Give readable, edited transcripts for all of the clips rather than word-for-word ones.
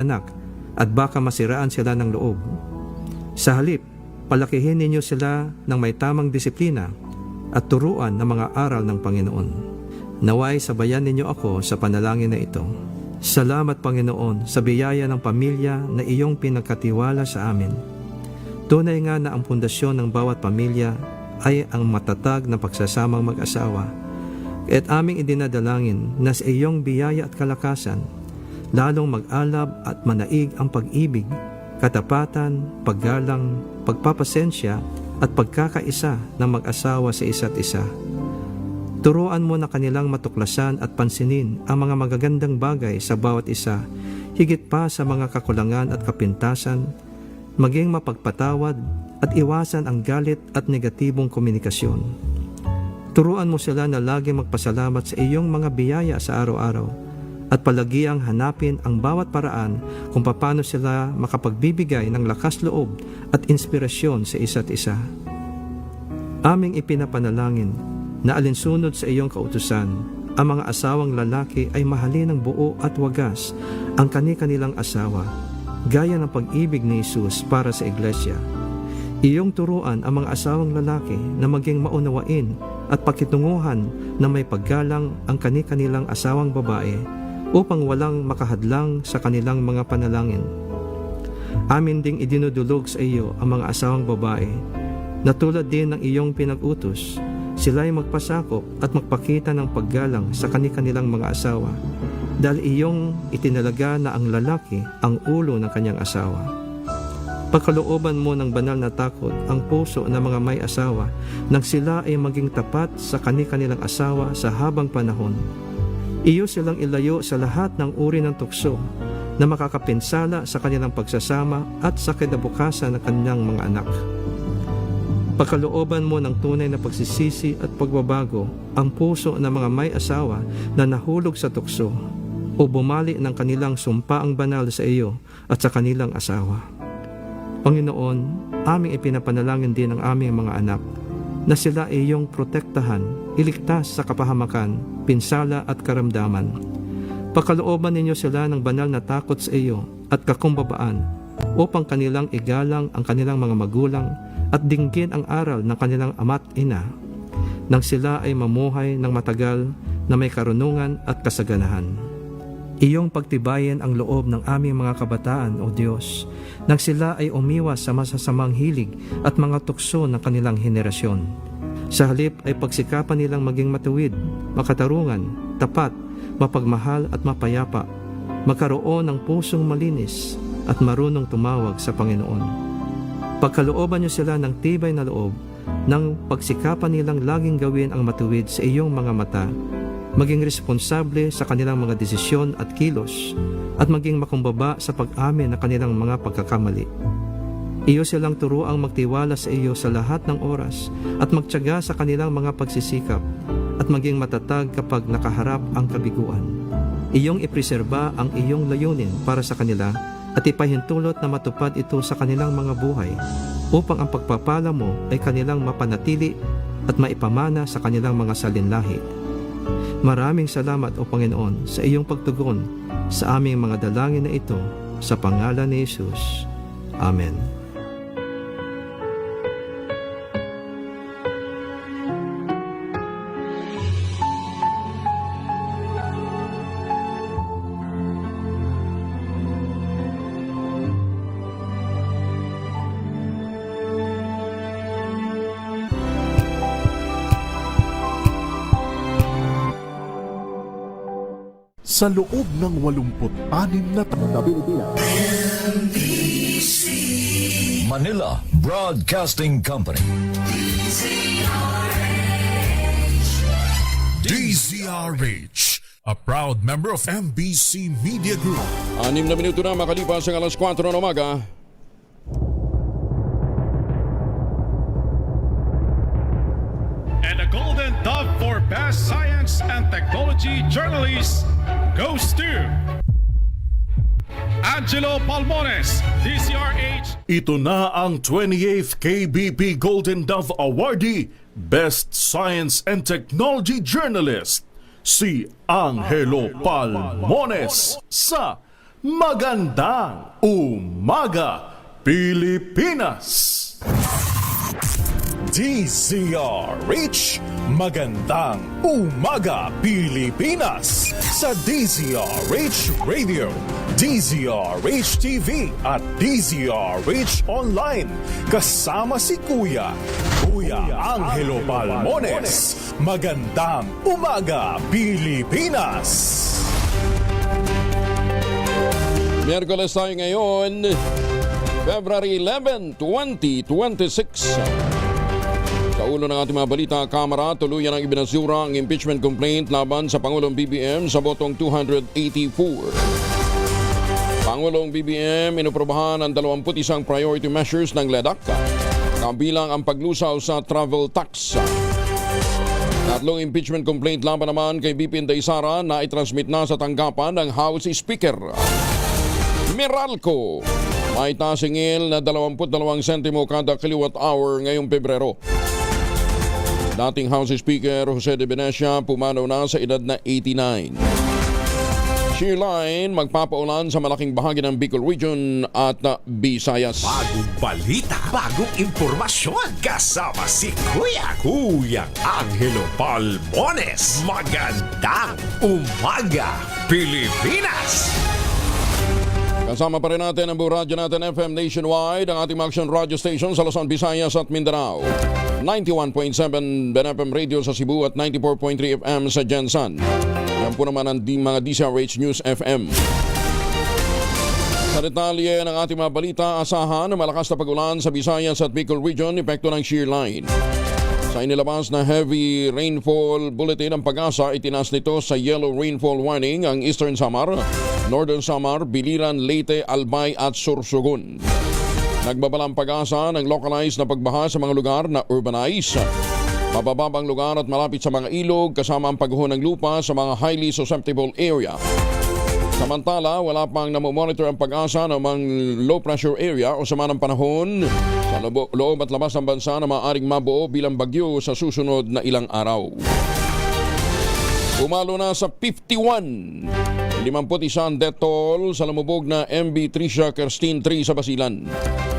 anak at baka masiraan sila ng loob. Sa halip, palakihin ninyo sila ng may tamang disiplina at turuan ng mga aral ng Panginoon. Naway sabayan ninyo ako sa panalangin na ito. Salamat Panginoon sa biyaya ng pamilya na iyong pinagkatiwala sa amin. Tunay nga na ang pundasyon ng bawat pamilya ay ang matatag na pagsasamang mag-asawa. At aming idinadalangin na sa iyong biyaya at kalakasan, lalong mag-alab at manaig ang pag-ibig, katapatan, paggalang, pagpapasensya at pagkakaisa ng mag-asawa sa isa't isa. Turuan mo na kanilang matuklasan at pansinin ang mga magagandang bagay sa bawat isa, higit pa sa mga kakulangan at kapintasan, maging mapagpatawad at iwasan ang galit at negatibong komunikasyon. Turuan mo sila na lagi magpasalamat sa iyong mga biyaya sa araw-araw at palagiang hanapin ang bawat paraan kung paano sila makapagbibigay ng lakas loob at inspirasyon sa isa't isa. Aming ipinapanalangin na alinsunod sa iyong kautusan, ang mga asawang lalaki ay mahalin ng buo at wagas ang kani-kanilang asawa, gaya ng pag-ibig ni Jesus para sa iglesia. Iyong turuan ang mga asawang lalaki na maging maunawain at pakitunguhan na may paggalang ang kani-kanilang asawang babae upang walang makahadlang sa kanilang mga panalangin. Amin ding idinudulog sa iyo ang mga asawang babae na tulad din ng iyong pinag-utos, sila ay magpasakop at magpakita ng paggalang sa kani-kanilang mga asawa dahil iyong itinalaga na ang lalaki ang ulo ng kanyang asawa. Pagkalooban mo ng banal na takot ang puso ng mga may asawa nang sila ay maging tapat sa kani-kanilang asawa sa habang panahon. Iyo silang ilayo sa lahat ng uri ng tukso na makakapinsala sa kanilang pagsasama at sa kinabukasan ng kanilang mga anak. Pagkalooban mo ng tunay na pagsisisi at pagbabago ang puso ng mga may asawa na nahulog sa tukso o bumali ng kanilang sumpaang banal sa iyo at sa kanilang asawa. Panginoon, aming ipinapanalangin din ang aming mga anak na sila ay iyong protektahan, iligtas sa kapahamakan, pinsala at karamdaman. Pagkalooban ninyo sila ng banal na takot sa iyo at kakumbabaan upang kanilang igalang ang kanilang mga magulang at dinggin ang aral ng kanilang ama't ina nang sila ay mamuhay ng matagal na may karunungan at kasaganahan. Iyong pagtibayin ang loob ng aming mga kabataan, O Diyos, nang sila ay umiwas sa masasamang hilig at mga tukso ng kanilang henerasyon. Sa halip ay pagsikapan nilang maging matuwid, makatarungan, tapat, mapagmahal at mapayapa, magkaroon ng pusong malinis at marunong tumawag sa Panginoon. Pagkalooban niyo sila ng tibay na loob, nang pagsikapan nilang laging gawin ang matuwid sa iyong mga mata, maging responsable sa kanilang mga desisyon at kilos, at maging makumbaba sa pag-amin ng kanilang mga pagkakamali. Iyo silang turuang magtiwala sa iyo sa lahat ng oras at magtiyaga sa kanilang mga pagsisikap at maging matatag kapag nakaharap ang kabiguan. Iyong ipreserba ang iyong layunin para sa kanila at ipahintulot na matupad ito sa kanilang mga buhay upang ang pagpapala mo ay kanilang mapanatili at maipamana sa kanilang mga salinlahi. Maraming salamat o Panginoon sa iyong pagtugon sa aming mga dalangin na ito sa pangalan ni Jesus. Amen. Sa loob ng 86 na taon, Manila Broadcasting Company. DZRH, a proud member of MBC Media Group. 6 na minuto na makalipas ang alas 4 ng umaga. And the Golden Dove for Best Science and Technology Journalist goes to Angelo Palmones, DZRH. Ito na ang 28th KBP Golden Dove Awardee, Best Science and Technology Journalist, si Angelo Palmones sa Magandang umaga, Pilipinas! DZRH Magandang Umaga Pilipinas sa DZRH Radio, DZRH TV at DZRH Online. Kasama si Kuya Angelo Palmones. Magandang Umaga Pilipinas. Miyerkules tayo ngayon, February 11, 2026. Sa ulo ng ating mga balita, Kamara tuluyan ang ibinasura ang impeachment complaint laban sa Pangulong BBM sa botong 284. Pangulong BBM inuprobahan ang 21 priority measures ng LEDAC, kabilang ang paglusaw sa travel tax. Tatlong impeachment complaint laban naman kay BP Inday Sara na itransmit na sa tanggapan ng House Speaker. Meralco may tasingil na 22 sentimo kada kilowatt hour ngayong Pebrero. Dating House Speaker Jose de Venecia pumanaw na sa edad na 89. Shearline magpapaulan sa malaking bahagi ng Bicol Region at Visayas. Bagong balita, bagong impormasyon. Kasama si Kuya Angelo Palmones. Magandang umaga, Pilipinas! Kasama pa rin natin ang buong radyo natin FM nationwide, ang ating action radio station sa Luzon, Visayas at Mindanao. 91.7 BNFM Radio sa Cebu at 94.3 FM sa Jensan. Yan po naman ang mga DZRH News FM. Sa detalye ng ating mga balita, asahan na malakas na pag-ulan sa Visayas at Bicol Region, epekto ng shear line. Sa inilabas na heavy rainfall bulletin ng Pag-asa, itinas nito sa yellow rainfall warning ang Eastern Samar, Northern Samar, Biliran, Leyte, Albay at Sorsogon. Nagbabala ang Pag-asa ng localized na pagbaha sa mga lugar na urbanized, mabababang lugar at malapit sa mga ilog kasama ang pagguho ng lupa sa mga highly susceptible area. Samantala, wala pang namomonitor ang Pag-asa ng mga low pressure area o sama ng panahon sa loob at labas ng bansa na maaaring mabuo bilang bagyo sa susunod na ilang araw. Pumalo na sa 51 death toll sa lumubog na MV Tricia Kerstin 3 sa Basilan.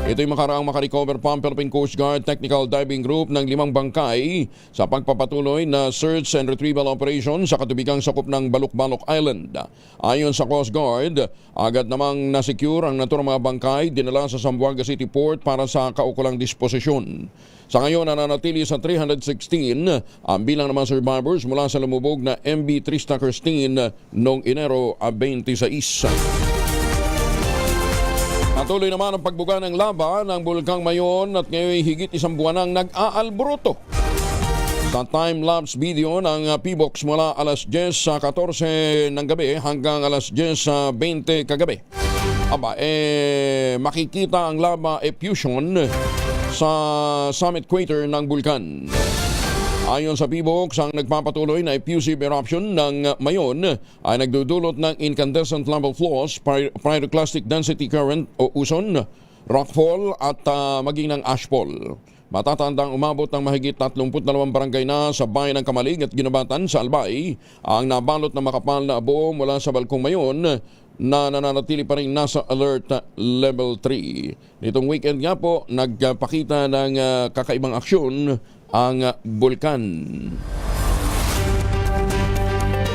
Ito'y makaraang makarecover pa ang Philippine Coast Guard Technical Diving Group ng 5 bangkay sa pagpapatuloy na search and retrieval operation sa katubigang sakop ng Balok-Balok Island. Ayon sa Coast Guard, agad namang nasecure ang naturang mga bangkay dinala sa Zamboanga City Port para sa kaukulang disposisyon. Sa ngayon, nananatili sa 316 ang bilang naman survivors mula sa lumubog na MV Trista Kerstin noong Enero 26. Patuloy naman ang pagbuga ng lava ng Bulkang Mayon at ngayon higit isang buwan nang nag-aalburuto. Sa time-lapse video ng PBOX mula alas 10:14 ng gabi hanggang alas 10:20 kagabi. Makikita ang lava effusion sa summit crater ng bulkan. Ayon sa PBOX, ang nagpapatuloy na effusive eruption ng Mayon ay nagdudulot ng incandescent lava flows, pyroclastic density current o uson, rockfall at maging ng ashfall. Matatandang umabot ng mahigit 32 barangay na sa bayan ng Kamalig at Ginabatan sa Albay ang nabalot na makapal na abo mula sa Balkong Mayon na nananatili pa rin nasa alert level 3. Nitong weekend nga po, nagpakita ng kakaibang aksyon ang bulkan.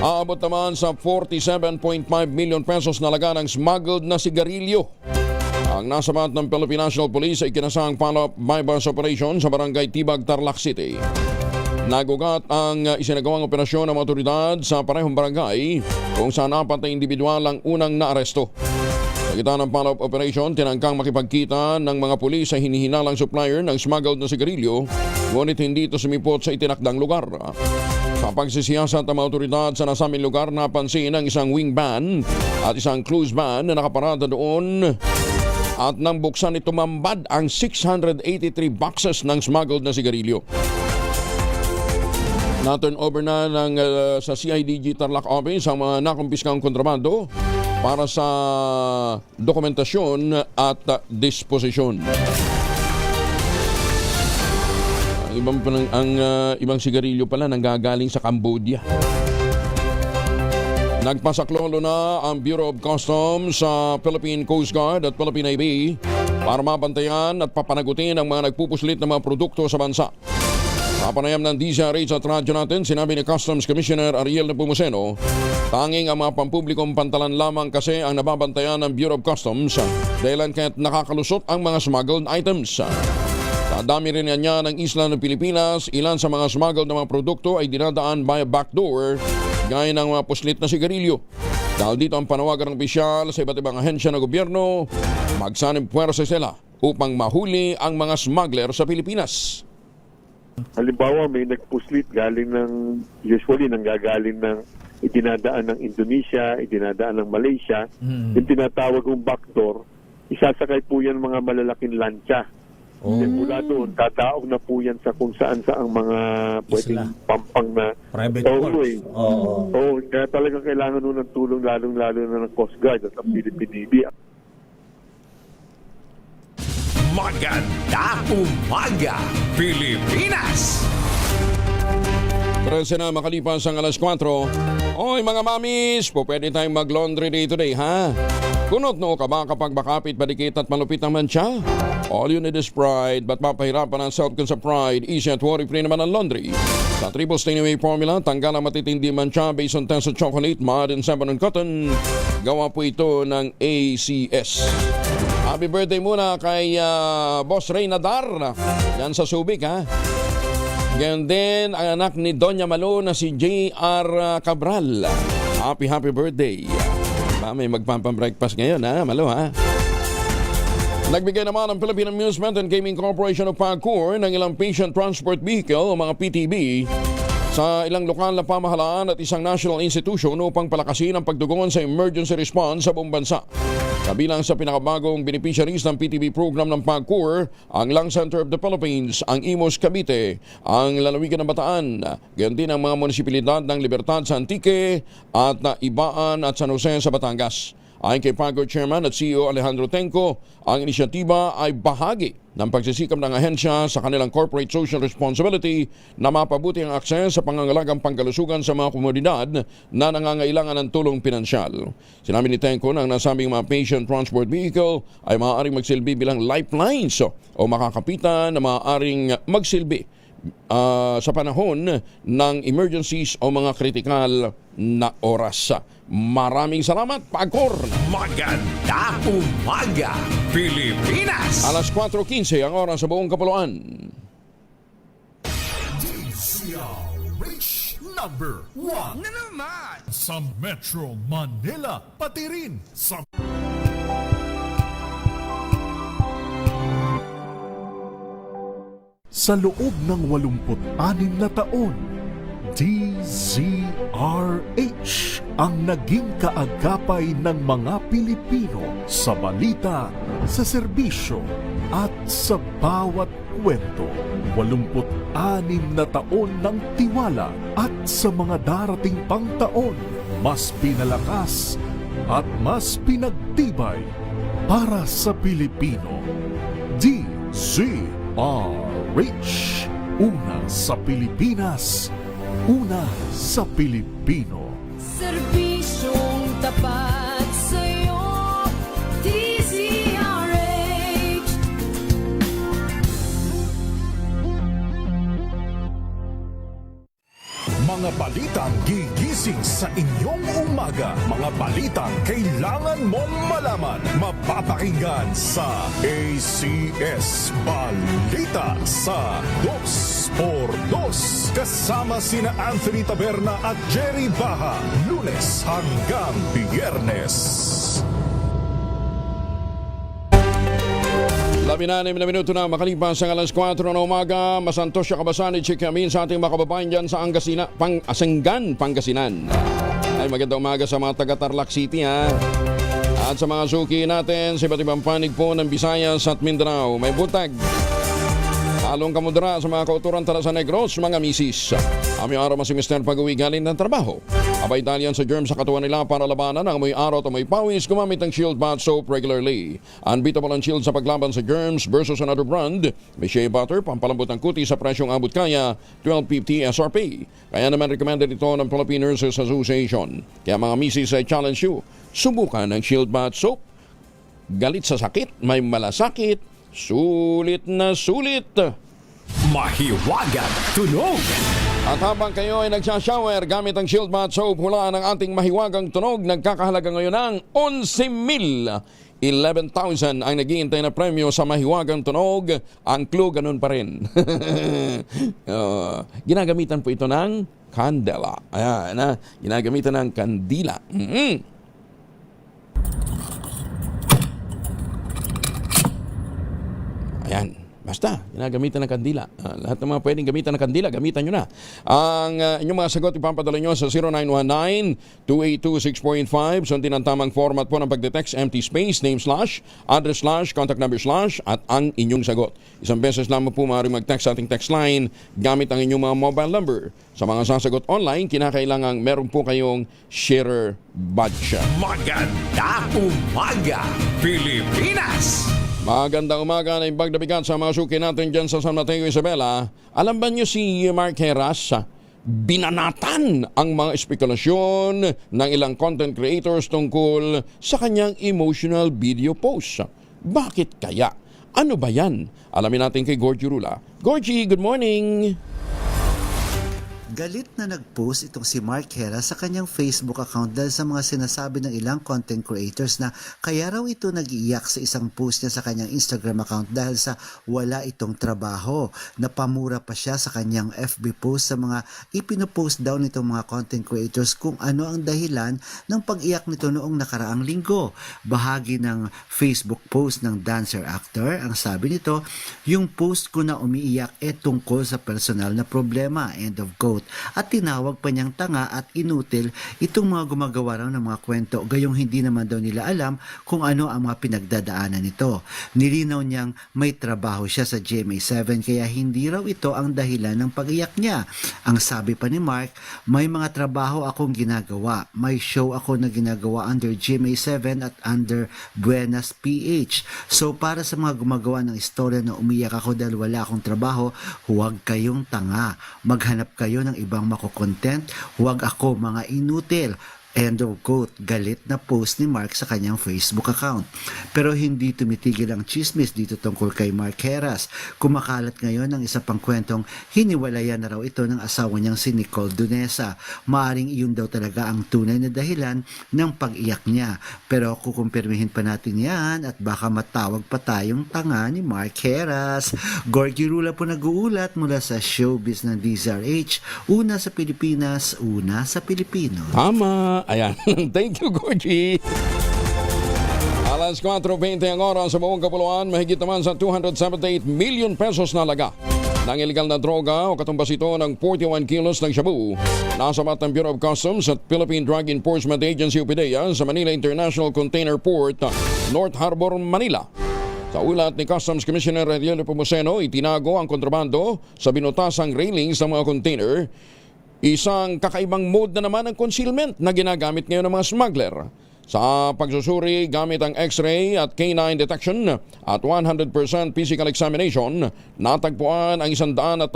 Aabot naman sa 47.5 million pesos na laga ng smuggled na sigarilyo. Ang nasabat ng Philippine National Police ay kinasang follow-up bypass operation sa barangay Tibag, Tarlac City. Nagugat ang isinagawang operasyon ng mga otoridad sa parehong barangay kung saan 4 na individual ang unang naaresto. Sa gitna ng follow-up operation, tinangkang makipagkita ng mga pulis sa hinihinalang supplier ng smuggled na sigarilyo, ngunit hindi ito sumipot sa itinakdang lugar. Sa pagsisiyasat ng mga otoridad sa nasabing lugar, napansin ang isang wing van at isang cruise van na nakaparada doon. At nang buksan ito, mambad ang 683 boxes ng smuggled na sigarilyo. Na-turn over na sa CIDG Tarlac Office ang mga nakumpiskang kontrabando para sa dokumentasyon at disposisyon. Ang ibang sigarilyo pala nanggagaling sa Cambodia. Nagpasaklolo na ang Bureau of Customs sa Philippine Coast Guard at Philippine Navy para mabantayan at papanagutin ang mga nagpupuslit ng mga produkto sa bansa. Sa panayam ng DZRH at radyo natin, sinabi ni Customs Commissioner Ariel Nepomuceno, tanging ang mga pampublikong pantalan lamang kasi ang nababantayan ng Bureau of Customs dahilan kaya't nakakalusot ang mga smuggled items. Sa dami rin niya ng isla ng Pilipinas, ilan sa mga smuggled na mga produkto ay dinadaan by backdoor gaya ng mga puslit na sigarilyo. Dahil dito ang panawagan ng opisyal sa iba't ibang ahensya ng gobyerno, magsanib puwersa sila upang mahuli ang mga smuggler sa Pilipinas. Halimbawa, may nagpuslit usually nanggagaling ng idinadaan ng Indonesia, idinadaan ng Malaysia, yung tinatawag kong backdoor, isasakay po yan mga malalaking lancha. Then mula doon, tataog na po yan sa kung saan sa ang mga pwedeng pampang na private ports. Oo, kaya talagang kailangan nun ng tulong lalong-lalo na ng Coast Guard at ang Philippine Navy. Magandang umaga, Pilipinas! 13 na makalipas ang alas 4. Oy mga mamis, po pwede tayong mag-laundry day today, ha? Kunot no ka ba kapag makapit, badikit at malupit ang mancha? All you need is pride, but mapahirapan ang self sa pride, easy at worry-free naman ang laundry. Sa Triple Stain Away Formula, tanggal ang matitindi mancha based on test of chocolate, mud, and sabon and cotton. Gawa po ito ng ACS. Happy birthday muna kay Boss Ray Nadar. Yan sa Subic, ha? Ganyan din ang anak ni Doña Malo na si J.R. Cabral. Happy birthday. May magpampam-breakfast ngayon, ha, Malo, ha? Nagbigay naman ang Philippine Amusement and Gaming Corporation of PAGCOR ng ilang patient transport vehicle o mga PTV sa ilang lokal na pamahalaan at isang national institution upang palakasin ang pagtugon sa emergency response sa buong bansa. Kabilang sa pinakabagong beneficiaries ng PTV program ng PAGCOR, ang Lung Center of the Philippines, ang Imus Cavite, ang Lalawigan ng Bataan, gayon din ang mga munisipalidad ng Libertad sa Antique at Ibaan at San Jose sa Batangas. Ayon kay PAGCOR Chairman at CEO Alejandro Tenco, ang inisyatiba ay bahagi ng pagsisikap ng ahensya sa kanilang corporate social responsibility na mapabuti ang akses sa pangangalagang pangkalusugan sa mga komunidad na nangangailangan ng tulong pinansyal. Sinabi ni Tenco na ang nasabing mga patient transport vehicle ay maaaring magsilbi bilang lifelines o makakapitan na maaaring magsilbi sa panahon ng emergencies o mga kritikal na oras. Maraming salamat, PAGCOR! Magandang umaga, Pilipinas! Alas 4:15 ang oras sa buong kapuluan. DZRH number 1 na naman sa Metro Manila, pati rin sa loob ng 86 na taon, DZRH ang naging kaagapay ng mga Pilipino sa balita, sa serbisyo at sa bawat kwento. 86 na taon ng tiwala at sa mga darating pang taon, mas pinalakas at mas pinagtibay para sa Pilipino. DZRH, una sa Pilipinas, una sa Pilipino. Serbisyong tapat sa'yo, DZRH. Mga balitang gigising sa inyong umaga. Mga balitang kailangan mong malaman. Mapapakinggan sa ACS Balita sa 2x2. Kasama sina Anthony Taberna at Jerry Baha. Lunes hanggang Biyernes. 16 na minuto na makalipas ang alas 4 na umaga. Masantos siya kabasani, chikamin sa ating mga kababayan dyan sa Asenggan, Pangasinan. Ay magandang umaga sa mga taga-Tarlac City, ha. At sa mga suki natin sa iba't ibang panig po ng Visayas at Mindanao. May butag. Talong kamudra sa mga kauturan tala sa Negros, mga misis. Aming araw si Mr. Pag-uwi galing ng trabaho. Abay dahil yan sa germs sa katawan nila para labanan ang may araw at may pawis, gumamit ng Shield Bath Soap regularly. Unbeatable ang Shield sa paglaban sa germs versus another brand. May shea butter, pampalambot ng kuti sa presyong abot kaya, $12.50 SRP. Kaya naman recommended ito ng Philippine Nurses Association. Kaya mga misis, I challenge you, subukan ng Shield Bath Soap. Galit sa sakit, may malasakit, sulit na sulit. Mahiwagang tunog. At habang kayo ay nagsashower gamit ang Shield Bath Soap, hulaan ang ating mahiwagang tunog. Nagkakahalaga ngayon ng 11,000. 11,000 ang naghihintay na premyo sa mahiwagang tunog. Ang clue, ganun pa rin. Ginagamitan po ito ng kandela. Ayan, ginagamitan ng kandila. Ayan. Basta, ginagamitan ng kandila. Lahat ng mga pwedeng gamitan ng kandila, gamitan nyo na. Ang inyong mga sagot, ipapadala nyo sa 0919-282-6.5. Sundin ang tamang format po ng pagdetext, empty space, name slash, address slash, contact number slash, at ang inyong sagot. Isang beses lamang po maaaring mag-text sa ating text line gamit ang inyong mga mobile number. Sa mga sasagot online, kinakailangang meron po kayong sharer badge. Maganda umaga, Pilipinas! Magandang umaga na imbag na bigat sa mga suki natin dyan sa San Mateo, Isabela. Alam ba nyo si Mark Heras? Binanatan ang mga espekulasyon ng ilang content creators tungkol sa kanyang emotional video post. Bakit kaya? Ano ba yan? Alamin natin kay Gorgie Rula. Gorgie, good morning! Galit na nag-post itong si Mark Hera sa kanyang Facebook account dahil sa mga sinasabi ng ilang content creators na kaya raw ito nag-iiyak sa isang post niya sa kanyang Instagram account dahil sa wala itong trabaho. Napamura pa siya sa kanyang FB post sa mga ipinopost daw nitong mga content creators kung ano ang dahilan ng pag-iyak nito noong nakaraang linggo. Bahagi ng Facebook post ng dancer actor, ang sabi nito, yung post ko na umiiyak tungkol sa personal na problema, end of quote. At tinawag pa niyang tanga at inutil itong mga gumagawa raw ng mga kwento gayong hindi naman daw nila alam kung ano ang mga pinagdadaanan nito. Nilinaw niyang may trabaho siya sa GMA7 kaya hindi raw ito ang dahilan ng pag-iyak niya. Ang sabi pa ni Mark, may mga trabaho akong ginagawa. May show ako na ginagawa under GMA7 at under Buenas PH. So para sa mga gumagawa ng istorya na umiyak ako dahil wala akong trabaho, huwag kayong tanga. Maghanap kayo ng ibang makukontent, huwag ako mga inutil. End of quote. Galit na post ni Mark sa kanyang Facebook account. Pero hindi tumitigil ang chismis dito tungkol kay Mark Heras. Kumakalat ngayon ang isa pang kwentong hiniwalayan na raw ito ng asawa niyang si Nicole Dunesa. Maaring iyon daw talaga ang tunay na dahilan ng pag-iyak niya. Pero kukumpirmihin pa natin yan at baka matawag pa tayong tanga ni Mark Heras. Gorgie Rula po nag-uulat mula sa showbiz ng DZRH. Una sa Pilipinas, una sa Pilipino. Tama! Ayan. Thank you, Gorgie. Alas 4:20 ang oras sa buong kapuluan, mahigit naman sa 278 million pesos na laga ng illegal na droga o katumbas ito ng 41 kilos ng shabu. Nasabat ng Bureau of Customs at Philippine Drug Enforcement Agency o PDEA sa Manila International Container Port, North Harbor, Manila. Sa ulat ni Customs Commissioner Ariel Pomoceno, itinago ang kontrabando sa binutasang railings ng mga container. Isang kakaibang mode na naman ang concealment na ginagamit ngayon ng mga smuggler. Sa pagsusuri gamit ang X-ray at K9 detection at 100% physical examination, natagpuan ang 131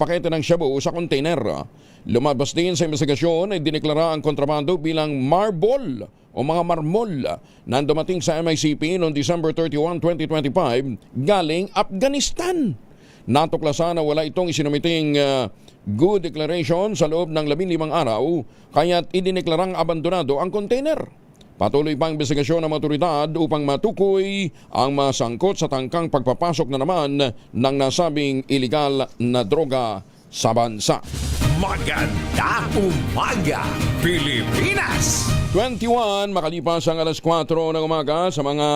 pakete ng shabu sa container. Lumabas din sa investigasyon ay dineklara ang kontrabando bilang marble o mga marmol na dumating sa MICP noong December 31, 2025 galing Afghanistan. Natuklasan na wala itong isinumiting good declaration sa loob ng 15 araw, kaya't idineklarang abandonado ang container. Patuloy pang investigasyon ng otoridad upang matukoy ang masangkot sa tangkang pagpapasok na naman ng nasabing iligal na droga sa bansa. Maganda umaga, Pilipinas! 21, makalipas ang alas 4 ng umaga. Sa mga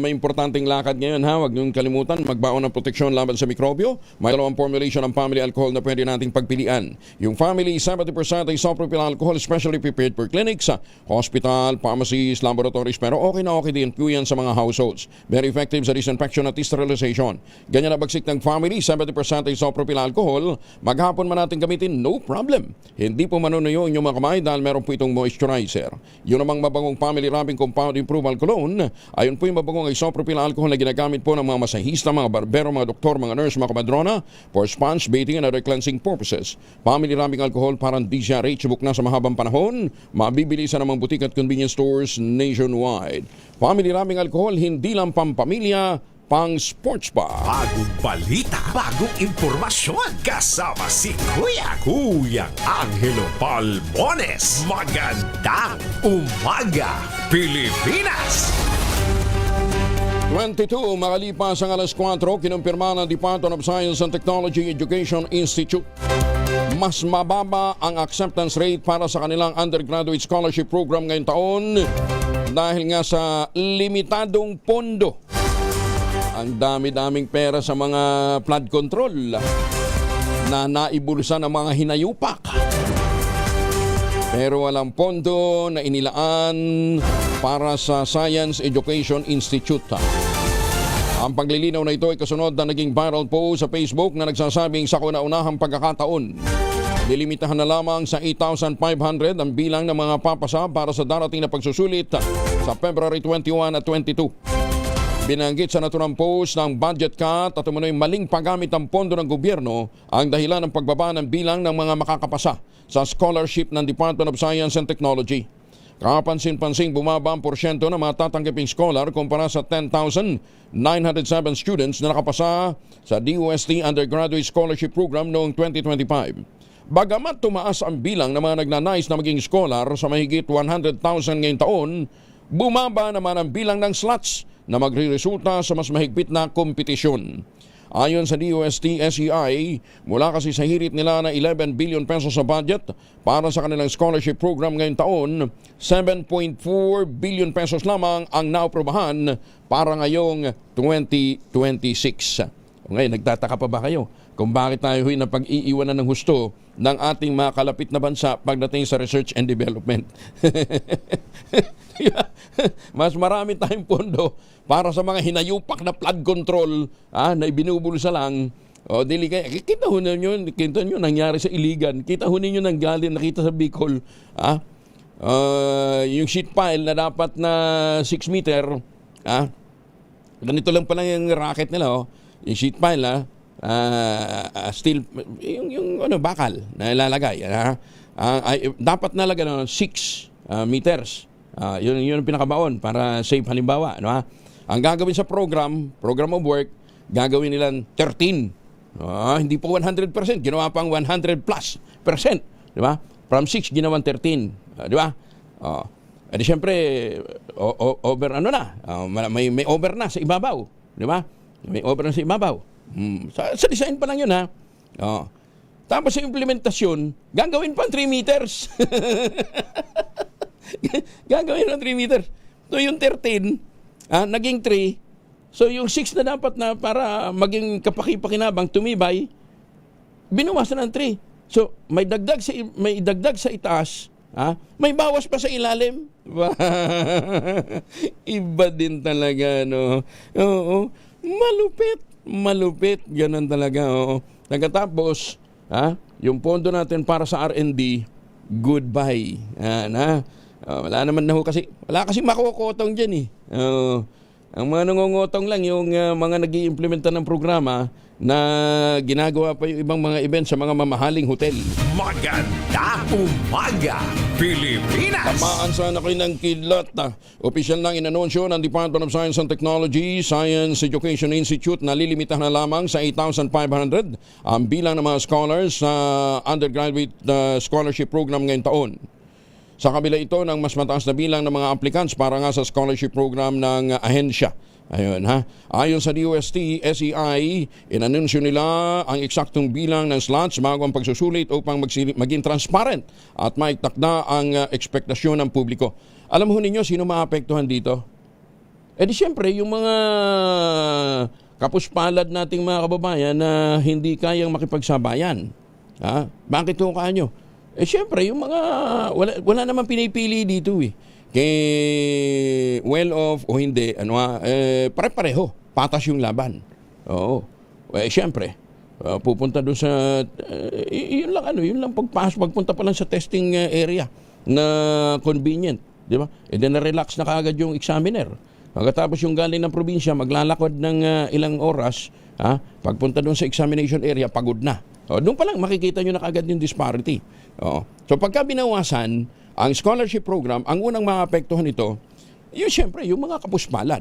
may importanteng lakad ngayon, huwag niyong kalimutan magbaon ng proteksyon laban sa mikrobyo. May dalawang formulation ng family alcohol na pwede nating pagpilian. Yung family 70% ay isopropyl alcohol, specially prepared for clinics, hospital, pharmacies, laboratories, pero okay na okay din po yan sa mga households. Very effective sa disinfection at sterilization. Ganyan na bagsik ng family 70% ay isopropyl alcohol. Maghapon man natin gamitin, no no problem. Hindi po manunuyo inyong mga kamay dahil meron po itong moisturizer. Yun namang mabangong Family Rubbing Compound Improval Cologne, ayun po yung mabangong isopropyl alcohol na ginagamit po ng mga masahista, mga barbero, mga doktor, mga nurse, mga kamadrona for sponge bathing and other cleansing purposes. Family Rubbing Alcohol parang di siya rate subok na sa mahabang panahon, mabibili sa namang butik at convenience stores nationwide. Family Rubbing Alcohol, hindi lang pampamilya, pang sports pa. Bagong balita, bagong impormasyon. Kasama si Kuya Angelo Palmones. Magandang umaga, Pilipinas! 22 makalipas ang alas 4, kinumpirma ng Department of Science and Technology Education Institute. Mas mababa ang acceptance rate para sa kanilang undergraduate scholarship program ngayong taon dahil nga sa limitadong pondo. Ang dami-daming pera sa mga flood control na naibulsa ng mga hinayupak. Pero walang pondo na inilaan para sa Science Education Institute. Ang paglilinaw na ito ay kasunod na naging viral post sa Facebook na nagsasabing sa kauna-unahang pagkakataon, nilimitahan na lamang sa 8,500 ang bilang ng mga papasa para sa darating na pagsusulit sa February 21 at 22. Binanggit sa naturang post ng budget cut at umano'y maling paggamit ng pondo ng gobyerno ang dahilan ng pagbaba ng bilang ng mga makakapasa sa scholarship ng Department of Science and Technology. Kapansin-pansing bumaba ang porsyento ng mga tatanggaping scholar kumpara sa 10,907 students na nakapasa sa DOST Undergraduate Scholarship Program noong 2025. Bagamat tumaas ang bilang ng mga nagnanais na maging scholar sa mahigit 100,000 ngayong taon, bumaba naman ang bilang ng slots na magre-resulta sa mas mahigpit na kompetisyon. Ayon sa DOST SEI, mula kasi sa hirit nila na 11 billion pesos sa budget para sa kanilang scholarship program ngayong taon, 7.4 billion pesos lamang ang naaprubahan para ngayong 2026. Ngayon, nagtataka pa ba kayo kung bakit tayo na pag-iiwanan ng husto ng ating mga kalapit na bansa pagdating sa research and development? Mas marami tayong pondo para sa mga hinayupak na flood control na ibinubulsa lang. O dili kaya kita ho ninyo nangyari sa Iligan. Kita ho ninyo nanggaling nakita sa Bicol. Yung sheet pile na dapat na 6 meter, ganito lang pala yung racket nila, yung sheet pile steel yung bakal na ilalagay, dapat nalagay ng 6 meters. Yun ang pinakabaon para safe halimbawa, Ang gagawin sa program of work, gagawin nilang 13. Hindi po 100%, ginawa pang 100+%, di ba? From 6 ginawang 13, di ba? Di syempre over may over na sa ibabaw, di ba? May over na sa ibabaw. Sa design pa lang yun, Tapos sa implementasyon, gagawin pang 3 meters. Gagawin ng 3 meters. So yung 13, naging 3. So yung 6 na dapat na para maging kapaki-pakinabang, tumibay, binuwasan ng 3. So may dagdag sa itaas, may bawas pa sa ilalim. Iba din talaga, no? Oo. Malupit. Ganun talaga, oo. Nagkatapos, yung pondo natin para sa R&D, goodbye. Wala naman na ho kasi. Wala kasi makukotong dyan, Ang mga nangungutong lang yung mga nag-iimplementa ng programa na ginagawa pa yung ibang mga event sa mga mamahaling hotel. Magandang umaga, Pilipinas! Tamaan sana kayo ng kidlat. Opisyal nang inanunsyo ng Department of Science and Technology, Science Education Institute na lilimitahan na lamang sa 8,500 ang bilang ng mga scholars sa undergraduate scholarship program ngayong taon. Sa kabila ito ng mas mataas na bilang ng mga applicants para nga sa scholarship program ng ahensya. Ayon sa DOST SEI, inanunsyo nila ang eksaktong bilang ng slots bago ang pagsusulit upang maging transparent at maitakda ang ekspektasyon ng publiko. Alam ho ninyo sino maapektuhan dito? Di siyempre yung mga kapuspalad nating mga kababayan na hindi kayang makipagsabayan. Bakit ho kanyo? Siyempre, yung mga, wala naman pinipili dito Kay well-off o hindi, pare-pareho, patas yung laban. Oo. Siyempre, pupunta doon sa yun lang pagpunta pa lang sa testing area na convenient, di ba? And then na-relax na kaagad yung examiner. Pagkatapos yung galing ng probinsya, maglalakad ng ilang oras, pagpunta doon sa examination area, pagod na. Doon pa lang makikita nyo na kaagad yung disparity. So pagka binawasan ang scholarship program, ang unang maapektuhan nito, yung siyempre, yung mga kapuspalad.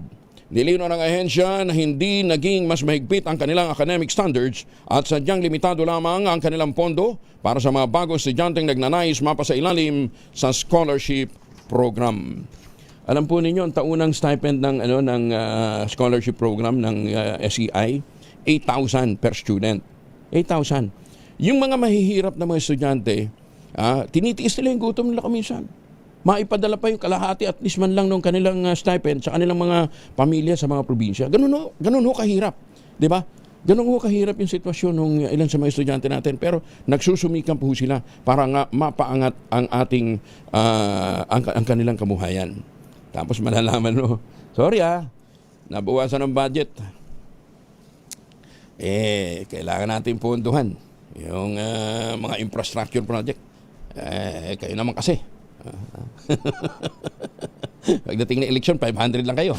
Nilinaw ng ahensya na hindi naging mas mahigpit ang kanilang academic standards at sadyang limitado lamang ang kanilang pondo para sa mga bagong estudyanteng nagnanais mapasa ilalim sa scholarship program. Alam po ninyo, ang taunang stipend ng scholarship program ng SEI, 8,000 per student. 8,000. Yung mga mahihirap na mga estudyante, tinitiis nila yung gutom nila kaminsan. Maipadala pa yung kalahati at least man lang ng kanilang stipend sa kanilang mga pamilya sa mga probinsya. Ganun ho kahirap. Di ba? Ganun ho kahirap yung sitwasyon ng ilan sa mga estudyante natin. Pero nagsusumikan po sila para nga mapaangat ang ating ang kanilang kamuhayan. Tapos malalaman no, sorry nabawasan ng budget. Kailangan natin pondohan yung mga infrastructure project. Kayo naman kasi. Pagdating ng eleksyon, 500 lang kayo.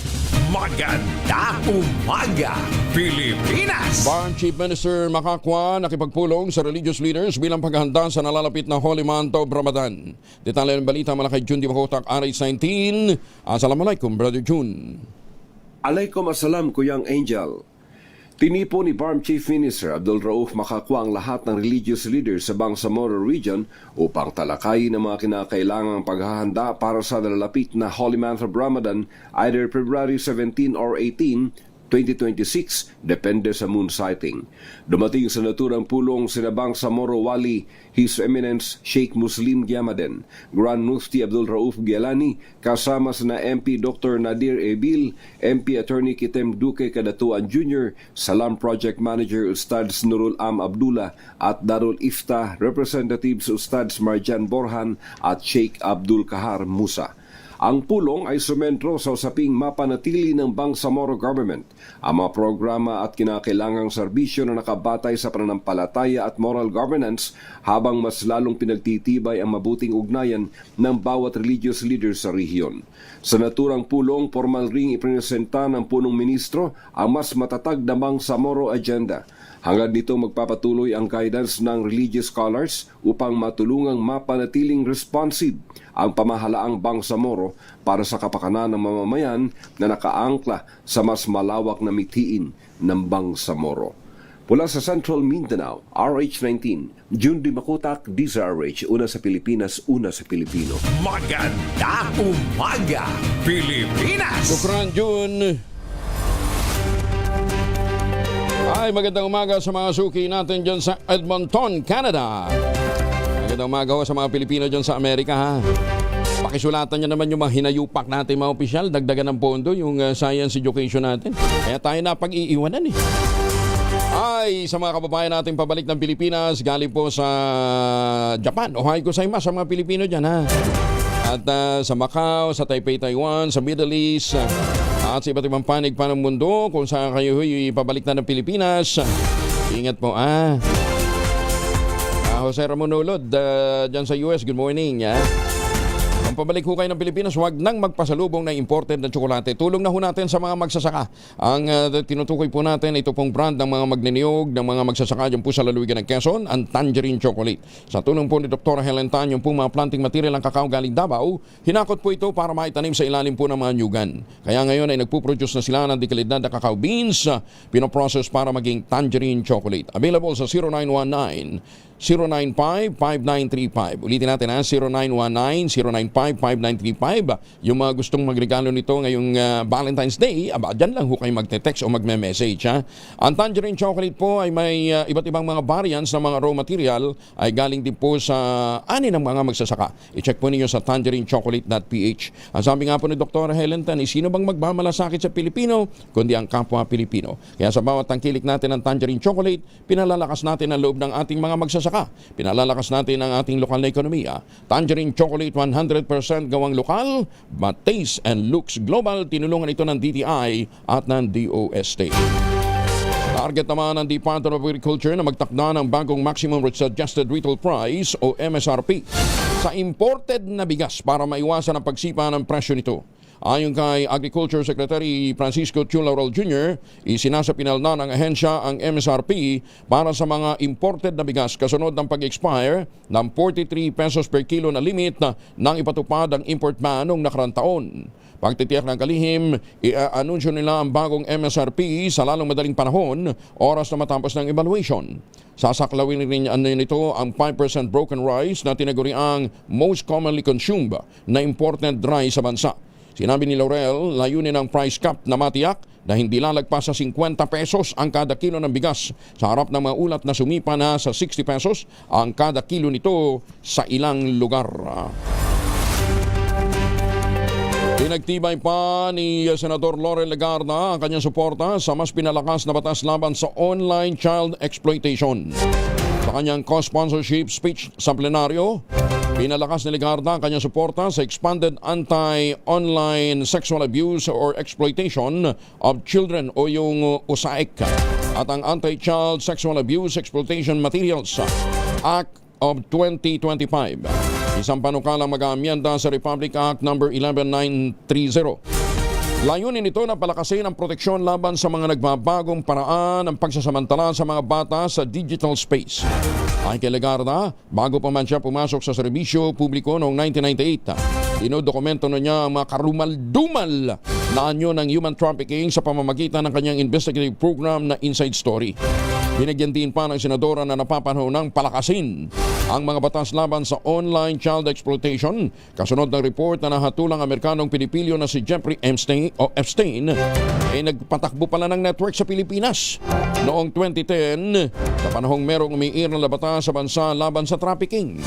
Magandang umaga, Pilipinas! Barn Chief Minister Makakwa nakipagpulong sa religious leaders bilang paghahanda sa nalalapit na Holy Month of Ramadan. Detalye ng balita mula kay Jun Di Makotak, RH19. Assalamualaikum, Brother Jun. Alaikum assalam, Kuyang Angel. Tinipo ni BARM Chief Minister Abdul Rauf Makakwa ang lahat ng religious leaders sa Bangsamoro Region upang talakayin ang mga kinakailangang paghahanda para sa nalalapit na Holy Month of Ramadan either February 17 or 18, 2026, depende sa moon sighting. Dumating sa naturang pulong sina Bangsamoro Wali, His Eminence Sheikh Muslim Gyamaden, Grand Mufti Abdul Rauf Gialani, kasama sina MP Dr. Nadir Ebil, MP Attorney Kitem Duque Kadatuan Jr., Salam Project Manager Ustads Nurul Am Abdullah at Darul Ifta Representatives Ustads Marjan Borhan at Sheikh Abdul Kahar Musa. Ang pulong ay sumentro sa usaping mapanatili ng Bangsamoro Government ang mga programa at kinakailangang serbisyo na nakabatay sa pananampalataya at moral governance habang mas lalong pinagtitibay ang mabuting ugnayan ng bawat religious leaders sa rehiyon. Sa naturang pulong, formal ring ipresenta ng punong ministro ang mas matatag na Bangsamoro agenda. Hangad nito magpapatuloy ang guidance ng religious scholars upang matulungang mapanatiling responsive ang pamahalaang Bangsamoro para sa kapakanan ng mamamayan na nakaangkla sa mas malawak na mithiin ng Bangsamoro. Mula sa Central Mindanao, RH19, Jun Di Makotak, DZRH, una sa Pilipinas, una sa Pilipino. Magandang umaga, Pilipinas! Shukran, Jun. Ay, magandang umaga sa mga suki natin dyan sa Edmonton, Canada. Magandang umaga sa mga Pilipino dyan sa Amerika, ha. Pakisulatan nyo naman yung mga hinayupak natin mga opisyal. Dagdagan ng pondo yung science education natin. Kaya tayo na pag-iiwanan Ay, sa mga kababayan natin pabalik ng Pilipinas, galing po sa Japan. Ohayo gozaimasu sa mga Pilipino dyan, ha. At sa Macau, sa Taipei, Taiwan, sa Middle East, at sa iba't ibang panig pa ng mundo, kung saan kayo pabalik na ng Pilipinas. Ingat po, Jose Ramon Ulod, dyan sa US, good morning, Kung pabalik ho kayo ng Pilipinas, huwag nang magpasalubong ng imported na tsokolate. Tulong na ho natin sa mga magsasaka. Ang tinutukoy po natin, ito pong brand ng mga magniniyog, ng mga magsasaka dyan po sa lalawigan ng Quezon, ang Tangerine Chocolate. Sa tulong po ni Dr. Helen Tan, yung po mga planting material ng kakao galing Davao, hinakot po ito para maitanim sa ilalim po ng mga nyugan. Kaya ngayon ay nagpuproduce na sila ng dekalidad na kakao beans, pinoprocess para maging Tangerine Chocolate. Available sa 0919-095-5935. Ulitin natin 0919-095-5935. Yung mga gustong magregalo nito ngayong Valentine's Day, dyan lang ho kayo magte-text o magme-message. Ang Tangerine Chocolate po ay may iba't ibang mga variants ng mga raw material ay galing din po sa ani ng mga magsasaka. I-check po ninyo sa tangerinechocolate.ph. Ang sabi nga po ni Dr. Helen Tan, sino bang magmamalasakit sa Pilipino kundi ang kapwa Pilipino. Kaya sa bawat tangkilik natin ng Tangerine Chocolate, pinalalakas natin ang loob ng ating mga magsasaka. Pinalalakas natin ang ating lokal na ekonomiya. Tangerine Chocolate 100% gawang lokal, but taste and looks global. Tinulungan ito ng DTI at ng DOST. Target naman ng Department of Agriculture na magtakda ng bagong Maximum Suggested Retail Price o MSRP sa imported na bigas para maiwasan ang pagsipa ng presyo nito. Ayon kay Agriculture Secretary Francisco Chu Laurel Jr., isinasapinal na ng ahensya ang MSRP para sa mga imported na bigas kasunod ng pag-expire ng 43 pesos per kilo na limit nang ipatupad ang import ban noong nakarang taon. Pagtitiyak ng kalihim, i-anunsyo nila ang bagong MSRP sa lalong madaling panahon, oras na matapos ng evaluation. Sasaklawin rin nito ang 5% broken rice na tinaguriang most commonly consumed na imported rice sa bansa. Sinabi ni Laurel, layunin ang price cap na matiyak na hindi lalagpas sa 50 pesos ang kada kilo ng bigas sa harap ng mga ulat na sumipa na sa 60 pesos ang kada kilo nito sa ilang lugar. Pinagtibay pa ni Senador Laurel Legarda ang kanyang suporta sa mas pinalakas na batas laban sa online child exploitation. Sa kanyang co-sponsorship speech sa plenaryo, pinalakas ni Legarda ang kanyang suporta sa expanded anti-online sexual abuse or exploitation of children o yung USAIC at ang Anti-Child Sexual Abuse Exploitation Materials Act of 2025. Isang panukalang mag-aamyenda sa Republic Act No. 11930. Layunin nito na palakasin ang proteksyon laban sa mga nagbabagong paraan ng pagsasamantala sa mga bata sa digital space. Ay kay Legarda, bago pa man siya pumasok sa serbisyo publiko noong 1998, dinodokumento na niya ang mga karumal-dumal na anyo ng human trafficking sa pamamagitan ng kanyang investigative program na Inside Story. Binigyan din pa ng senadora na napapanahon ng palakasin ang mga batas laban sa online child exploitation kasunod ng report na nahatulang Amerikanong Pilipino na si Jeffrey Epstein ay nagpatakbo pala ng network sa Pilipinas noong 2010 sa panahong merong umiiral na batas sa bansa laban sa trafficking.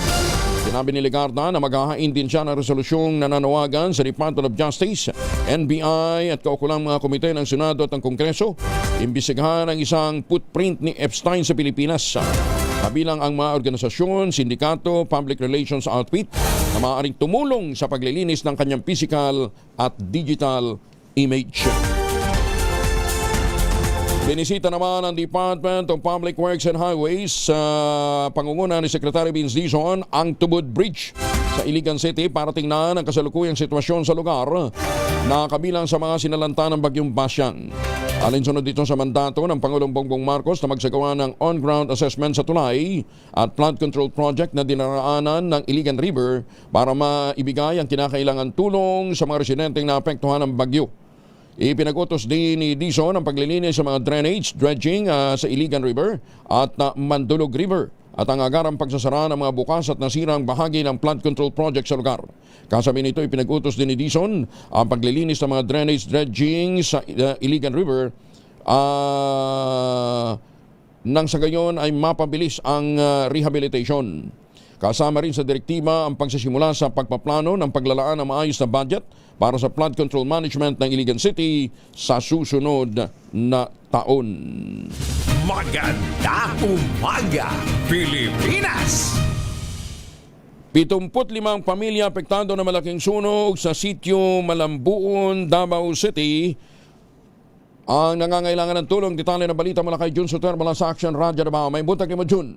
Sinabi ni Legarda na maghahain din siya ng resolusyong nananawagan sa Department of Justice, NBI at kaukulang mga komite ng Senado at ng Kongreso imbisigahan ang isang footprint ni Epstein sa Pilipinas. Kabilang ang mga organisasyon, sindikato, public relations outfit na maaaring tumulong sa paglilinis ng kanyang physical at digital image. Binisita naman ng Department of Public Works and Highways sa pangunguna ni Secretary Vince Dizon ang Tubod Bridge sa Iligan City para tingnan ang kasalukuyang sitwasyon sa lugar na kabilang sa mga sinalanta ng Bagyong Basyang. Alinsunod dito sa mandato ng Pangulong Bongbong Marcos na magsagawa ng on-ground assessment sa tulay at flood control project na dinaraanan ng Iligan River para maibigay ang kinakailangan tulong sa mga residenteng naapektuhan ng bagyo. Ipinag-utos din ni Dizon ang paglilinis sa mga drainage, dredging sa Iligan River at Mandulog River at ang agarang pagsasara ng mga bukas at nasirang bahagi ng flood control project sa lugar. Kasabi nito, ipinag-utos din ni Dizon ang paglilinis ng mga drainage, dredging sa Iligan River nang sa gayon ay mapabilis ang rehabilitation. Kasama rin sa direktiba ang pagsisimula sa pagpaplano ng paglalaan ng maayos na budget para sa flood control management ng Iligan City sa susunod na taon. Magandang umaga, Pilipinas! 75 pamilya apektado na malaking sunog sa sitio Malambuon, Davao City ang nangangailangan ng tulong. Detalye na balita mula kay Jun Soter mula sa Action Radio Davao. May buntag ni Jun.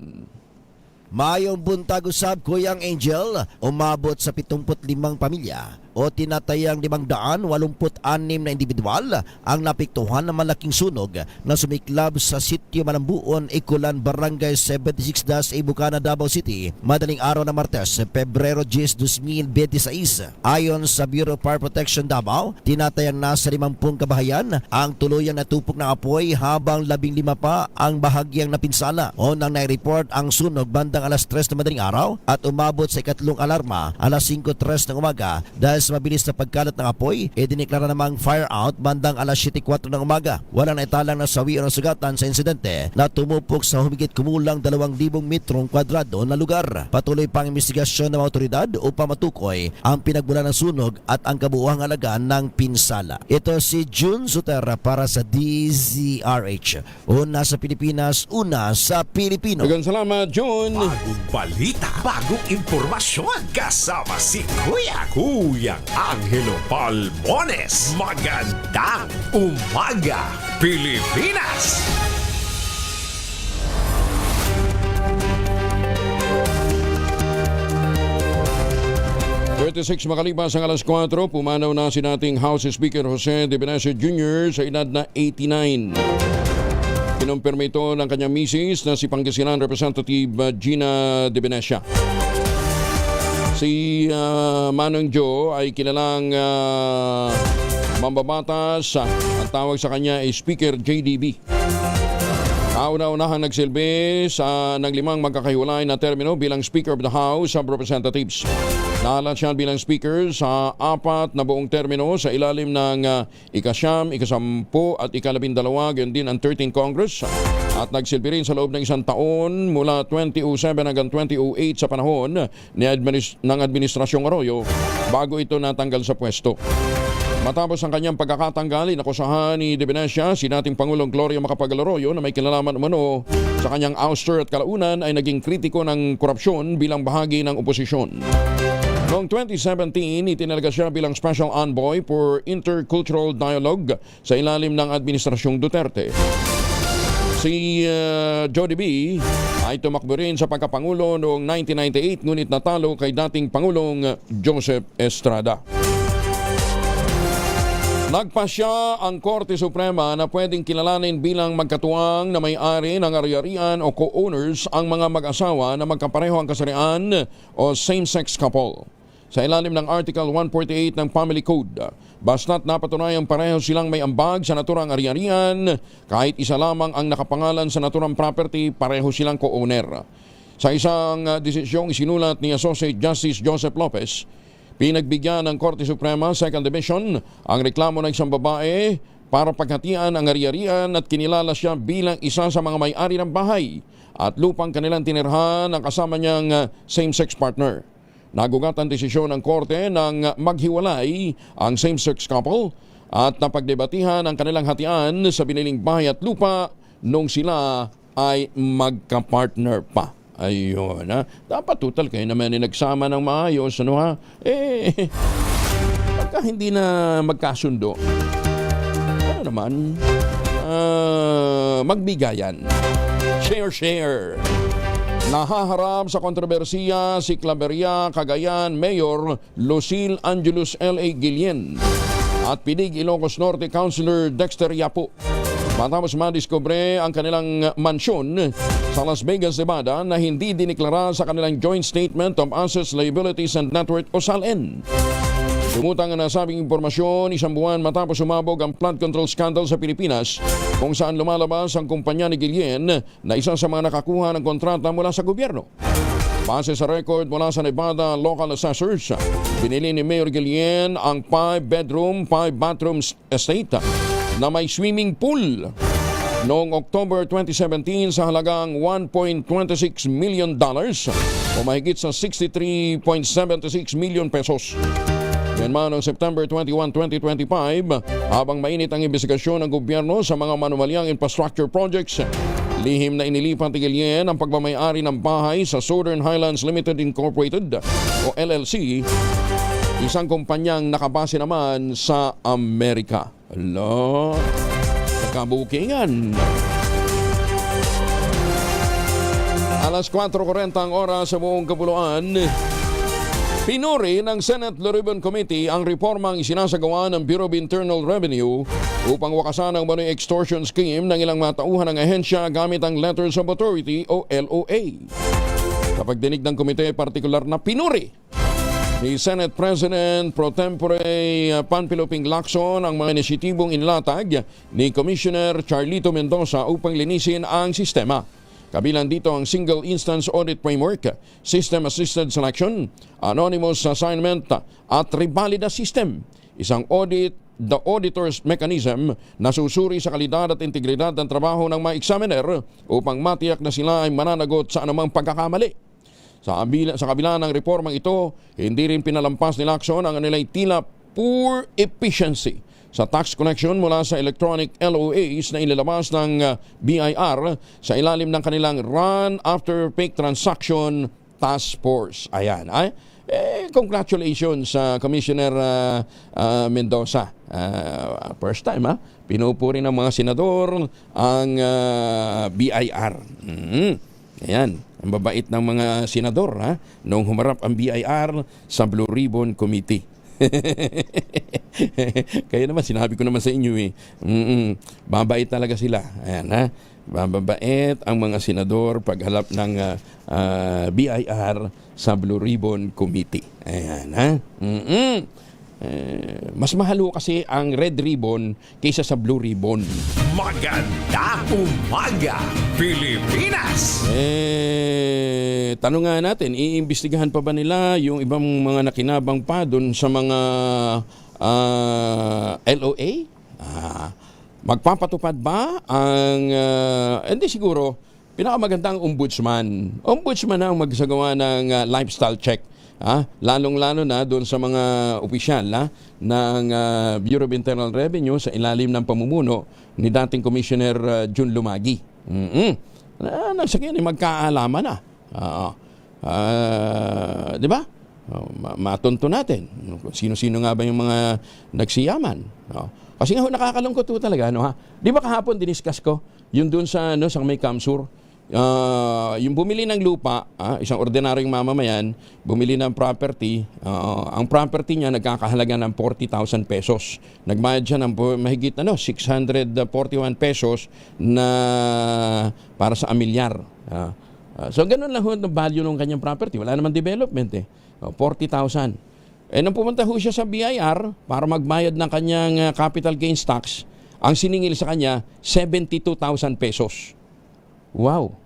Mayong buntag usab, Kuyang Angel, umabot sa 75 pamilya o tinatayang 586 na individual ang napiktuhan ng malaking sunog na sumiklab sa sitio Malambuon, Ikulan, Barangay 76 Ibucana, Davao City, madaling araw na Martes, Pebrero 10, 2026. Ayon sa Bureau of Fire Protection Davao, tinatayang nasa 50 kabahayan ang tuluyang natupok ng apoy habang 15 pa ang bahagyang napinsala. Unang nai-report ang sunog bandang alas 3 na madaling araw at umabot sa ikatlong alarma alas 5:03 ng umaga. Dahil sa mabilis na pagkalat ng apoy, diniklara namang fire out bandang alas 7:04 ng umaga. Walang naitalang nasawi o nasugatan sa insidente na tumupok sa humigit kumulang 2,000 metrong kwadrado na lugar. Patuloy pang investigasyon ng mga otoridad upang matukoy ang pinagmula ng sunog at ang kabuuang halaga ng pinsala. Ito si Jun Sutera para sa DZRH. Una sa Pilipinas, una sa Pilipino. Magang salamat, Jun. Bagong balita, bagong impormasyon, kasama si Kuyang Angelo Palmones. Magandang umaga, Pilipinas! 36 makalipas ang alas 4, pumanaw na si dating House Speaker Jose De Venecia Jr. sa edad na 89. Kinumpirma ito ng kanyang misis na si Pangasinan Representative Gina De Venecia. Si Manong Joe ay kilalang mambabatas. Ang tawag sa kanya ay Speaker JDB. Kauna-unahang nagsilbi sa ng 5 magkakahiwalay na termino bilang Speaker of the House of Representatives. Nahalat siya bilang Speaker sa 4 na buong termino sa ilalim ng ika-9, ika-10 at ika-12, gayon din ang 13th Congress. At nagsilbi rin sa loob ng 1 taon mula 2007 hanggang 2008 sa panahon ng Administrasyong Arroyo bago ito natanggal sa pwesto. Matapos ang kanyang pagkakatanggal, inakusahan ni De Venecia si dating Pangulong Gloria Macapagal Arroyo na may kinalaman umano sa kanyang ouster at kalaunan ay naging kritiko ng korupsyon bilang bahagi ng oposisyon. Noong 2017, itinalaga siya bilang Special Envoy for Intercultural Dialogue sa ilalim ng Administrasyong Duterte. Si Jody B. ay tumakbo rin sa pagkapangulo noong 1998 ngunit natalo kay dating Pangulong Joseph Estrada. Nagpasya ang Korte Suprema na pwedeng kilalanin bilang magkatuwang na may-ari ng ari-arian o co-owners ang mga mag-asawa na magkapareho ang kasarian o same-sex couple. Sa ilalim ng Article 148 ng Family Code, basta't napatunayang pareho silang may ambag sa naturang ari-arian, kahit isa lamang ang nakapangalan sa naturang property, pareho silang co-owner. Sa isang desisyong isinulat ni Associate Justice Joseph Lopez, pinagbigyan ng Korte Suprema 2nd Division ang reklamo ng isang babae para paghatian ang ari-arian at kinilala siya bilang isa sa mga may-ari ng bahay at lupang kanilang tinirhan ang kasama niyang same-sex partner. Nagugat ang desisyon ng Korte nang maghiwalay ang same-sex couple at napagdebatihan ang kanilang hatian sa biniling bahay at lupa nung sila ay magka-partner pa. Ayun, ha? Dapat total kayo naman nagsama ng maayos, ano ha? Pagka hindi na magkasundo, ano naman, magbigayan. Share. Nahaharap sa kontrobersiya si Claveria, Cagayan Mayor Lucille Angelus L.A. Guillen at Pinig Ilocos Norte Councilor Dexter Yapo. Matapos madiskubre ang kanilang mansyon sa Las Vegas, Nevada na hindi diniklara sa kanilang Joint Statement of Assets, Liabilities and Net Worth o SALN. Lumutang ang nasabing impormasyon 1 buwan matapos umabog ang flood control scandal sa Pilipinas kung saan lumalabas ang kumpanya ni Guillen na isa sa mga nakakuha ng kontrata mula sa gobyerno. Base sa record mula sa Nevada Local Assessors, binili ni Mayor Guillen ang 5-bedroom, 5-bathroom estate na may swimming pool noong October 2017 sa halagang $1.26 million o mahigit sa 63.76 million pesos. Yan man noong September 21, 2025, habang mainit ang investigasyon ng gobyerno sa mga manumalyang infrastructure projects, lihim na inilipat ni Guillen ang pagmamayari ng bahay sa Southern Highlands Limited Incorporated o LLC, isang kumpanyang nakabase naman sa Amerika. Hala, nakabukingan. Alas 4:40 ang oras sa buong kapuluan. Pinuri ng Senate Blue Ribbon Committee ang reformang isinasagawa ng Bureau of Internal Revenue upang wakasan ang manoy extortion scheme ng ilang matauhan ng ahensya gamit ang Letters of Authority o LOA. Kapag dinig ng komite, partikular na pinuri ni Senate President Pro Tempore Panfilo Ping Lacson ang mga inisyatibong inlatag ni Commissioner Charlito Mendoza upang linisin ang sistema. Kabilang dito ang Single Instance Audit Framework, System Assisted Selection, Anonymous Assignment at Revalida System. Isang the auditor's mechanism na susuri sa kalidad at integridad ng trabaho ng mga examiner upang matiyak na sila ay mananagot sa anumang pagkakamali. Sa kabila ng reformang ito, hindi rin pinalampas ni Lacson ang kanilang tila poor efficiency sa tax collection mula sa electronic LOAs na ilalabas ng BIR sa ilalim ng kanilang Run After Fake Transaction Task Force. Ayan, congratulations sa Commissioner Mendoza. First time, pinupuri ng mga senador ang BIR. Ayan, ang babait ng mga senador ha, noong humarap ang BIR sa Blue Ribbon Committee. Kaya naman, sinabi ko naman sa inyo babait talaga sila. Ayan ha, babait ang mga senador paghalap ng BIR sa Blue Ribbon Committee. Ayan ha. Mas mahal kasi ang red ribbon kaysa sa blue ribbon. Magandang umaga, Pilipinas! Tanong nga natin, iimbestigahan pa ba nila yung ibang mga nakinabang pa doon sa mga LOA? Magpapatupad ba ang... hindi siguro, pinakamagandang ombudsman. Ombudsman ang magsagawa ng lifestyle check. Lalong-lalo na doon sa mga opisyal ng Bureau of Internal Revenue sa ilalim ng pamumuno ni dating Commissioner Jun Lumagi. Nagsagyan, magkaalaman na. Di ba? Matunto natin. Sino-sino nga ba yung mga nagsiyaman? Kasi nga nakakalungkot po talaga. Di ba kahapon diniscuss ko yung doon sa may Kamsur? Yung bumili ng lupa, isang ordinaryong mamamayan, bumili ng property, ang property niya nagkakahalaga ng 40,000 pesos. Nagbayad siya ng mahigit 641 pesos na para sa amilyar. So ganun lang ang value ng kanyang property. Wala naman development 40,000. Nang pumunta ho siya sa BIR para magbayad ng kanyang capital gains tax, ang siningil sa kanya 72,000 pesos. Wow.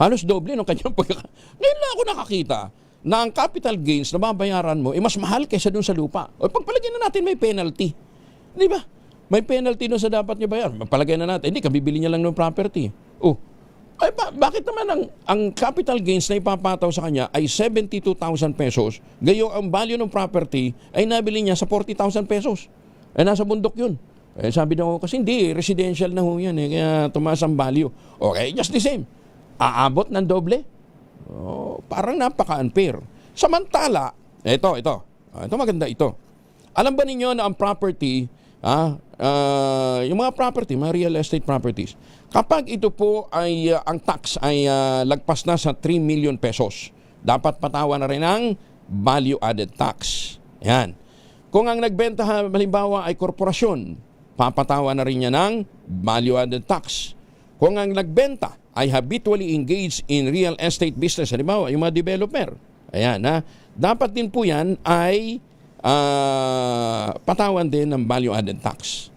Halos doble ng kanyang Ngayon lang ako nakakita na ang capital gains na babayaran mo mas mahal kaysa dun sa lupa. O pagpalagay na natin may penalty. Di ba? May penalty dun sa dapat niya bayar. Palagay na natin, hindi, kabibili niya lang ng property. Bakit naman ang capital gains na ipapataw sa kanya ay 72,000 pesos, gayong ang value ng property ay nabili niya sa 40,000 pesos. Nasa bundok yun. Sabi daw kasi hindi, residential na ho yan kaya tumaas ang value. Okay, just the same. Aabot ng doble? Parang napaka-unfair. Samantala, ito maganda ito. Alam ba ninyo na ang property, yung mga property, mga real estate properties, kapag ito po ay, ang tax ay lagpas na sa 3 million pesos, dapat patawa na rin ang value added tax. Yan. Kung ang nagbenta halimbawa ay korporasyon, papatawa na rin niya ng value-added tax. Kung ang nagbenta ay habitually engaged in real estate business, halimbawa, yung mga developer, dapat din po yan ay patawan din ng value-added tax.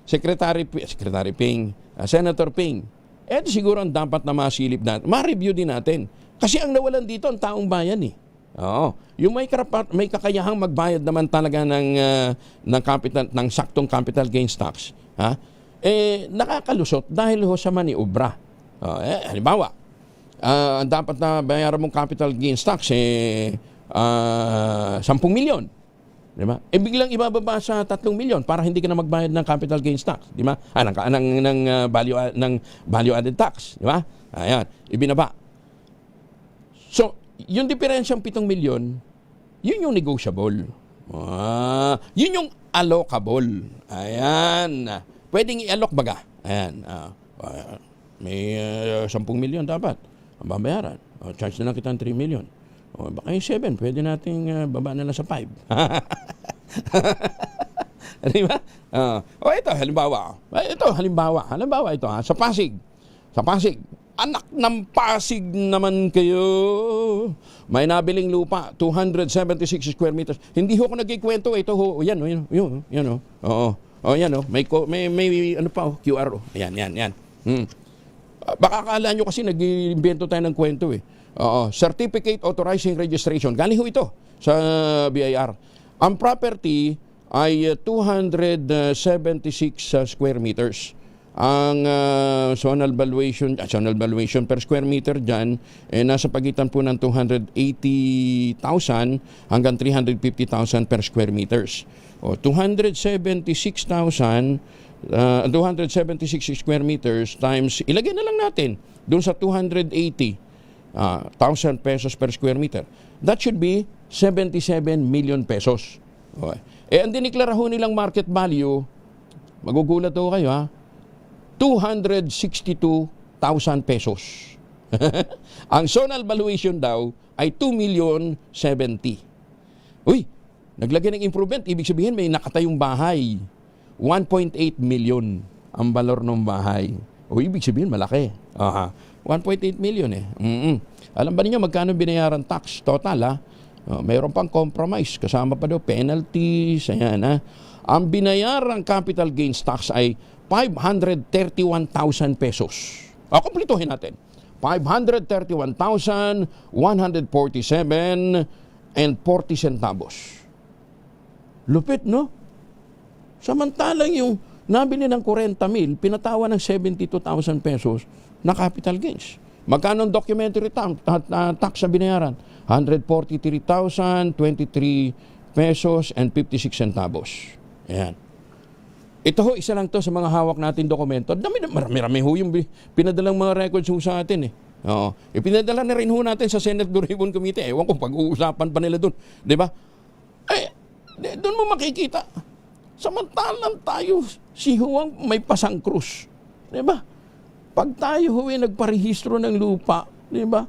Secretary Ping, Senator Ping, siguro ang dapat na masilip natin, ma-review din natin. Kasi ang nawalan dito, ang taong bayan yung may kakayahang magbayad naman talaga ng capital, ng saktong capital gains tax, nakakalusot dahil sa maniobra. Halimbawa, dapat na bayaran mong capital gains tax 10 milyon. Diba? Biglang ibababa sa 3 milyon para hindi ka na magbayad ng capital gains tax, di ba? Ng value added tax, di ba? Ayan, ibinaba. So, yung diferensyang 7 milyon, yun yung negotiable. Yun yung allocable. Ayan. Pwedeng i-alloc baga. Ayan. May 10 milyon dapat. Ang babayaran. Charge na lang kita ng 3 milyon. Baka yung 7, pwede nating baba na lang sa 5. Diba? Ito, halimbawa. Halimbawa ito, sa Pasig. Anak ng Pasig naman kayo. May nabiling lupa, 276 square meters. Hindi ho ako nagkikwento. Ito ho, yan. May ano pa, QR. Yan. Baka akala nyo kasi nag-iimbento tayo ng kwento Certificate Authorizing Registration. Galing ho ito sa BIR. Ang property ay 276 square meters. Ang zonal valuation per square meter dyan nasa pagitan po ng 280,000 hanggang 350,000 per square meters. 276 square meters times, ilagay na lang natin doon sa 280,000 pesos per square meter. That should be 77 million pesos. Ang diniklara ho nilang market value, magugulat ho kayo 262 pesos. Ang zonal valuation daw ay 2,070,000. Uy, naglagay ng improvement. Ibig sabihin may nakatayong bahay. 1.8 million ang valor ng bahay. O ibig sabihin malaki. 1.8 million eh. Alam ba niyo magkano binayaran tax total mayroon pang compromise. Kasama pa daw penalties. Ayan ha. Ang binayarang capital gains tax ay 531,000 pesos. Kumplituhin natin. 531,147.40 centavos. Lupit, no? Samantalang yung nabili ng 40,000, pinatawa ng 72,000 pesos na capital gains. Magkano ang documentary tax sa binayaran? 143,023 pesos and 56 centavos. Ayan. Ito ho, isa lang to sa mga hawak natin dokumento. Marami ho yung pinadalang mga records ho sa atin eh. Oo. Ipinadala na rin ho natin sa Senate Blue Ribbon Committee. Ewan ko, pag-uusapan pa nila doon. Diba? Doon mo makikita. Samantalang tayo, si Huwang may pasang krus. Diba? Pag tayo huwi nagparehistro ng lupa, diba?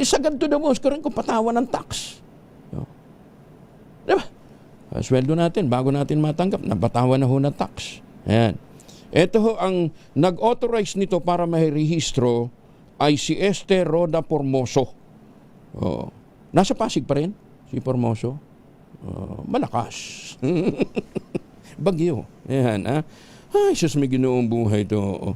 Sagad to the most, karoon ko patawa ng tax. Diba? Sweldo natin, bago natin matanggap, napatawan na ho ng tax. Ayan. Ito ho, ang nag-authorize nito para mahirehistro ay si Esther Roda Formoso. Nasa Pasig pa rin, si Formoso. Malakas. Bagyo. Ayan, ha? Ay, sus, may ginoong buhay ito.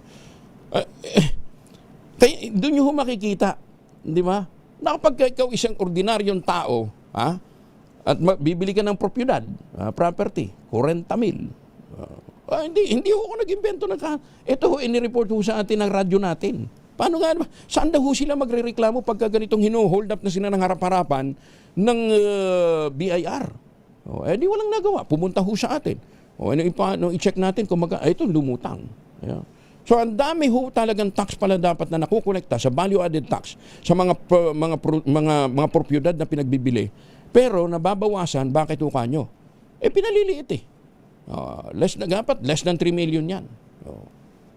Kaya, doon nyo ho makikita, di ba? Na kapag ikaw isang ordinaryong tao, at bibili ka ng propiedad, property, 40,000. Hindi ho ako nag-invento ng ito ho, inireport ho sa atin ng radyo natin. Paano nga, saan daw ho sila magre-reklamo pagka ganitong hino-hold up na sila ng harap-harapan ng BIR? Di walang nagawa. Pumunta ho sa atin. I-check natin kung ito lumutang. Yeah. So ang dami ho talagang tax pala dapat na nakukolekta sa value added tax sa mga propiedad na pinagbibili. Pero nababawasan, bakit ho kanyo? Pinaliliit eh. Less than 3 million yan.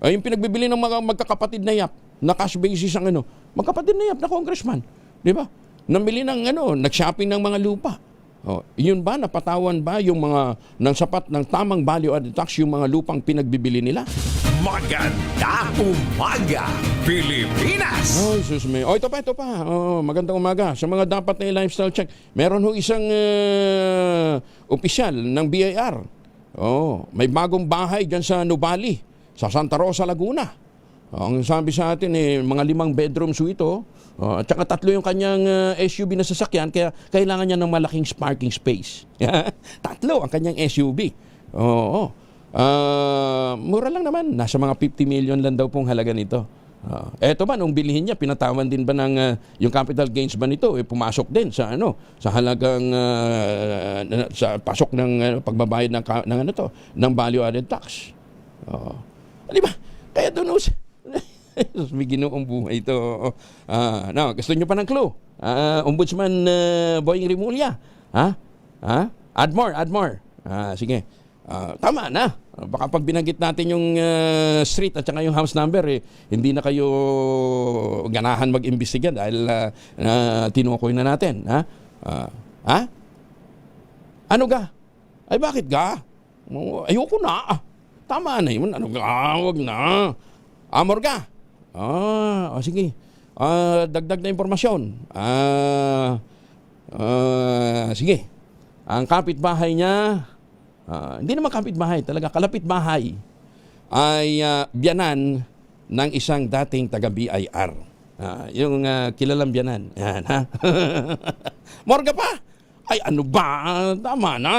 Yung pinagbibili ng mga magkakapatid na yap, na cash basis ang magkapatid na yap na congressman. Di ba? Namili ng nag-shopping ng mga lupa. Yun ba, napatawan ba yung mga ng sapat ng tamang value added tax yung mga lupang pinagbibili nila? Magandang umaga, Pilipinas! Sus me. Ito pa. Magandang umaga. Sa mga dapat na lifestyle check, meron ho isang opisyal ng BIR. May bagong bahay dyan sa Nubali, sa Santa Rosa, Laguna. Ang sabi sa atin, mga 5 bedroom suite at saka 3 yung kanyang SUV na sasakyan, kaya kailangan niya ng malaking parking space. 3 ang kanyang SUV. Mura lang naman. Nasa mga 50 million lang daw pong halaga nito. Eto ba, nung bilihin niya, pinatawan din ba ng yung capital gains ba nito? Pumasok din sa sa halagang sa pasok ng pagbabayad ng value added tax. Di ba? Kaya doon may ginoong buhay ito. Gusto nyo pa ng clue? Ombudsman Boying Rimulya. Add more. Sige. Tama na. Baka pag binanggit natin yung street at saka yung house number, hindi na kayo ganahan mag-imbestiga dahil tinukoy na natin. Ano ga? Ay bakit ga? Ayoko na. Tama na yun. Ano ga? Wag na. Amor ga? Sige. Dagdag na impormasyon. Sige. Ang kapitbahay niya, hindi naman kapitbahay, talaga kalapitbahay, ay biyanan ng isang dating taga-BIR. Yung kilalang biyanan. Yan, ha? Morga pa? Ay, ano ba? Tama na.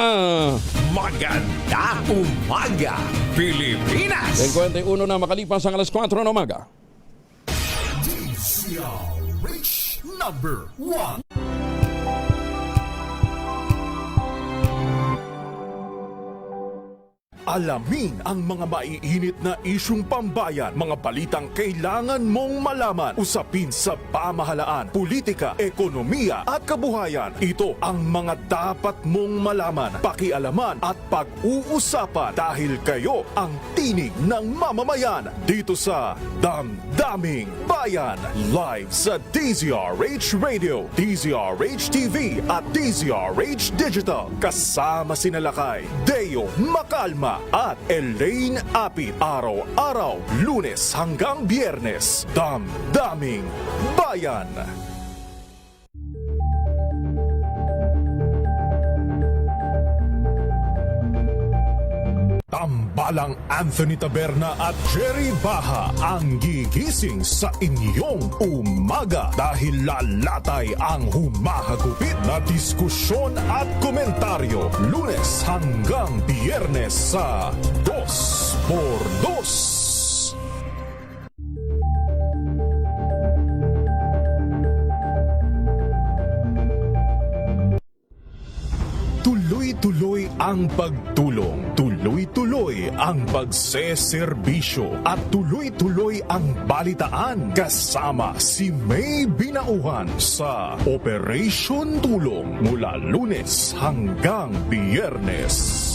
Magandang umaga, Pilipinas! 51 na makalipas ang alas 4 ng umaga. Rich number 1. Alamin ang mga maiinit na isyung pambayan, mga balitang kailangan mong malaman, usapin sa pamahalaan, politika, ekonomiya at kabuhayan. Ito ang mga dapat mong malaman, pakialaman at pag-uusapan dahil kayo ang tinig ng mamamayan dito sa Damdaming Bayan. Live sa DZRH Radio, DZRH TV at DZRH Digital. Kasama sina Lakay, Deo Makalma at Elaine Apit. Araw-araw, Lunes hanggang Biyernes. Damdaming Bayan. Tambalang Anthony Taberna at Jerry Baha ang gigising sa inyong umaga dahil lalatay ang humahagupit na diskusyon at komentaryo Lunes hanggang Biyernes sa 2x2. Tuloy-tuloy ang pagtulong, tuloy-tuloy ang pagseserbisyo at tuloy-tuloy ang balitaan kasama si May Binauhan sa Operation Tulong mula Lunes hanggang Biyernes.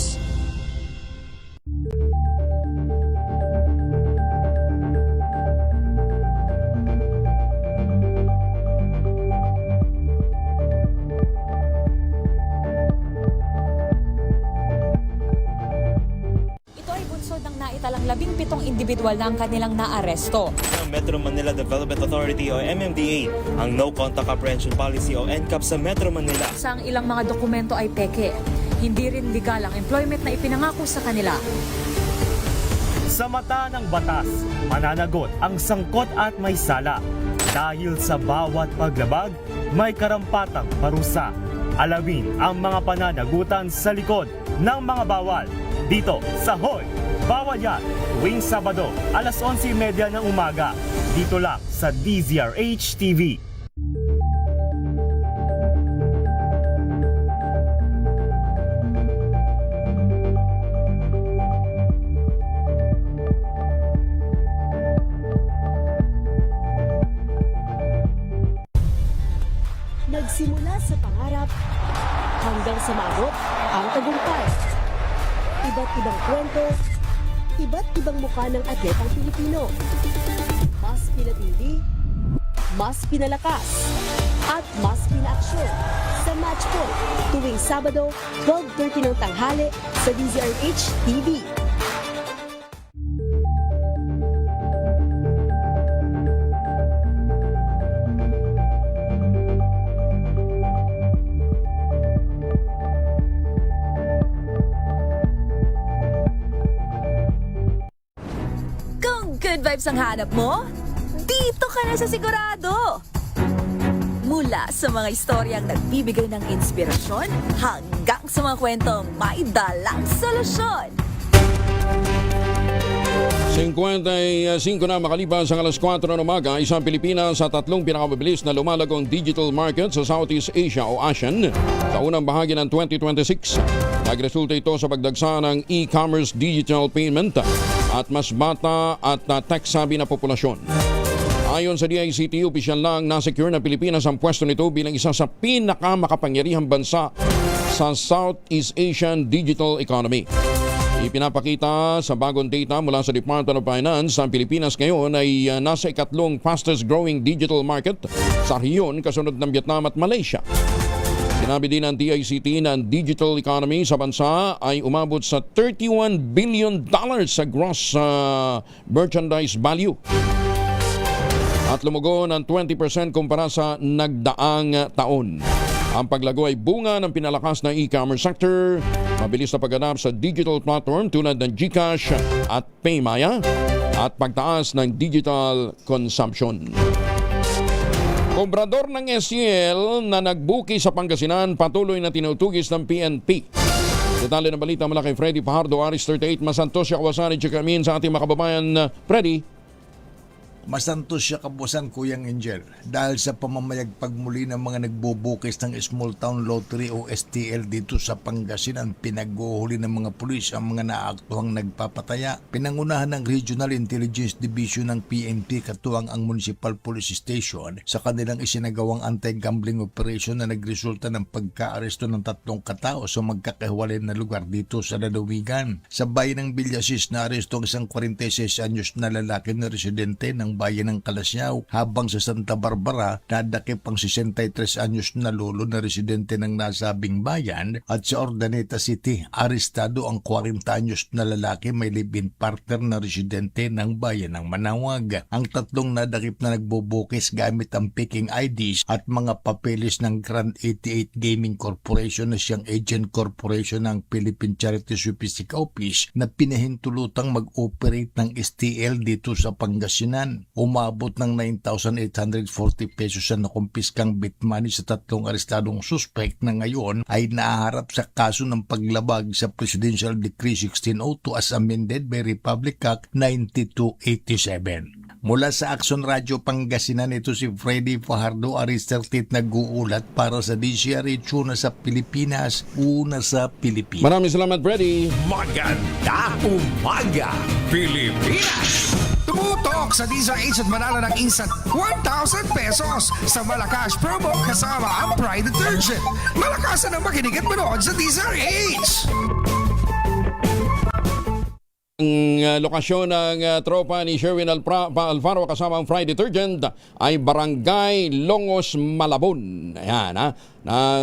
Naitalang 17 individual na ang kanilang naaresto. Ng Metro Manila Development Authority o MMDA ang No Contact Apprehension Policy o NCAP sa Metro Manila. Sa ang ilang mga dokumento ay peke. Hindi rin legal ang employment na ipinangako sa kanila. Sa mata ng batas, mananagot ang sangkot at may sala. Dahil sa bawat paglabag, may karampatang parusa. Alamin ang mga pananagutan sa likod ng mga bawal. Dito sa Hoy! Bawal Yan, tuwing Sabado, alas 11:30 ng umaga. Dito lang sa DZRH TV. Nagsimula sa pangarap hanggang sa maabot ang tagumpay. Iba't ibang kwento, iba't ibang mukha ng atletang Pilipino. Mas pinatindi, mas pinalakas, at mas pinaaksyon sa Match Point tuwing Sabado, 12:30 ng tanghali sa DZRH TV. Good vibes ang hanap mo? Dito ka na sa sigurado! Mula sa mga istoryang nagbibigay ng inspirasyon hanggang sa mga kwentong may dalang solusyon. 55 na makalipas ang alas 4 ng umaga, isang Pilipinas sa tatlong pinakamabilis na lumalagong digital market sa Southeast Asia o ASEAN sa unang bahagi ng 2026. Nagresulta ito sa pagdagsa ng e-commerce digital payment at mas bata at tech-savvy na populasyon. Ayon sa DICT, opisyal lang na-secure na Pilipinas ang pwesto nito bilang isa sa pinakamakapangyarihang bansa sa Southeast Asian digital economy. Ipinapakita sa bagong data mula sa Department of Finance, ang Pilipinas ngayon ay nasa ikatlong fastest growing digital market sa rehiyon kasunod ng Vietnam at Malaysia. Sinabi din ng DICT na ang digital economy sa bansa ay umabot sa $31 billion sa gross merchandise value at lumugo ng 20% kumpara sa nagdaang taon. Ang paglago ay bunga ng pinalakas na e-commerce sector, mabilis na pagganap sa digital platform tulad ng GCash at Paymaya at pagtaas ng digital consumption. Kobrador ng SCL na nagbuki sa Pangasinan patuloy na tinutugis ng PNP. Detalye ng balita mula kay Freddy Fajardo, Aris 38, Masantos, Yakawasani, Chikamin sa ating mga kababayan. Freddy? Masantos siya kabusan, Kuyang Angel, dahil sa pamamayag pagmuli ng mga nagbubukis ng Small Town Lottery o STL dito sa Pangasinan. Pinaghuhuli ng mga pulis ang mga naaktuhang nagpapataya. Pinangunahan ng Regional Intelligence Division ng PNP katuwang ang Municipal Police Station sa kanilang isinagawang anti-gambling operation na nagresulta ng pagka-aresto ng 3 katao sa magkakahiwalay na lugar dito sa lalawigan. Sa bayan ng Villasis na aresto ang isang 46 anyos na lalaki na residente ng bayan ng Kalasyaw, habang sa Santa Barbara nadakip ang 63 anyos na lolo na residente ng nasabing bayan, at sa Ordaneta City arestado ang 40 anyos na lalaki may live-in partner na residente ng bayan ng Manawag. Ang 3 nadakip na nagbubukis gamit ang Peking IDs at mga papeles ng Grand 88 Gaming Corporation na siyang agent corporation ng Philippine Charity Sophistic Office na pinahintulutang mag-operate ng STL dito sa Pangasinan. Umabot ng 9,840 pesos ang nakumpiskang bit money sa 3 arestadong suspect na ngayon ay naaharap sa kaso ng paglabag sa Presidential Decree 1602 as amended by Republic Act 9287. Mula sa Action Radio Pangasinan, ito si Freddy Fajardo, Aristertit, nag-uulat para sa DCRH, una sa Pilipinas, una sa Pilipinas. Maraming salamat, Freddy. Magandang umaga, Pilipinas! Tumutok sa DZRH at manalo ng instant 1,000 pesos sa Malakas promo kasama ang Pride Detergent. Malakasan ang makinig at manood sa DZRH! Ang lokasyon ng tropa ni Sherwin Alfaro kasama ang Fry Detergent ay Barangay Longos, Malabon. Ayan, ha?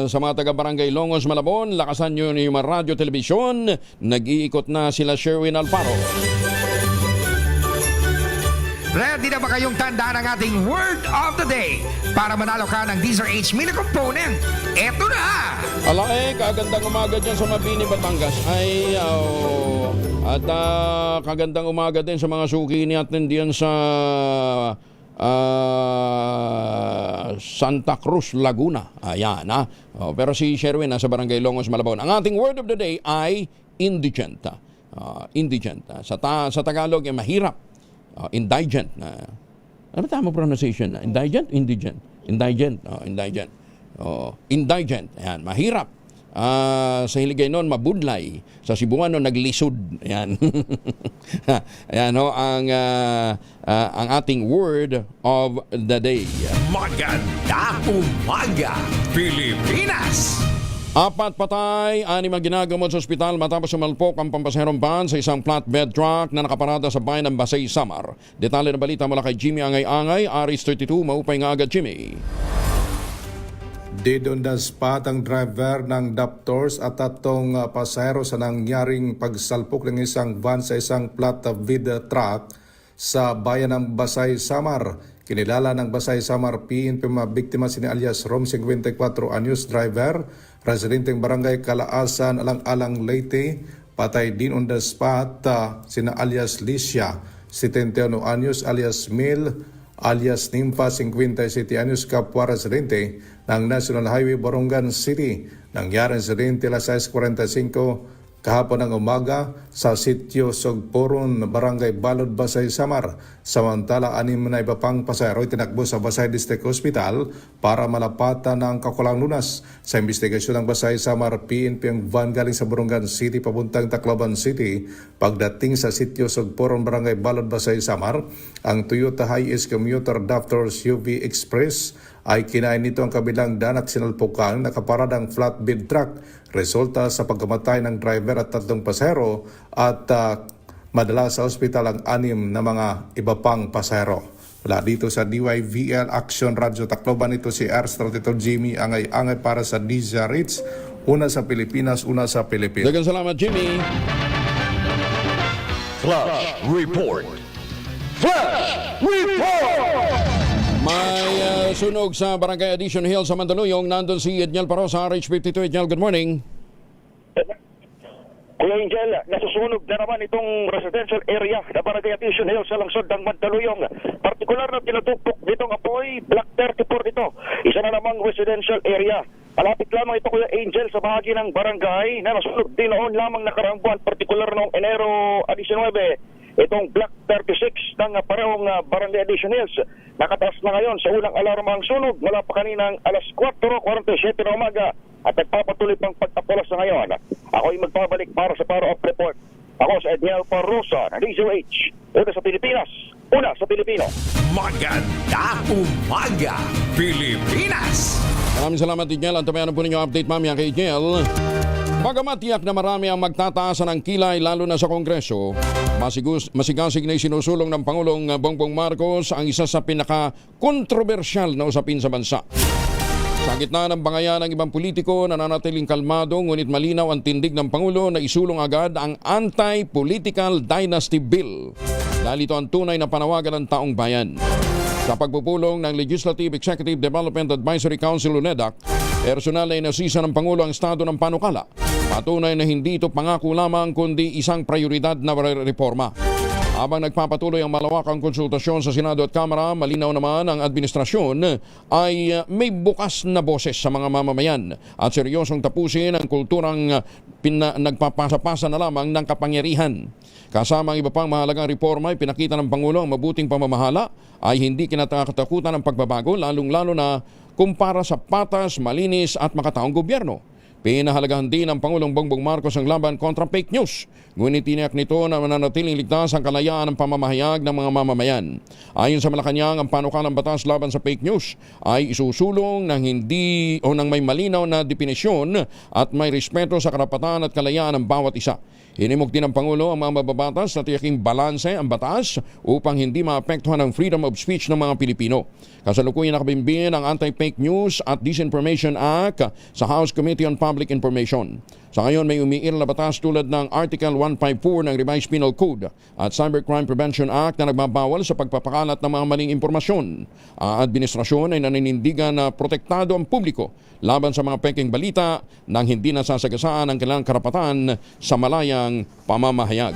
Sa mga taga-Barangay Longos, Malabon, lakasan nyo ni radyo, telebisyon. Nag-iikot na sila Sherwin Alfaro. Ready na ba kayong tandaan ang ating word of the day para manalo ka ng DZRH mini component? Eto na! Kagandang umaga dyan sa Mabini, Batangas. At kagandang umaga din sa mga suki natin diyan sa Santa Cruz, Laguna. Ayan, ha? Pero si Sherwin nasa Barangay Longos, Malabon. Ang ating word of the day ay indigent. Indigent. Sa Tagalog ay mahirap. Indigent. Ano tama pronunciation? Indigent? Indigent. Indigent. Indigent. Indigent. Ayan, mahirap. Sa Hiligaynon, mabudlay. Sa Cebuano, naglisod. Ayan. Ayan, ang ating word of the day. Magandang umaga, Pilipinas! 4 patay, 6 ang ginagamot sa ospital matapos sumalpok ang pampasaherong van sa isang flatbed truck na nakaparada sa bayan ng Basay, Samar. Detalye ng balita mula kay Jimmy Angay-Angay, Aris 32, maupay nga agad Jimmy. Dead on the spot ang driver ng Daptors at 3 pasahero sa nangyaring pagsalpok ng isang van sa isang flatbed truck sa bayan ng Basay, Samar. Kinilala ng Basay, Samar PNP mga biktima sina alias Rom 54 anyos driver, residenteng barangay Kalaasan, Alang-Alang, Leyte. Patay din on the spot sina alias Licia 71 anyos alias Mil alias Nimfa 57 anyos kapwa residente ng National Highway Borongan City. Nangyari insidente alas 6:45 kahapon ng umaga sa sitio Sogporon, Barangay Balod, Basay, Samar. Samantala, 6 na iba pang pasahero tinakbo sa Basay District Hospital para malapatan ng kakulang lunas. Sa investigasyon ng Basay, Samar, PNP ang van galing sa Borongan City papuntang Tacloban City. Pagdating sa sitio Sogporon, Barangay Balod, Basay, Samar, ang Toyota Hiace Commuter Daptors UV Express ay kinain nito ang kabilang daan at sinalpukan nakaparadang flatbed truck. Resulta sa pagkamatay ng driver at 3 pasahero at madala sa ospital ang 6 na mga iba pang pasahero. Wala dito sa DYVL Action Radio Tacloban, ito si R32 Jimmy Angay-Angay para sa DZRH, una sa Pilipinas, una sa Pilipinas. Dagang salamat, Jimmy. Flash Report. Flash Report! May sunog sa Barangay Addition Hill sa Mandaluyong. Nandun si Edniel Paro sa RH52. Edniel, good morning. Kuya Angel, nasusunog na naman itong residential area na Barangay Addition Hill sa lungsod ng Mandaluyong. Partikular na tinutupok nitong apoy, Block 34 ito. Isa na namang residential area. Malapit lamang ito, Kuya Angel, sa bahagi ng barangay na nasunog din noon lamang nakaraang buwan, partikular noong Enero 19. Itong Block 36 ng parehong Barangay Addition Hills. Nakataas na ngayon sa unang alarma ang sunog mula pa kaninang alas 4:47 ng umaga at nagpapatuloy pang pagtapulas na ngayon. Ako'y magpabalik para sa Paro of Report. Ako sa Edniel Parrosa ng DZOH. Una sa Pilipinas, una sa Pilipino. Maganda umaga, Pilipinas! Maraming salamat, Igel. Antabayan po ninyo update mamaya kay Igel. Bagamat tiyak na marami ang magtataasan ng kilay lalo na sa Kongreso, masigasig na isinusulong ng Pangulong Bongbong Marcos ang isa sa pinaka-kontrobersyal na usapin sa bansa. Sa gitna ng bangayan ng ibang politiko, nananatiling kalmado ngunit malinaw ang tindig ng Pangulo na isulong agad ang Anti-Political Dynasty Bill dahil ito ang tunay na panawagan ng taong bayan. Sa pagpupulong ng Legislative Executive Development Advisory Council UNEDAC, personal na inasisa ng Pangulo ang estado ng panukala. Patunay na hindi ito pangako lamang kundi isang prioridad na reforma. Habang nagpapatuloy ang malawakang konsultasyon sa Senado at Kamara, malinaw naman ang administrasyon ay may bukas na boses sa mga mamamayan at seryosong tapusin ang kulturang nagpapasa-pasa na lamang ng kapangyarihan. Kasama ang iba pang mahalagang reforma ay pinakita ng Pangulo ang mabuting pamamahala ay hindi kinatatakutan ng pagbabago lalong-lalo na kumpara sa patas, malinis at makataong gobyerno. Pinahalagahan din ng Pangulong Bongbong Marcos ang laban kontra fake news. Ngunit tiniyak nito na mananatiling ligtas ang kalayaan ng pamamahayag ng mga mamamayan. Ayon sa Malacanang, ang panukalang batas laban sa fake news ay isusulong ng hindi o ng may malinaw na definisyon at may respeto sa karapatan at kalayaan ng bawat isa. Hinimok din ng Pangulo ang mga mababatas na tiyaking balanse ang batas upang hindi maapektuhan ang freedom of speech ng mga Pilipino. Kasalukuyan nakabimbing ang Anti-Fake News at Disinformation Act sa House Committee on Public Information. Sa ngayon may umiiral na batas tulad ng Article 154 ng Revised Penal Code at Cybercrime Prevention Act na nagbabawal sa pagpapakalat ng mga maling impormasyon. Ang administrasyon ay naninindigan na protektado ang publiko laban sa mga peking balita nang hindi nasasagasaan ang kailangang karapatan sa malayang pamamahayag.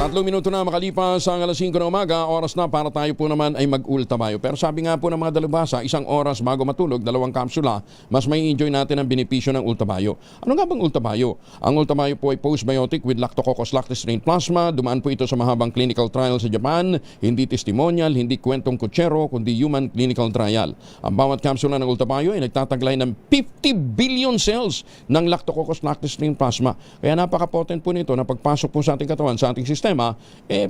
3 minuto na makalipas ang alas 5 ng umaga, oras na para tayo po naman ay mag-ultabayo. Pero sabi nga po ng mga dalubhasa, 1 oras bago matulog, 2 kapsula, mas may enjoy natin ang benepisyo ng ultabayo. Ano nga bang ultabayo? Ang ultabayo po ay postbiotic with Lactococcus lactis strain plasma. Dumaan po ito sa mahabang clinical trial sa Japan. Hindi testimonial, hindi kwentong kutsero, kundi human clinical trial. Ang bawat kapsula ng ultabayo ay nagtataglay ng 50 billion cells ng Lactococcus lactis strain plasma. Kaya napaka-potent po nito na pagpasok po sa ating katawan, sa ating sistema,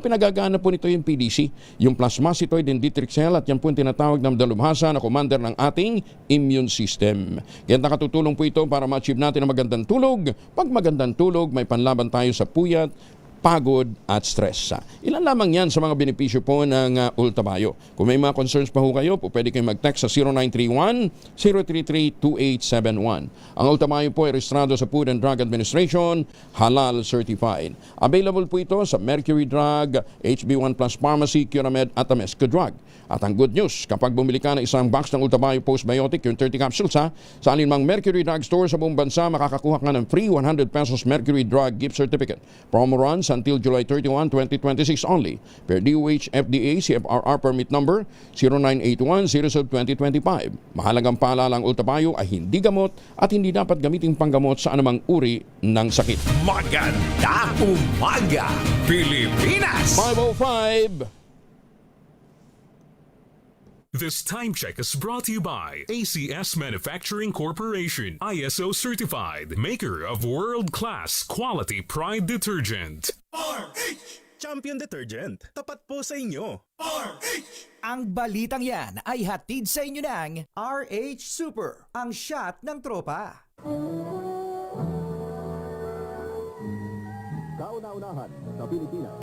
pinagagana po nito yung PDC, yung plasmacytoid dendritic cell, at yan po yung tinatawag ng dalubhasa na commander ng ating immune system. Kaya nakatutulong po ito para ma-achieve natin ang magandang tulog. Pag magandang tulog, may panlaban tayo sa puyat, pagod at stress. Ilan lamang yan sa mga benepisyo po ng Ultabayo. Kung may mga concerns pa ho kayo, pwede kayong mag-text sa 0931-033-2871. Ang Ultabayo po ay rehistrado sa Food and Drug Administration, halal certified. Available po ito sa Mercury Drug, HB1 Plus Pharmacy, Curamed at Amesco Drug. At ang good news, kapag bumili ka ng isang box ng Ultabayo Postbiotic, yung 30 capsules sa alinmang Mercury Drug Store sa buong bansa, makakakuha ka ng free 100 pesos Mercury Drug Gift Certificate. Promo runs until July 31, 2026 only. Per DOH FDA CFRR permit number 0981-07-2025. Mahalagang paalala, ang Ultabayo ay hindi gamot at hindi dapat gamitin panggamot sa anumang uri ng sakit. Maganda umaga, Pilipinas! 5:05. This time check is brought to you by ACS Manufacturing Corporation, ISO certified, maker of world-class quality Pride detergent. RH Champion Detergent, tapat po sa inyo. RH Ang balitang yan ay hatid sa inyo ng RH Super, ang shot ng tropa. Kauna-unahan sa Pilipinas.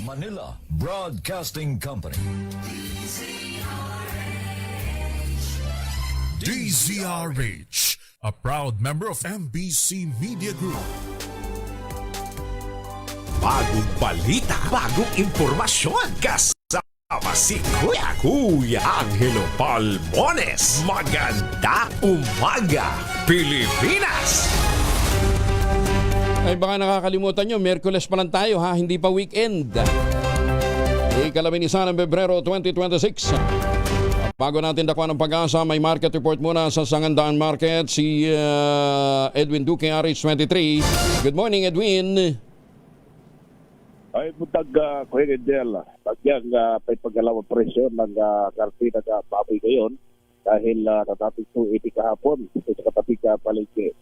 Manila Broadcasting Company. DZRH, a proud member of MBC Media Group. Bagong balita, bagong impormasyon. Kasama si Kuya Angelo Palmones. Maganda umaga, Pilipinas! Ay baka nakakalimutan nyo, Miyerkules pa lang tayo ha, hindi pa weekend. Ikalabinisan ng Pebrero 2026. Bago natin dakwa ng pag-asa, may market report muna sa Sangandaan Market. Si Edwin Duque, RH23. Good morning, Edwin. Ay, butag Kuya Gendel, tagyang may paggalawang presyo ng karpi na baboy ngayon dahil natapos 280 kahapon ito sa katabi ka palengke.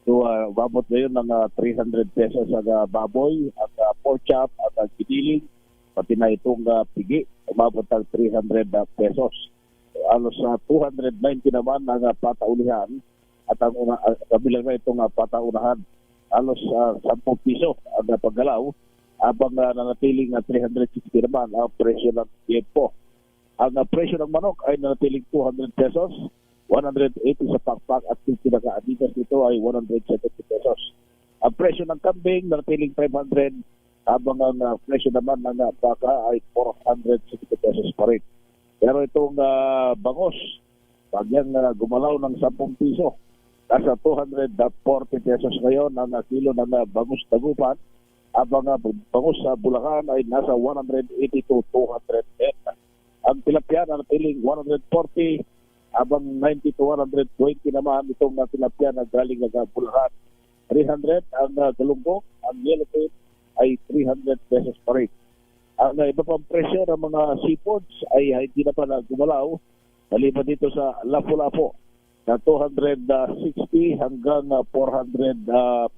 So, babot ngayon ng 300 pesos ang baboy, ang pork chop, ang gidiling, pati na itong pigi, umabot ng 300 pesos. Alos 290 naman ang pataulihan at ang kabilang na itong pataunahan. Alos 10 piso ang paggalaw. Habang nanatiling 360 naman ang presyo ng tiempo. Ang presyo ng manok ay nanatiling 200 pesos, 180 sa pakpak at 50 na kaadidas nito ay 170 pesos. Ang presyo ng kambing nanatiling 500, habang ang presyo naman ng baka ay 460 pesos pa rin. Pero itong bangos, pag yan gumalaw ng 10 piso, nasa 240 pesos ngayon ang kilo ng bangus tagupan. Habang bangus sa Bulacan ay nasa 180 to 210. Ang tilapia na natiling 140, habang 90 to 120 naman itong tilapia na galing sa Bulacan. 300 ang galunggong, ang yellowfin ay 300 pesos pa rin. Ang iba pang presyo ng mga seafoods ay hindi na pa gumalaw, maliban dito sa Lapu-Lapu na 260 hanggang 420.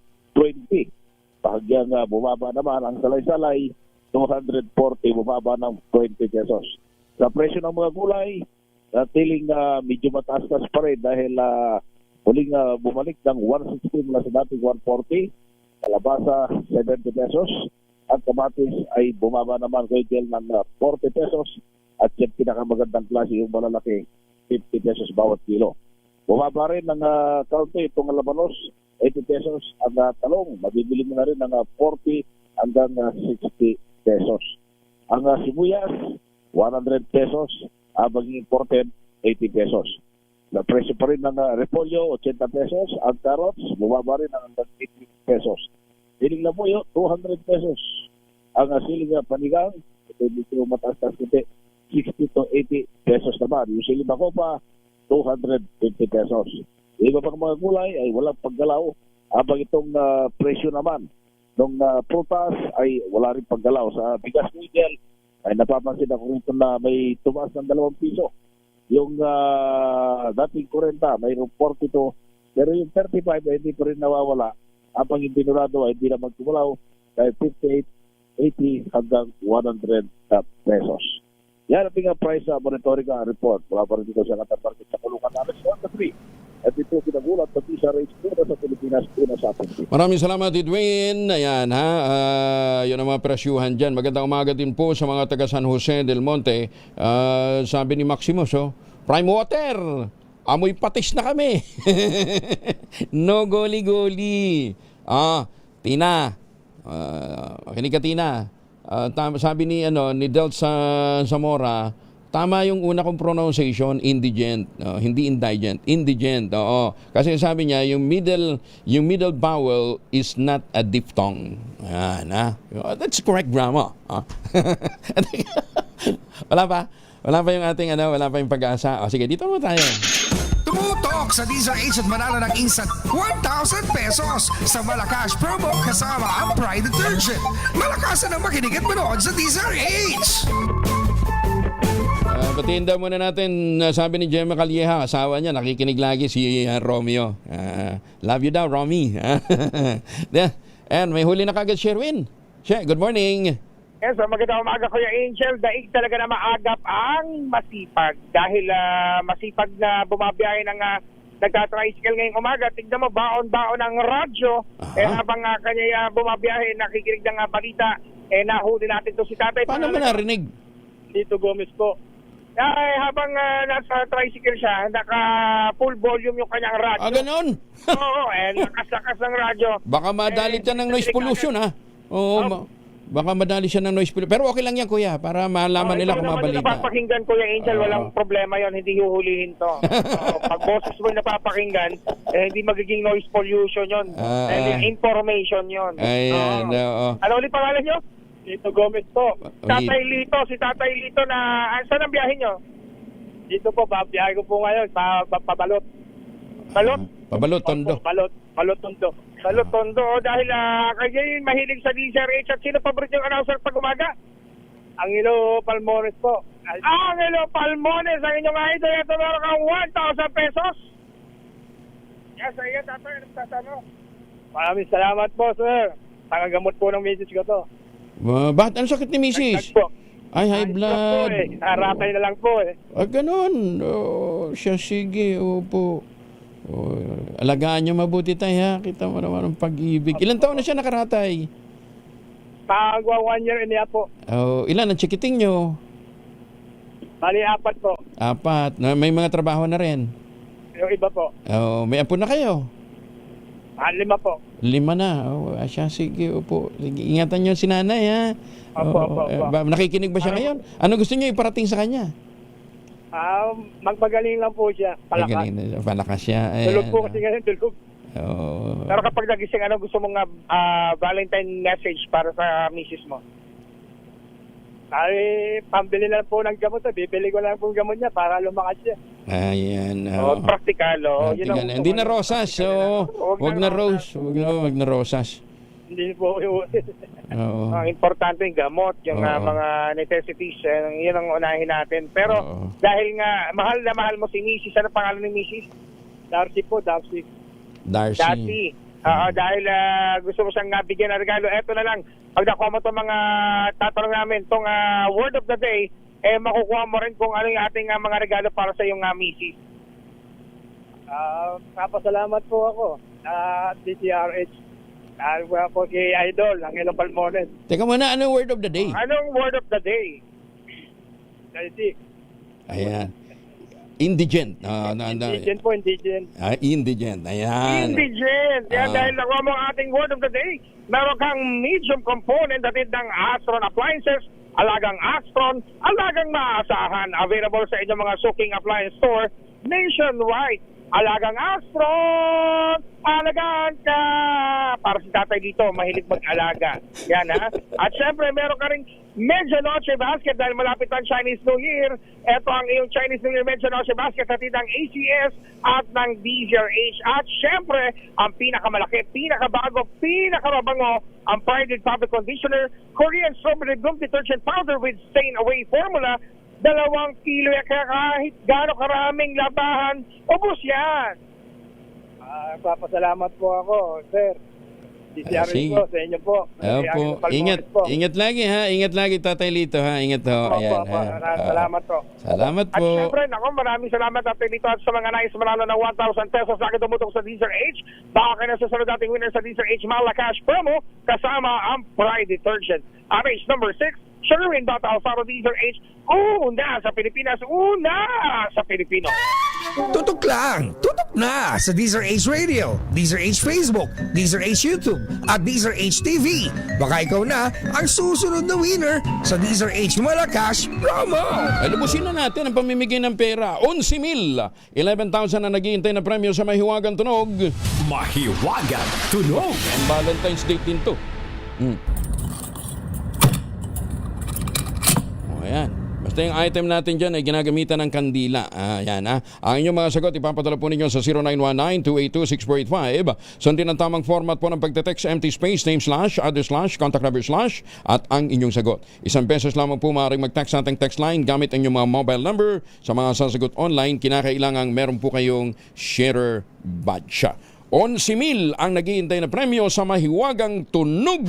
Bahagyang bumaba naman ang salay-salay, 240 bumaba ng 20 pesos. Sa presyo ng mga gulay, natiling medyo mataas-tas pa rin dahil huling bumalik ng 160 mula sa dating 140, kalabasa 70 pesos, at kamatis ay bumaba naman ng 40 pesos, at yung pinakamagandang klase yung malalaki, 50 pesos bawat kilo. Bumaba rin ng kaunti itong labanos, 80 pesos ang talong. Mabibili mo na rin ng 40 hanggang 60 pesos. Ang sibuyas, 100 pesos. Habang imported, 80 pesos. Na presyo pa rin ng repolyo, 80 pesos. Ang carrots, bumaba rin ng 80 pesos. Siling labuyo, 200 pesos. Ang siling panigang, ito dito mataas-taas kasi 60 to 80 pesos naman. Yung siling makopa, 250 pesos. Iba pang mga gulay ay walang paggalaw, habang itong presyo naman ng prutas ay wala rin paggalaw. Sa bigas nigel ay napapansin ako rito na may tumaas ng 2 piso. Yung dating 40, mayroong 42, pero yung 35 ay hindi pa rin nawawala. Habang yung binurado ay hindi naman gumalaw, kaya 58, 80 hanggang 100 pesos. Yan ang ating price monitoring report. Mula pa rin dito sa Qatar Market sa Kulungan namin sa 3. At ito pinagulat pati sa race una sa Pilipinas, una sa atin. Maraming salamat, Edwin. Ayan ha, yun ang mga presyuhan dyan. Magandang umaga din po sa mga taga San Jose del Monte. Sabi ni Maximus, prime water, amoy patis na kami. No goli-goli. Tina, kinig ka Tina. Sabi ni Del sa Zamora, tama yung una kong pronunciation, indigent, hindi indigent, indigent. Oo. Kasi sabi niya yung middle vowel is not a diphthong. Yan, that's correct grammar. Wala pa yung ating wala pa yung pag-asa. Sige, dito mo tayo. Tumutok sa DZRH at manalo ng instant 1,000 pesos sa Malakas promo kasama ang Pride Detergent. Malakasan ang makinig at manood sa DZRH. Patinda muna natin, sabi ni Gemma Calleja, asawa niya, nakikinig lagi si Romeo. Love you daw, Romy. And may huli na kagad Sherwin. Good morning. Yes, magandang umaga Kuya Angel. Daig talaga na maagap ang masipag. Dahil masipag na bumabiyahe ng nagtatricycle ngayong umaga. Tignan mo, baon-baon ang radyo. Habang kanya bumabiyahe, nakikinig ng balita, nahuli natin to si tatay. Paano mo narinig? Dito Gomez po. Habang nasa tricycle siya, naka full volume yung kanyang radyo. Ganon? Oo, lakas-lakas ng radyo. Baka madali siya ng noise pollution, ha? Oo, baka madali siya ng noise pollution. Pero okay lang yan, kuya, para malaman nila kung mabalita. Napapakinggan, Kuya Angel, walang problema yon, hindi huhulihin to. Pag boses mo napapakinggan, hindi magiging noise pollution yon. Information yon. Ayan, oo. Ano ulit pangalan nyo? Tito Gomez po. Si Tatay Lito na, saan ang biyahe nyo? Dito po, babiyahe ko po ngayon sa Pabalot. Pabalot, Tondo. Balot Tondo. Dahil kayo mahilig sa DZRH at sino paborito yung announcer pag umaga? Angelo Palmones po. Angelo Palmones, ang inyong idol. Ito meron kang 1,000 pesos. Yes, sir. Tatay, nagtatanong. Maraming salamat po, sir. Tangagamot po ng misis ko to. Bakit? Ano sakit ni misis? Ay, high blood. Haratay na lang po eh. Ganun. Siya, sige. Opo. Alagaan niyo mabuti tayo, ha? Kita mo naman ang pag-ibig. Ilan taon na siya nakaratay? Pagwa 1 year and a half po. Ilan ang chikiting niyo? Bali, 4 po. 4. May mga trabaho na rin. Yung iba po. May apo na kayo? 5 po. 5 na. Siya, sige, opo. Sige, ingatan niyo si nanay, ha? Opo. Nakikinig ba siya ngayon? Ano gusto niyo iparating sa kanya? Magpagaling lang po siya. Palakas siya. Tulog po kasi ngayon, tulog. Oo. Pero kapag nagising, ano gusto mong Valentine message para sa misis mo? Ay, pambili na lang po ng gamot. Bibili ko lang po ng gamot niya para lumakas siya. Ayan. Practical. Hindi na rosas. Wag na rose. Wag na rosas. Hindi po. Oo. Ang importante yung gamot, yung mga necessities, yun ang unahin natin. Pero dahil nga, mahal na mahal mo si Mrs. Ano pangalan ni Mrs.? Darcy po, Darcy. Dahil gusto mo siyang bigyan ng regalo, eto na lang. Pag nakuha mo itong mga tatanong namin, itong word of the day, makukuha mo rin kung ano yung ating mga regalo para sa iyong Mrs. Kapasalamat po ako. DCRH. Wala po si Idol, Angelo Palmones. Teka muna, anong word of the day? Anong word of the day? Ayan. Indigent. Indigent po, indigent. Indigent. Ayan. Indigent. Yan, dahil nakuha mo ang ating word of the day, meron kang medium component atid ng Astron Appliances, alagang Astron, alagang maasahan. Available sa inyong mga suking appliance store nationwide. Alagang Astron, alagaan ka! Para si tatay dito, mahilig mag-alaga. Yan, ha? At syempre, meron ka rin Medianoche Basket dahil malapit ang Chinese New Year. Ito ang iyong Chinese New Year Medianoche Basket at ng ACS at ng DZRH. At syempre, ang pinakamalaki, pinakabago, pinakamabango, ang Pride Fabric Conditioner, Korean Strawberry Bloom Detergent Powder with Stain Away Formula, 2 kilo, kaya kahit gano'ng karaming labahan, ubos yan. Papasalamat po ako, sir. DCRH po, sa inyo po. Ingat lagi, ha? Ingat lagi, Tatay Lito, ha? Ingat ho. Ayan, salamat po. Salamat po. At syempre, maraming salamat, Tatay Lito, at sa mga nais manalo ng 1,000 pesos na tumutok sa DZRH. Baka kayo na susunod nating winner sa DZRH Malacash promo kasama ang Pride Detergent. RH number 6, Sherwin Bata Alfaro DZRH, una sa Pilipinas, una sa Pilipino. Tutok lang, tutok na sa DZRH Radio, DZRH Facebook, DZRH YouTube, at DZRH TV. Baka ikaw na ang susunod na winner sa DZRH Malacash promo. Lubusin na natin ang pamimigay ng pera. 11,000. 11,000 na naghihintay na premyo sa Mahiwagang Tunog. Mahiwagang Tunog. Ang Valentine's Day din to. Ayan. Basta yung item natin dyan ay ginagamitan ng kandila. Ayan, ha. Ang inyong mga sagot, ipapadala po ninyo sa 0919-282-6485. Sundin ang tamang format po ng pagte-text, empty space, name slash, address slash, contact number slash, at ang inyong sagot. ₱1 lamang po maaaring mag-text sa ating text line gamit ang inyong mga mobile number. Sa mga sasagot online, kinakailangang meron po kayong sharer badge. 11,000 ang naghihintay na premyo sa Mahiwagang Tunog.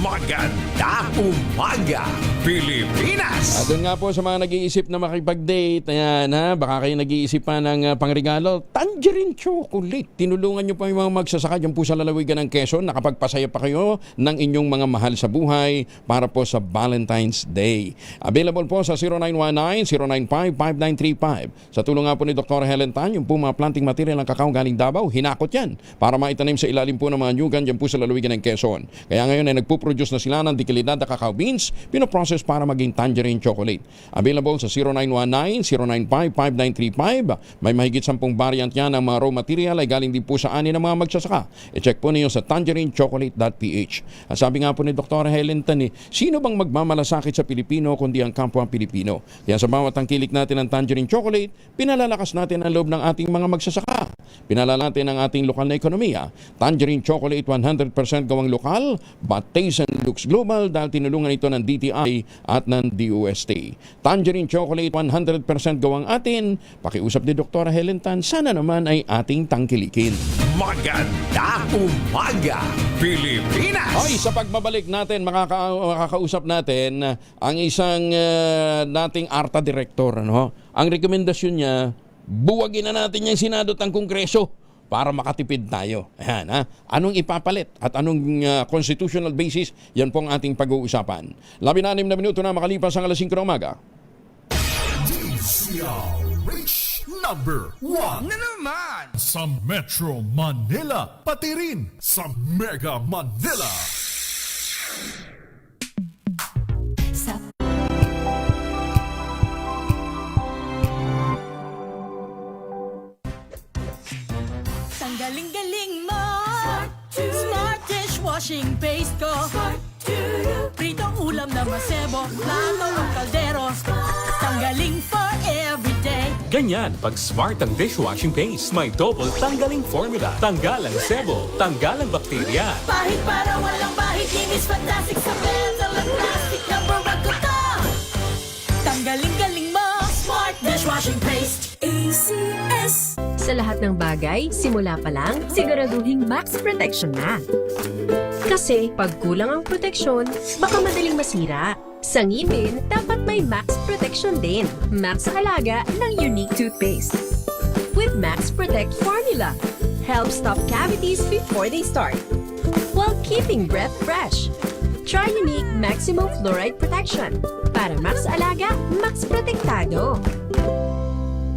Maganda umaga, Pilipinas! At doon nga po sa mga nag-iisip na makipag-date, ayan, ha, baka kayo nag-iisip pa ng pangregalo, tangerine chocolate. Tinulungan nyo pa yung mga magsasaka dyan po sa lalawigan ng Quezon. Nakapagpasaya pa kayo ng inyong mga mahal sa buhay para po sa Valentine's Day. Available po sa 0919-095-5935. Sa tulong nga po ni Dr. Helen Tan, yung po mga planting material ng kakao galing Davao, hinakot yan para maitanim sa ilalim po ng mga nyugan dyan po sa lalawigan ng Quezon. Kaya ngayon ay nagpuproduce na sila ng dekalidad na cacao beans, pinoprocess para maging tangerine chocolate. Available sa 0919-095-5935. May mahigit 10 variant yan ng mga raw material ay galing din po sa ani ng mga magsasaka. I-check po niyo sa tangerinechocolate.ph. At sabi nga po ni Dr. Helen Tan, sino bang magmamalasakit sa Pilipino kundi ang kapwa Pilipino? Kaya sa bawat tangkilik natin ng tangerine chocolate, pinalalakas natin ang loob ng ating mga magsasaka. Pinalala natin ang ating lokal na ekonomiya. Tangerine chocolate 100% gawang lokal, but taste and looks global dahil tinulungan ito ng DTI at ng DOST. Tangerine chocolate 100% gawang atin. Pakiusap ni Dr. Helen Tan, sana naman ay ating tangkilikin. Maganda umaga, Pilipinas! Hoy, sa pagbabalik natin, makakausap natin ang isang dating ARTA director. Ano? Ang rekomendasyon niya, buwagin na natin yung Senado at ang Kongreso para makatipid tayo. Ayan, ha? Anong ipapalit at anong constitutional basis, yan pong ating pag-uusapan. 16 na minuto na makalipas ang alas 5 ng umaga. DZRH number 1 na naman sa Metro Manila, pati rin sa Mega Manila. Ang galing-galing mo, Smart dishwashing paste ko, pritong ulam na masebo, plato o kaldero, tanggaling for everyday. Ganyan, pag Smart ang dishwashing paste, may double tanggaling formula. Tanggal ang sebo, tanggal ang bakterya. Pahit para walang bahid, linis fantastic sa metal at plastic, number 1 ko to. Tanggaling-galing mo, Smart dishwashing paste. ACS. Sa lahat ng bagay, simula pa lang, siguraduhing max protection na. Kasi pag kulang ang proteksyon, baka madaling masira. Sa ngipin, dapat may max protection din. Max sa alaga ng Unique Toothpaste. With Max Protect Formula, help stop cavities before they start, while keeping breath fresh. Try Unique Maximum Fluoride Protection. Para max alaga, max protektado.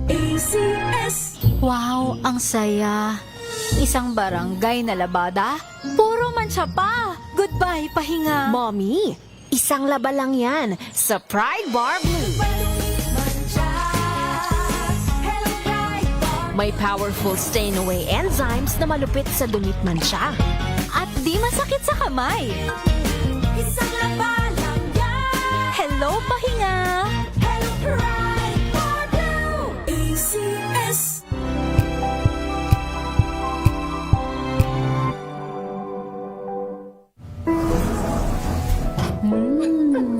ACS. Wow, ang saya. Isang barangay na labada, puro mancha pa. Goodbye, pahinga. Mommy, isang laba lang yan sa Pride Bar Blue. May powerful stain-away enzymes na malupit sa dumit mancha. At di masakit sa kamay. Isang laba lang yan. Hello, pahinga. Hello, Pride Bar Blue. ACS.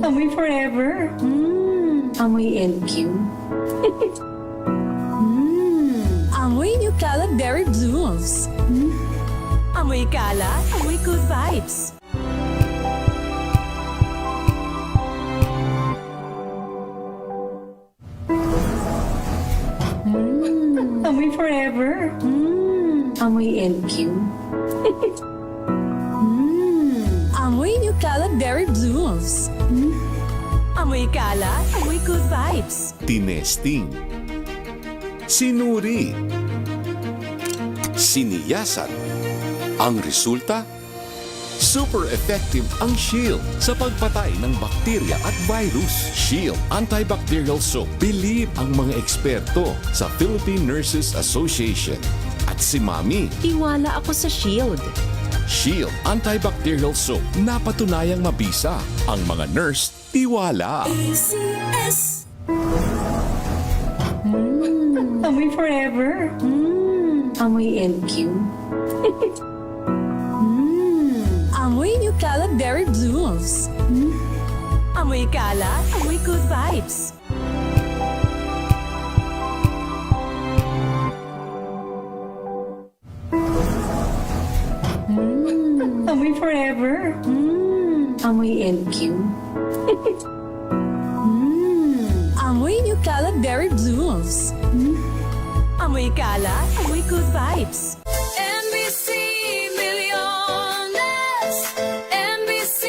Amoy forever. Amoy NQ. Amoy New Caleb Berry Blooms. Amoy kala, amoy good vibes. Amoy forever. Amoy NQ. Amoy New Caleb Berry Blooms. Amoy kala, amoy good vibes. Tinesting, sinuri, siniyasan. Ang resulta? Super effective ang Shield sa pagpatay ng bakterya at virus. Shield Antibacterial Soap. Believe ang mga eksperto sa Philippine Nurses Association. At si Mami. Tiwala ako sa Shield. Shield Antibacterial Soap. Napatunayang mabisa. Ang mga nurse, tiwala. ACS. Amoy forever. Amoy NQ. Amoy New Caleb Berry Blooms. Amoy kala, amoy good vibes. Amoy forever. Amoy NQ. Amoy New Caleb Berry Blooms. Amoy kala, amoy good vibes. NBC Milliones! NBC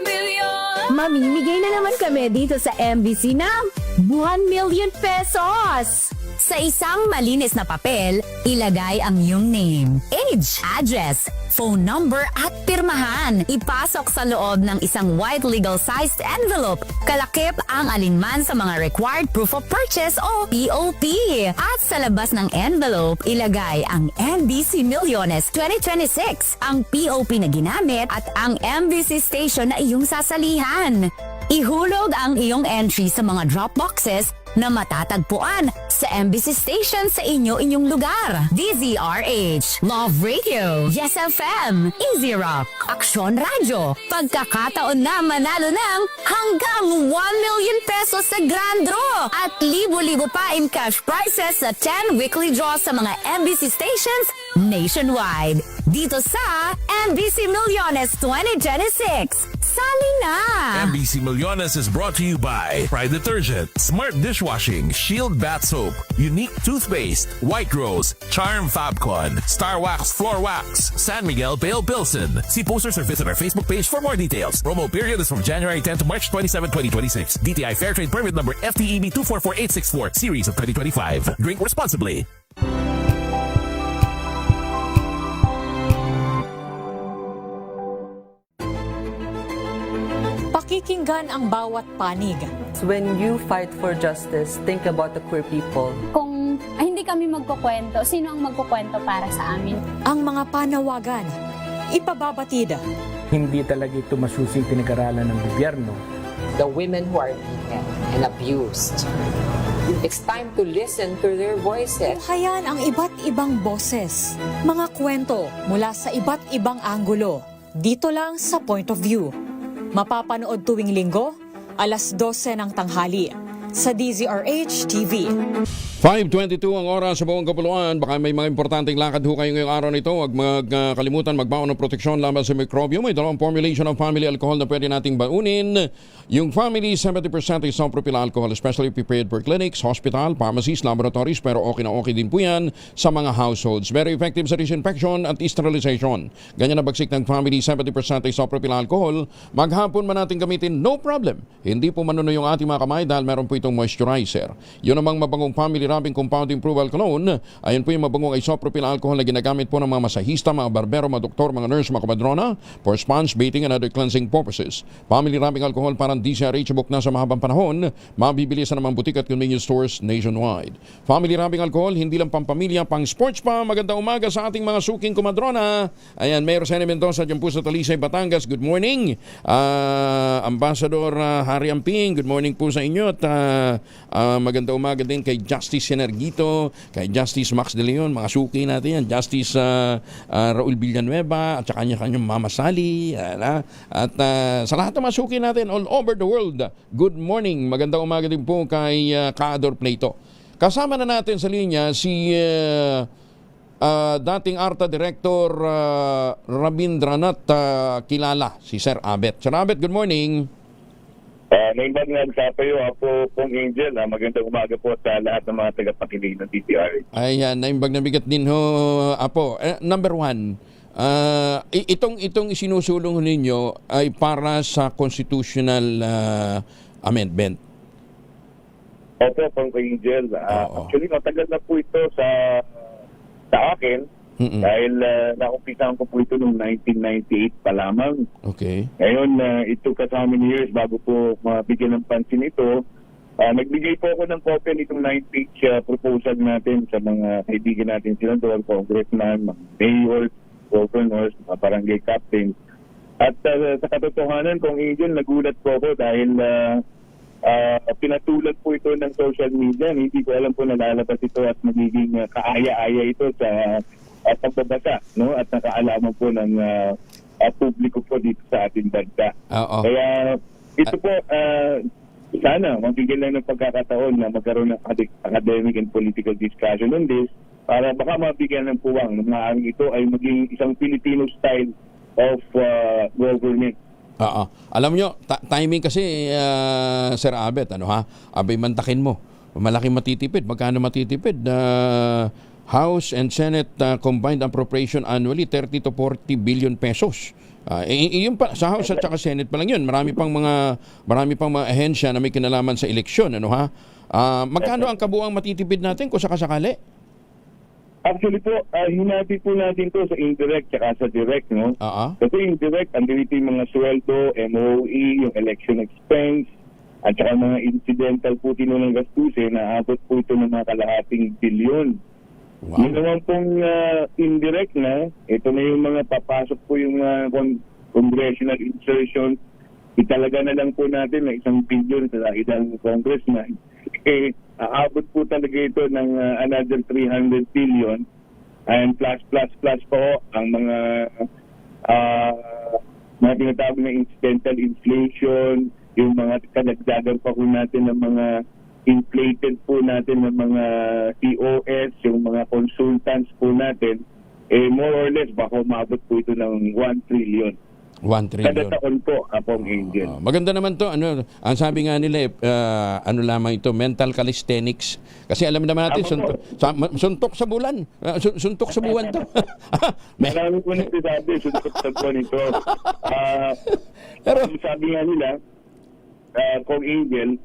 Million! Mamimigay na naman kami dito sa MBC ng 1 million pesos! Sa isang malinis na papel, ilagay ang iyong name, age, address, phone number at pirmahan. Ipasok sa loob ng isang white legal-sized envelope. Kalakip ang alinman sa mga required proof of purchase o POP. At sa labas ng envelope, ilagay ang MBC Millones 2026, ang POP na ginamit at ang MBC station na iyong sasalihan. Ihulog ang iyong entry sa mga drop boxes na matatagpuan sa MBC station sa inyong lugar. DZRH, Love Radio, Yes FM, Easy Rock, Aksyon Radio. Pagkakataon na manalo ng hanggang 1 million pesos sa Grand Draw at libo-libo pa in cash prizes sa 10 weekly draws sa mga MBC stations nationwide. Dito sa MBC Millones 2026. Sali na! MBC Millones is brought to you by Pride Detergent, Smart Dishwashing, Shield Bath Soap, Unique Toothpaste, White Rose, Charm Fabcon, Star Wax Floor Wax, San Miguel Pale Pilsen. See posters or visit our Facebook page for more details. Promo period is from January 10 to March 27, 2026. DTI Fair Trade Permit number FTEB 244864, series of 2025. Drink responsibly. Pakikinggan ang bawat panig. When you fight for justice, think about the queer people. Kung hindi kami magkukwento, sino ang magkukwento para sa amin? Ang mga panawagan, ipababatid. Hindi talaga ito masusing pinag-aralan ng gobyerno. The women who are beaten and abused. It's time to listen to their voices. Tunghayan ang iba't ibang boses. Mga kwento mula sa iba't ibang anggulo. Dito lang sa Point of View. Mapapanood tuwing linggo, alas 12 ng tanghali sa DZRH TV. 5:22 ang oras sa buong kapuluan. Baka may mga importanteng lakad ho kayo ngayong araw nito. Huwag magkalimutan magbaon ng proteksyon laban sa mikrobyo. May dalawang formulation of family alcohol na pwede nating baunin. Yung family, 70% isopropyl alcohol, especially prepared for clinics, hospital, pharmacies, laboratories, pero okay na okay din po yan sa mga households. Very effective sa disinfection at sterilization. Ganyan na bagsik ng family, 70% isopropyl alcohol. Maghapon man natin gamitin, no problem. Hindi po manuno yung ating mga kamay dahil meron po itong moisturizer. Yun namang mabangong family rubbing compound improve cologne. Ayun po yung mabangong isopropyl alcohol na ginagamit po ng mga masahista, mga barbero, mga doktor, mga nurse, mga komadrona for sponge, bathing, and other cleansing purposes. Family rubbing alcohol parang DZRH book na sa mahabang panahon. Mabibili sa namang butik at convenience stores nationwide. Family rubbing alcohol, hindi lang pampamilya, pang sports pa. Magandang umaga sa ating mga suking komadrona. Ayan, Mayor Sene Mendoza dyan po sa Talisay, Batangas. Good morning. Ambassador Harry Amping, good morning po sa inyo. At magandang umaga din kay Justice Sinergito, kay Justice Max De Leon, mga suki natin yan, Justice Raul Villanueva, at sa kanya-kanyang Mama Sally, at sa lahat ng mga suki natin all over the world, good morning, magandang umaga din po kay Kaador Plato. Kasama na natin sa linya si dating ARTA Director Rabindranath Kilala, si Sir Abet. Sir Abet, good morning. Naimbag nga sa payo ako pong Angel. Magandang umaga po sa lahat ng mga tagapakinig ng DZRH. Ayan, naimbag na bigat din ho, Apo. Number one, itong isinusulong ninyo ay para sa constitutional amendment. Opo, pong Angel. Actually, matagal na po ito sa akin. Dahil nakumpisahan ko po ito noong 1998 pa lamang. Okay. Ngayon, it took us how many years bago po mabigyan ng pansin ito. Nagbigay po ako ng kopya nitong 9-page proposal natin sa mga kaibigan natin, senador, congressman, mga mayors, governors, mga barangay captains. At sa katotohanan, kung Angel, nagulat po ako dahil pinatulad po ito ng social media. Hindi ko alam po nalalabas ito at magiging kaaya-aya ito sa pagbabasa, no? At nakaalaman po ng publiko po dito sa ating bansa. Kaya ito po, sana mabigyan lang ng pagkakataon na magkaroon ng academic and political discussion on this para baka mabigyan ng puwang na maaaring ito ay maging isang Filipino style of government. Alam nyo, timing kasi, Sir Abet, abay mantakin mo. Malaking matitipid. Magkano matitipid? House and Senate combined appropriation annually 30 to 40 billion pesos Yung pa, sa House at saka Senate pa lang yun. Marami pang mga ahensya na may kinalaman sa eleksyon, ano ha? Magkano ang kabuang matitipid natin kung sakasakali? Actually po, hinati po natin to sa indirect tsaka sa direct, no? Kasi indirect, andito yung mga sweldo, MOE, yung election expense, at saka mga incidental po tinunong gastusin, naabot po ito ng mga kalahating bilyon. Wow. Yung naman pong indirect na, ito na yung mga papasok po yung congressional insertion, italaga na lang po natin na 1 billion sa ilang congressman. Aabot po talaga ito ng another 300 billion and plus po ang mga tinatawag na incidental inflation, yung mga kadagdagan pa po natin ng mga inflated po natin ng mga COS, yung mga consultants po natin, more or less baka umabot po ito ng 1 trillion. 1 trillion. Kada taon po, Apong Angel. Maganda naman to. Ang sabi nga nila, lamang ito, mental calisthenics. Kasi alam naman natin, suntok sa bulan. Suntok sa buwan to. Marami po nagsasabi, suntok sa buwan ito. Pero sabi nga nila, Kong Angel,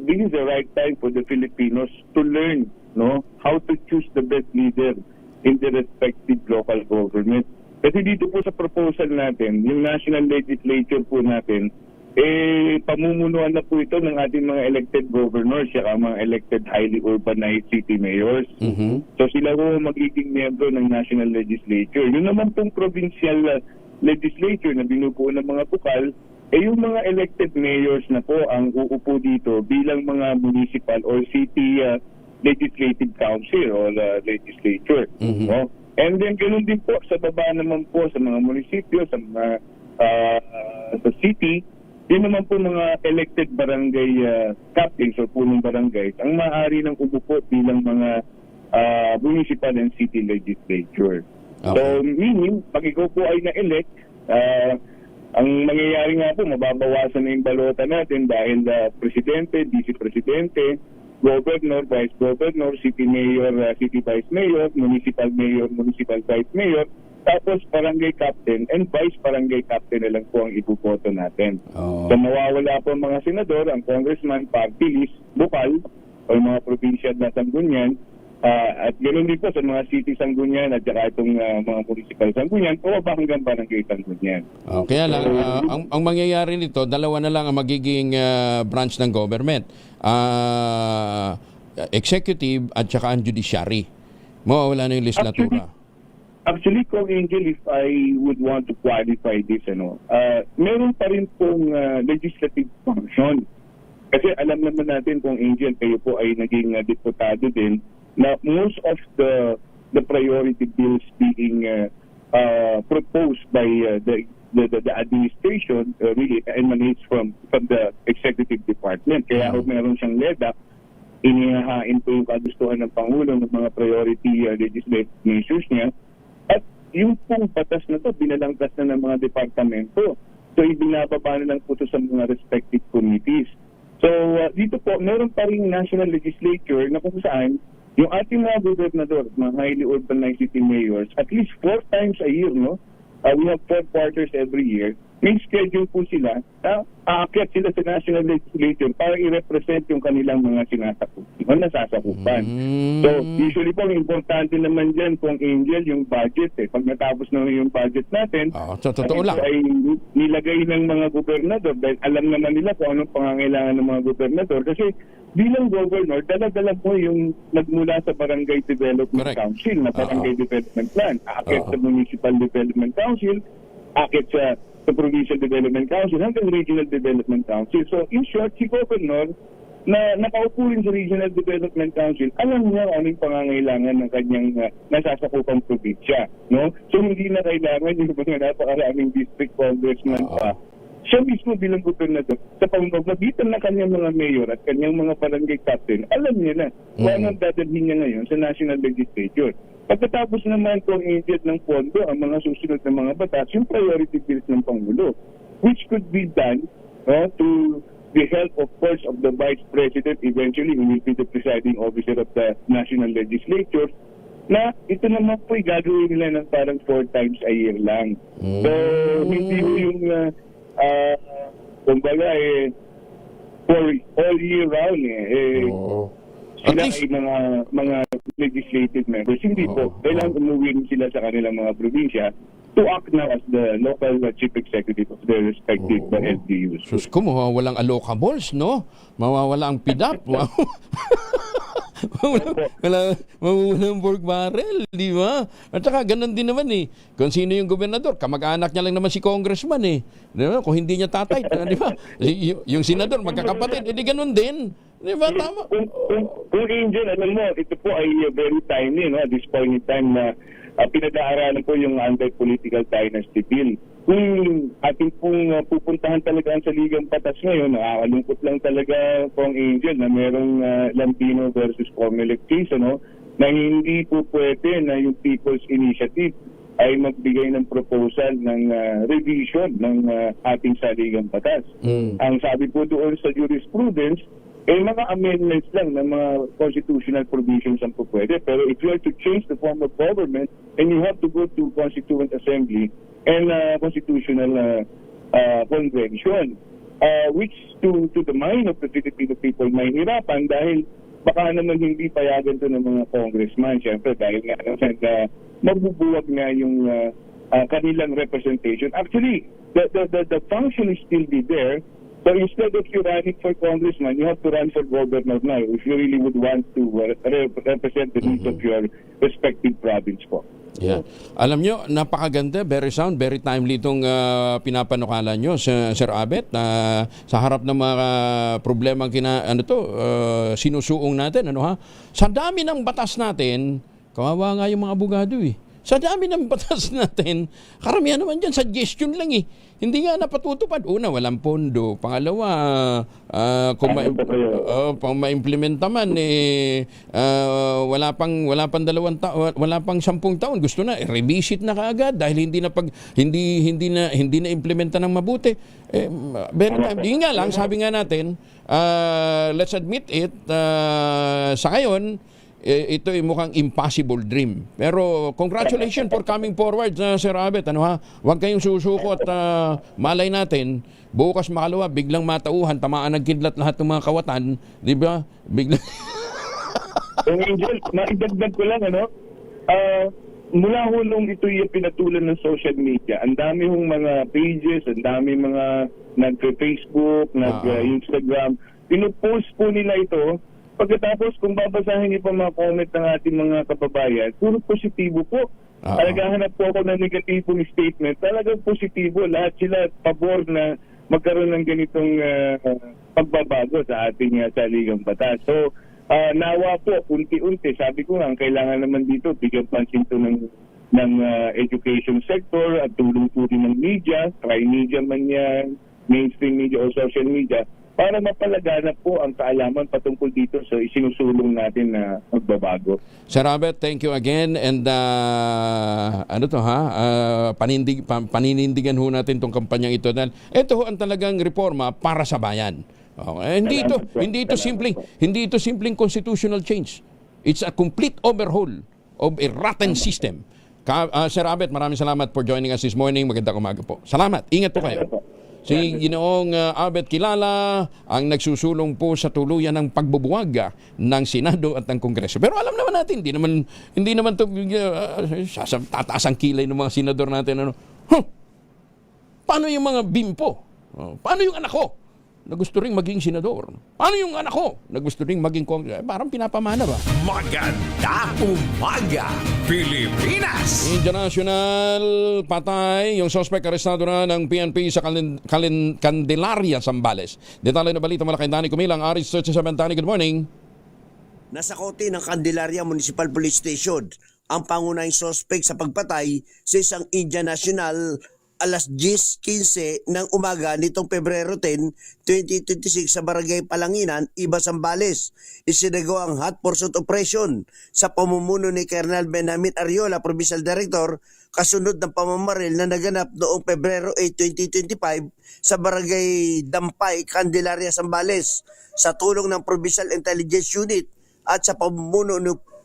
this is the right time for the Filipinos to learn, no, how to choose the best leader in the respective local government. Kasi dito po sa proposal natin, yung national legislature po natin, pamumunuan na po ito ng ating mga elected governors saka mga elected highly urbanized city mayors. So sila po magiging miyembro ng national legislature. Yung naman pong provincial legislature na binubuo ng mga bukal, yung mga elected mayors na po ang uupo dito bilang mga municipal or city legislative council or legislature. No? And then ganoon din po sa baba naman po sa mga munisipyo, sa mga sa city, yun naman po mga elected barangay captains or punong barangays ang maaari ng umupo bilang mga municipal and city legislature. Okay. So meaning, pag ikaw po ay na-elect, ang mangyayari nga po, mababawasan na yung balota natin dahil presidente, vice-presidente, governor, vice governor, city mayor, city vice mayor, municipal vice mayor, tapos barangay captain and vice barangay captain na lang po ang ibuboto natin. So mawawala po ang mga senador, ang congressman, party list, bukal, o mga provincial na sanggunian, at ganoon din po sa mga city sanggunian at saka itong mga municipal sanggunian o hanggang barangay sanggunian. Kaya lang, ang mangyayari nito, dalawa na lang ang magiging branch ng government. Executive at saka ang judiciary. Mawawala na yung legislatura. Actually, Kong Angel, if I would want to qualify this, meron pa rin pong legislative function. Kasi alam naman natin, Kong Angel, kayo po ay naging deputado din, na most of the priority bills being proposed by the administration really emanates from the executive department. Kaya meron siyang LEDAC, inihahain po yung kagustuhan ng Pangulo ng mga priority legislative measures niya. At yung pong batas na to, binalangkas na ng mga departamento. So ibinababa na lang po ito sa mga respective committees. So dito po, meron pa rin national legislature na kung saan yung ating mga gobernador, mga highly urbanized city mayors, at least 4 times a year, no? We have 4 quarters every year. May schedule po sila, aakyat sila sa national legislature para i-represent yung kanilang mga nasasakupan. So, usually po, ang importante naman dyan, Kong Angel, yung budget. Pag natapos na yung budget natin, totoo lang, ay nilagay ng mga gobernador dahil alam naman nila kung anong pangangailangan ng mga gobernador. Kasi bilang governor, dala-dala po yung nagmula sa Barangay Development Council na Barangay Development Plan. Aakyat sa Municipal Development Council, aakyat sa Provincial Development Council hanggang Regional Development Council. So, in short, si Governor na nakaupo rin sa Regional Development Council, alam niya anong pangangailangan ng kanyang nasasakupang probinsya. No? So, hindi na kailangan yung mga napakaraming district congressman pa. Siya mismo bilang gobernador, sa pamamagitan ng kanyang mga mayor at kanyang mga barangay captain, alam niya na kung anong dadalhin niya ngayon sa national legislature. Pagkatapos naman kung i-inject ng pondo ang mga susunod na mga batas, yung priority bills ng Pangulo, which could be done to the help, of course, of the Vice President, eventually who will be the presiding officer of the national legislature, na ito naman po gagawin nila ng parang 4 times a year lang. So, hindi po yung kumbaga for all year round sila ay mga legislative members. Hindi po. Kailangan umuwi sila sa kanilang mga probinsya to act now as the local chief executive of their respective LGUs. Sus ko, mawawalang allocables, no? Mawawala ang PIDAP. Mawawalang pork barrel, di ba? At saka ganun din naman kung sino yung gobernador, kamag-anak niya lang naman si congressman Di ba? Kung hindi niya tatay, di ba? Yung senador, magkakapatid, edi ganun din. Di ba? Tama. Kung Angel, alam mo, ito po ay very timely, no? At this point in time na pinag-aaralan po yung anti-political dynasty bill. Kung ating pong pupuntahan talaga sa Ligang Batas ngayon, nakakalungkot lang talaga pong Angel na merong Lampino versus Comelec case, na hindi po pwede na yung People's Initiative ay magbigay ng proposal ng revision ng ating saligang batas. Ang sabi po doon sa jurisprudence, mga amendments lang ng mga constitutional provisions ang po pwede. Pero if you are to change the form of government, then you have to go to Constituent Assembly and constitutional convention, which to the mind of the Filipino people may hirapan dahil baka naman hindi payagan to ng mga congressman. Siyempre, dahil nga magbubuwag na yung kanilang representation. Actually, the function is still be there. So instead of you running for congressman, you have to run for governor now if you really would want to represent the needs of your respective province po. Yeah. Alam nyo, napakaganda, very sound, very timely itong pinapanukala nyo, Sir Abet, sa harap ng mga problemang sinusuong natin. Sa dami ng batas natin, kawawa nga yung mga abogado Sa dami ng batas natin, karamihan naman dyan, suggestion lang Hindi nga napatutupad. Una, walang pondo. Pangalawa, kung ma-implementa man, wala pang 10 taon. Gusto na, revisit na kaagad dahil hindi na implementa ng mabuti. Yun nga lang, sabi nga natin, let's admit it, sa ngayon, ito ay mukhang impossible dream. Pero congratulations for coming forward, Sir Abet. Huwag kayong susuko at malay natin, bukas makalawa, biglang matauhan, tamaan ng kidlat lahat ng mga kawatan. Di ba? Biglang... Angel, maidagdag ko lang, mula nung ito yung pinatulan ng social media, ang dami hong mga pages, ang dami mga nag-Facebook, nag-Instagram, pinupost po nila ito. Pagkatapos, kung babasahin niyo pa mga comment ng ating mga kababayan, puro positibo po. Talaga hanap po ako ng negatibong statement. Talagang positibo. Lahat sila pabor na magkaroon ng ganitong pagbabago sa ating saligang batas. So, nawa po, unti-unti. Sabi ko nga, ang kailangan naman dito, bigyan pansin to ng education sector at tulong po din ng media, tri-media man yan, mainstream media o social media, para mapalaganap po ang kaalaman patungkol dito sa isinusulong natin na magbabago. Sir Robert, thank you again and paninindigan ho natin itong kampanyang ito. Ito ho ang talagang reforma para sa bayan. Okay. Hindi ito simpleng constitutional change. It's a complete overhaul of a rotten system. Sir Robert, maraming salamat for joining us this morning. Magandang umaga po. Salamat. Ingat po kayo. Si Ginoong Abet Kilala ang nagsusulong po sa tuluyan ng pagbubuwag ng Senado at ng Kongreso. Pero alam naman natin, hindi naman to tataas ang kilay ng mga senador natin. Paano yung mga bimpo? Paano yung anak ko na gusto ring maging senador? Paano yung anak ko na gusto ring maging kongres? Parang pinapamana ba? Maganda umaga, Pilipinas! International patay. Yung suspect arestado na ng PNP sa Candelaria, Zambales. Detalye na balita mula kay Danny Kumilang, Aris 37. Danny, good morning. Nasa kote ng Candelaria Municipal Police Station ang pangunahing suspect sa pagpatay sa isang Indian national alas 10:15 ng umaga nitong Pebrero 10, 2026 sa Barangay Palanginan, Iba, Zambales. Isinagawa ang hot pursuit operation sa pamumuno ni Colonel Benjamin Ariola, Provincial Director, kasunod ng pamamaril na naganap noong Pebrero 8, 2025 sa Barangay Dampay, Candelaria, Zambales sa tulong ng Provincial Intelligence Unit at sa pamumuno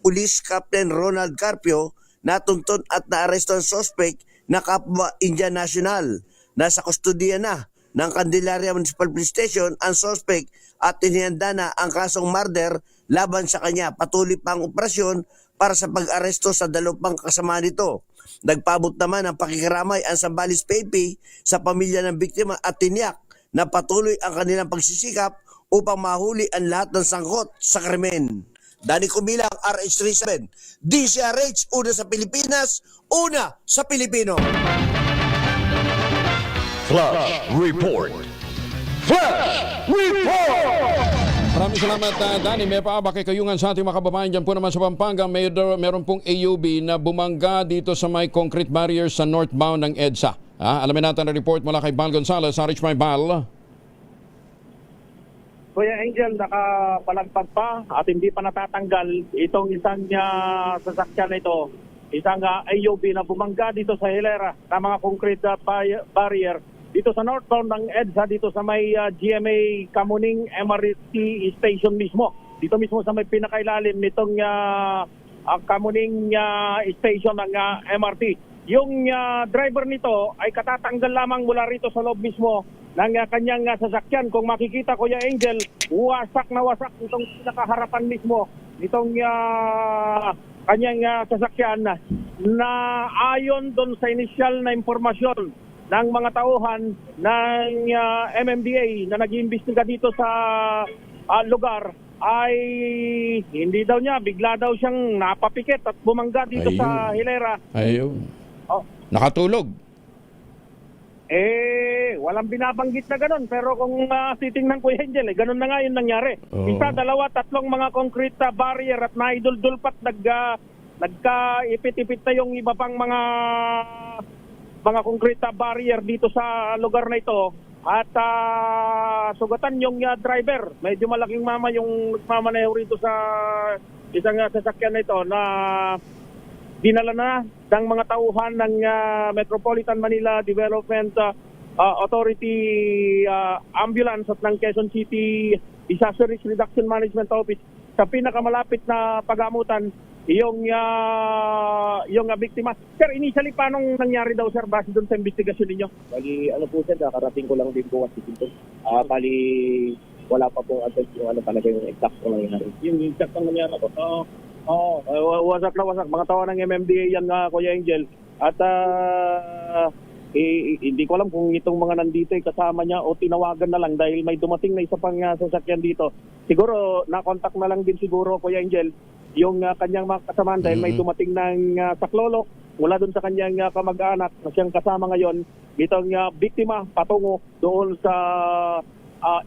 Police Captain Ronald Carpio na tuntun at naaresto ang suspect na kapwa Indian National. Nasa kustodiya na ng Candelaria Municipal Police Station ang suspect at tinihanda na ang kasong murder laban sa kanya. Patuloy pa ang operasyon para sa pag-aresto sa dalawang kasama nito. Nagpabot naman ng pakikiramay ang Zambales PNP sa pamilya ng biktima at tiniyak na patuloy ang kanilang pagsisikap upang mahuli ang lahat ng sangkot sa krimen. Dani Kumilang, RH37, DCRH, una sa Pilipinas, una sa Pilipino. Flash Report. Flash Report! Maraming salamat, Danny. May paabak kayungan sa ating mga kababayan dyan po naman sa Pampanga. Meron pong AUB na bumangga dito sa may concrete barrier sa northbound ng EDSA. Alamin natin ang report mula kay Bal Gonzales. RH may Bal. Kuya Angel, nakapalagpag pa at hindi pa natatanggal itong isang sasakyan na ito. Isang AUB na bumangga dito sa hilera ng mga concrete barrier dito sa northbound ng EDSA, dito sa may GMA Kamuning MRT station mismo. Dito mismo sa may pinakailalim nitong Kamuning station ng MRT. Yung driver nito ay katatanggal lamang mula rito sa loob mismo ng kanyang sasakyan. Kung makikita, Kuya Angel, wasak na wasak itong nakaharapan mismo nitong kanyang sasakyan na ayon doon sa initial na impormasyon ng mga tauhan ng MMDA na nag-iimbestiga dito sa lugar ay hindi daw niya, bigla daw siyang napapikit at bumangga dito sa hilera. Ayun. Nakatulog. Walang binabanggit na ganun. Pero kung titingnan ko, Angel, ganun na nga yung nangyari. Isa, dalawa, tatlong mga concrete barrier at naiduldulpat, nagka-ipit-ipit na yung iba pang mga concrete barrier dito sa lugar na ito. At sugatan yung driver. Medyo malaking mama yung nagmamaneho rito sa isang sasakyan na ito na dinala na ng mga tauhan ng Metropolitan Manila Development Authority ambulance at ng Quezon City Disaster Risk Reduction Management Office sa pinakamalapit na pagamutan yung biktima. Sir, initially paano nangyari daw, sir, base doon sa investigasyon ninyo? Bali, po sir, nakarating ko lang din po kasi dito. Bali, wala pa pong address yung talaga yung exact na nangyari. Yung exact na nangyari po? Wasak na wasak. Mga tawa ng MMDA yan, Kuya Angel. At hindi ko alam kung itong mga nandito ay kasama niya o tinawagan na lang dahil may dumating na isa pang sasakyan dito. Siguro, na-contact na lang din siguro, Kuya Angel, yung kanyang mga kasamaan dahil may dumating ng saklolo mula doon sa kanyang kamag-anak na siyang kasama ngayon. Itong biktima patungo doon sa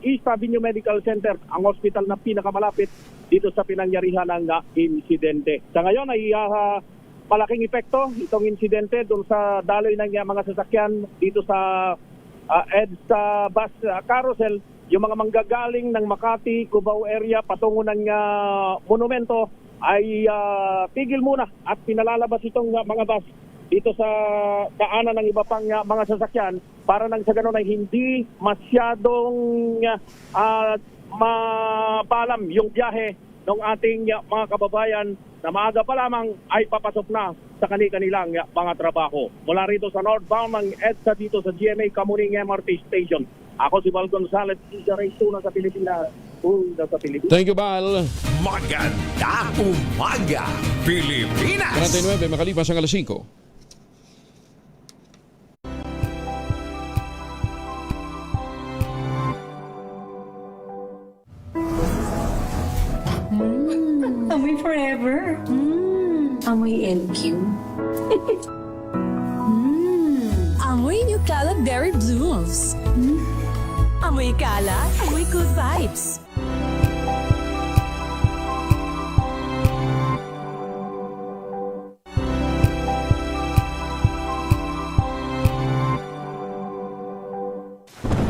East Avenue Medical Center, ang hospital na pinakamalapit dito sa pinangyarihan ng insidente. Sa ngayon ay malaking epekto itong insidente doon sa daloy ng mga sasakyan dito sa EDSA bus carousel. Yung mga manggagaling ng Makati, Cubao area patungo ng monumento ay tigil muna at pinalalabas itong mga bus dito sa daanan ng iba pang mga sasakyan para nang sa ganun ay hindi masyadong mapalam yung biyahe ng ating mga kababayan na maaga pa lamang ay papasok na sa kanilang mga trabaho. Mula rito sa northbound ng EDSA dito sa GMA Kamuning MRT Station. Ako si Bal Gonzales, DCRH sa Pilipinas. Thank you, Bal. Maganda umaga, Pilipinas! 49, makalipas ang alas 5. Amoy forever. Amoy LQ. Amoy New Cala Berry Blooms. Amoy Cala, amoy good vibes.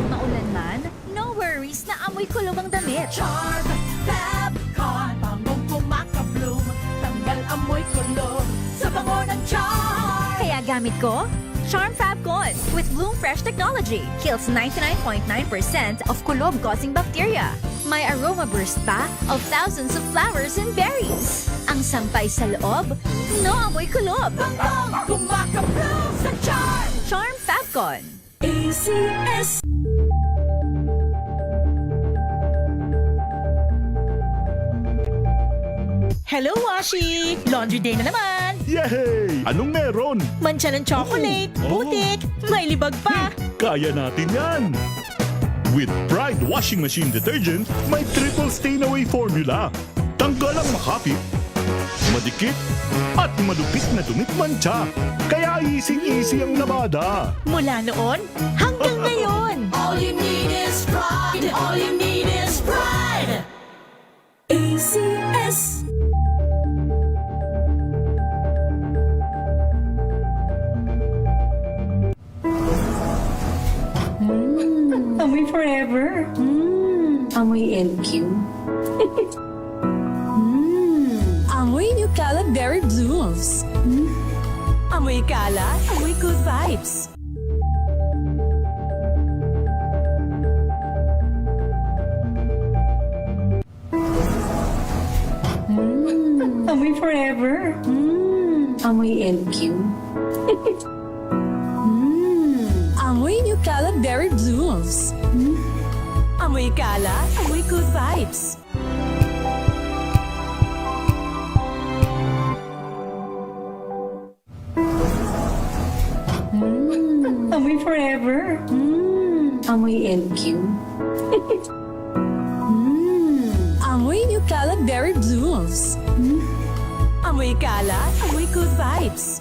Maulan man, no worries na amoy kulong ang damit. Charm Fabcon, bangong kumakabloom. Tanggal amoy kulong sa bango ng charm. Kaya gamit ko, Charm Fabcon with Bloom Fresh Technology. Kills 99.9% of kulob-causing bacteria. may aroma burst pa of thousands of flowers and berries. Ang sampay sa loob, no amoy kulob. Banggong kumakabloom sa Charm! Charm Fabcon. ACS! Hello, Washi! Laundry day na naman! Yay! Anong meron? Mancha ng chocolate, putik, may libag pa! Kaya natin yan! With Pride Washing Machine Detergent, may triple stain-away formula. Tanggal ang makapit, madikit, at malupit na dumit mancha. Kaya easy-easy ang labada. Mula noon hanggang ngayon! All you need is pride! All you need is pride! ACS! Amoy forever. Amoy LQ. Amoy New Cala Berry Blooms. Amoy kala, amoy good vibes. Amoy forever. Amoy LQ. Amoy New Cala Berry Blooms. Amoy kala, amoy good vibes. Amoy forever. Amoy LQ. Amoy New Cala Berry Blooms. Amoy kala, amoy good vibes.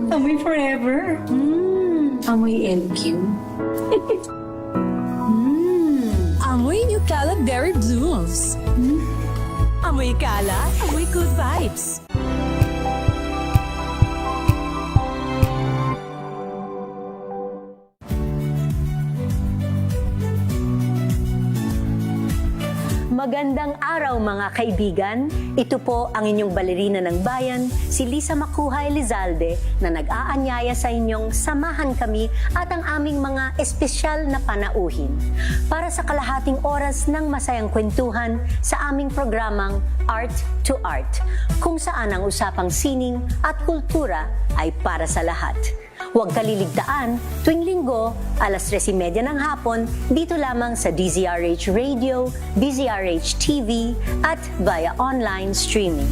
Amoy forever. Amoy LQ. Amoy New Cala Berry Blooms. Amoy kala, amoy good vibes. Magandang araw mga kaibigan. Ito po ang inyong balerina ng bayan, si Lisa Makuha Elizalde, na nag-aanyaya sa inyong samahan kami at ang aming mga espesyal na panauhin para sa kalahating oras ng masayang kwentuhan sa aming programang Art to Art, kung saan ang usapang sining at kultura ay para sa lahat. Huwag kaliligtaan, tuwing linggo, alas 3:30 ng hapon, dito lamang sa DZRH Radio, DZRH TV, at via online streaming.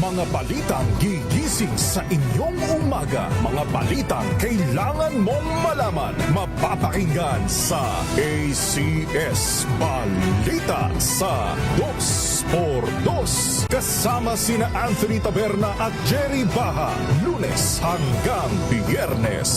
Mga balitang gigising sa inyong umaga. Mga balitang kailangan mong malaman. Mapapakinggan sa ACS Balita sa 2x2. Kasama sina Anthony Taberna at Jerry Baha. Lunes hanggang Biyernes.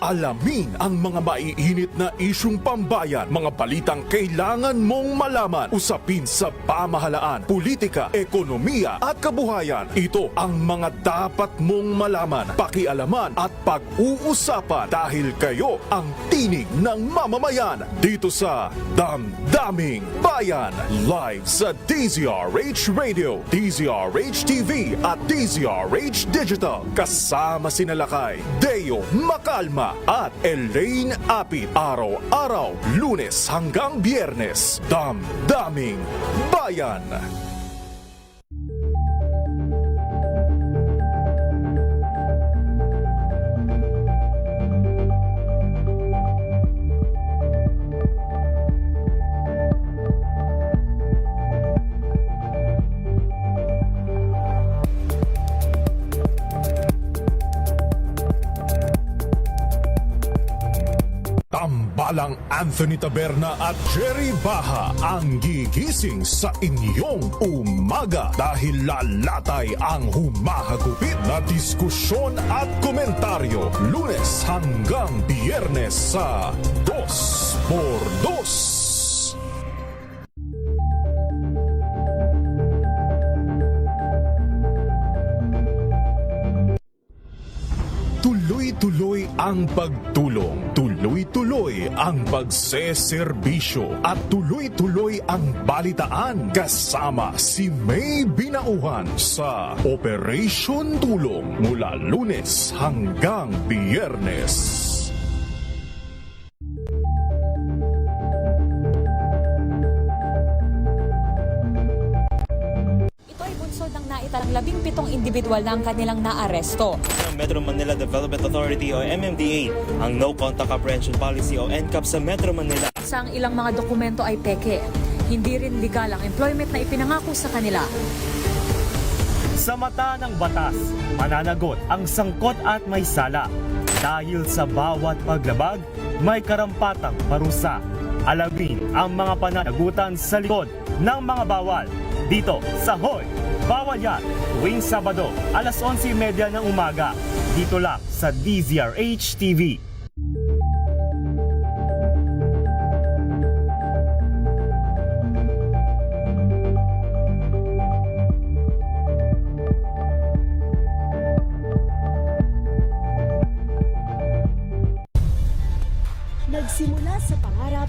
Alamin ang mga maiinit na isyung pambayan, mga balitang kailangan mong malaman, usapin sa pamahalaan, politika, ekonomiya at kabuhayan. Ito ang mga dapat mong malaman, pakialaman at pag-uusapan dahil kayo ang tinig ng mamamayan dito sa Damdaming Bayan. Live sa DZRH Radio, DZRH TV at DZRH Digital. Kasama sina Lakay, Deo Makalma at Elaine Apit. Araw-araw, Lunes hanggang Biyernes. Damdaming Bayan. Tambalang Anthony Taberna at Jerry Baha ang gigising sa inyong umaga dahil lalatay ang humahagupit na diskusyon at komentaryo. Lunes hanggang Biyernes sa 2x2. Tuloy-tuloy ang pagtulong, tuloy-tuloy ang pagseserbisyo at tuloy-tuloy ang balitaan kasama si May Binauhan sa Operation Tulong mula Lunes hanggang Biyernes. Ng naitalang 17 individual na ang kanilang naaresto. Metro Manila Development Authority o MMDA ang No Contact Apprehension Policy o NCAP sa Metro Manila. Sa ang ilang mga dokumento ay peke. Hindi rin legal ang employment na ipinangako sa kanila. Sa mata ng batas, mananagot ang sangkot at may sala. Dahil sa bawat paglabag, may karampatang parusa. Alamin ang mga pananagutan sa likod ng mga bawal. Dito sa Hoy! Bawal Yan, tuwing Sabado, alas 11:30 ng umaga. Dito lang sa DZRH TV. Nagsimula sa pangarap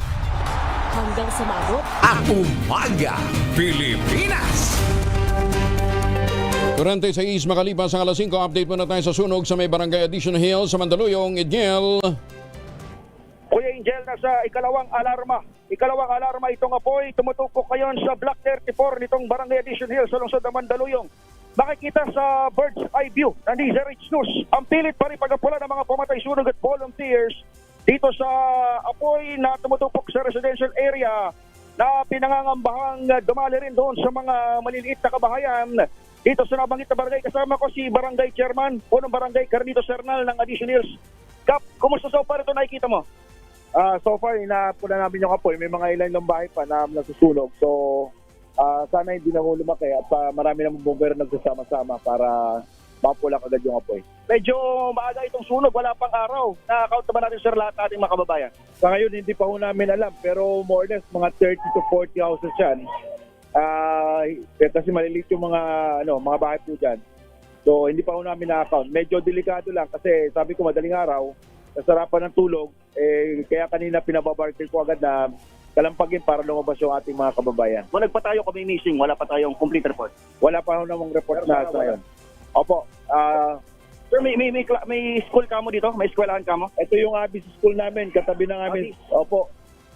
hanggang sa maabot ang Umaga Pilipinas. 46 makalipas ang alas 5, update muna tayo sa sunog sa may Barangay Addition Hill sa Mandaluyong, Edgel. Kuya Angel, nasa ikalawang alarma itong apoy. Tumutukok ngayon sa Block 34 nitong Barangay Addition Hill sa lungsod ng Mandaluyong. Makikita sa bird's eye view ng DZRH News ang pilit pa rin pagpapula ng mga pumatay sunog at volunteers dito sa apoy na tumutukok sa residential area na pinangangambahang dumali rin doon sa mga maliliit na kabahayan dito sa nabanggit na barangay. Kasama ko si Barangay Chairman, Punong Barangay Carlito Sernal ng Addition Hills. Kap, kumusta so far ito nakikita mo? So far, inapula namin yung apoy. May mga ilang bahay pa na nasusunog. So, sana hindi na lumaki at marami namang bumbero nagsasama-sama para mapula agad yung apoy. Medyo maaga itong sunog, wala pang araw. Na-count naman natin sir lahat nating mga kababayan. Sa ngayon, hindi pa ho namin alam. Pero more or less, mga 30 to 40 houses yan. Kasi maliliit yung mga bahay po dyan. So, hindi pa ho namin na-account. Medyo delikado lang kasi sabi ko madaling araw, nasarapan ng tulog, kaya kanina pinababartil ko agad na kalampagin para lumabas yung ating mga kababayan. Kung nagpatayo kami missing, wala pa tayong complete report? Wala pa ho namang report na sa ngayon. Opo. Sir, may school ka mo dito? May eskwelahan ka mo? Ito yung Abis school namin, katabi ng amin. Opo.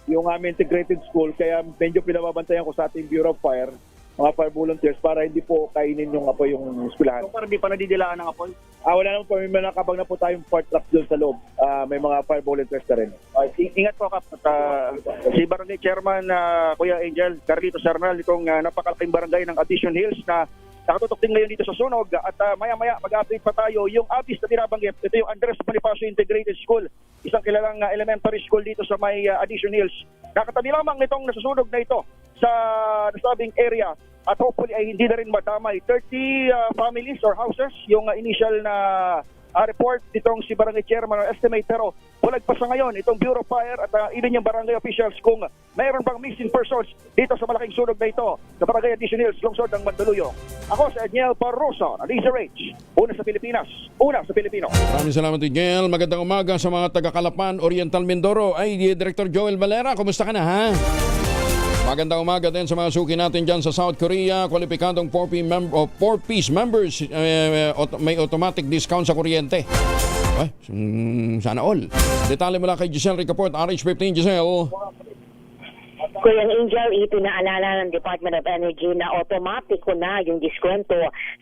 Yung aming integrated school, kaya medyo pinababantayan ko sa ating Bureau of Fire, mga fire volunteers, para hindi po kainin yung apoy yung eskwelahan. So, para hindi pa nadidilaan ng apoy? Wala naman po, may nakabang na po tayong fire truck doon sa loob. May mga fire volunteers na rin. Ingat po, Kap. Si Barangay Chairman, Kuya Angel Carlito Sernal, itong napakalaking barangay ng Addition Hills na nakatutok din ngayon dito sa sunog at maya-maya mag-update pa tayo. Yung Abis na binabanggit, ito yung Andres Bonifacio Integrated School, isang kilalang elementary school dito sa may Addition Hills. Nakatabi lamang nitong nasusunog na ito sa nasabing area at hopefully ay hindi na rin madamay. 30 families or houses yung initial na report nitong si Barangay Chairman or estimate, pero bulag pa sa ngayon itong Bureau of Fire at even yung barangay officials kung mayroon bang missing persons dito sa malaking sunog na ito sa Barangay Addition Hills, lungsod ng Mandaluyong. Ako si Edniel Parrosa ng DZRH, una sa Pilipinas, una sa Pilipino. Maraming salamat, Edniel. Magandang umaga sa mga taga-Calapan, Oriental Mindoro. Ay, Director Joel Valera, kumusta ka na, ha? Magandang umaga din sa mga suki natin dyan sa South Korea. Kwalipikadong 4-piece members, may automatic discount sa kuryente. Ay, sana all. Detalye mula kay Giselle Ricaport, RH15. Giselle. Kuya Angel, ipinaalala ng Department of Energy na automatiko na yung diskwento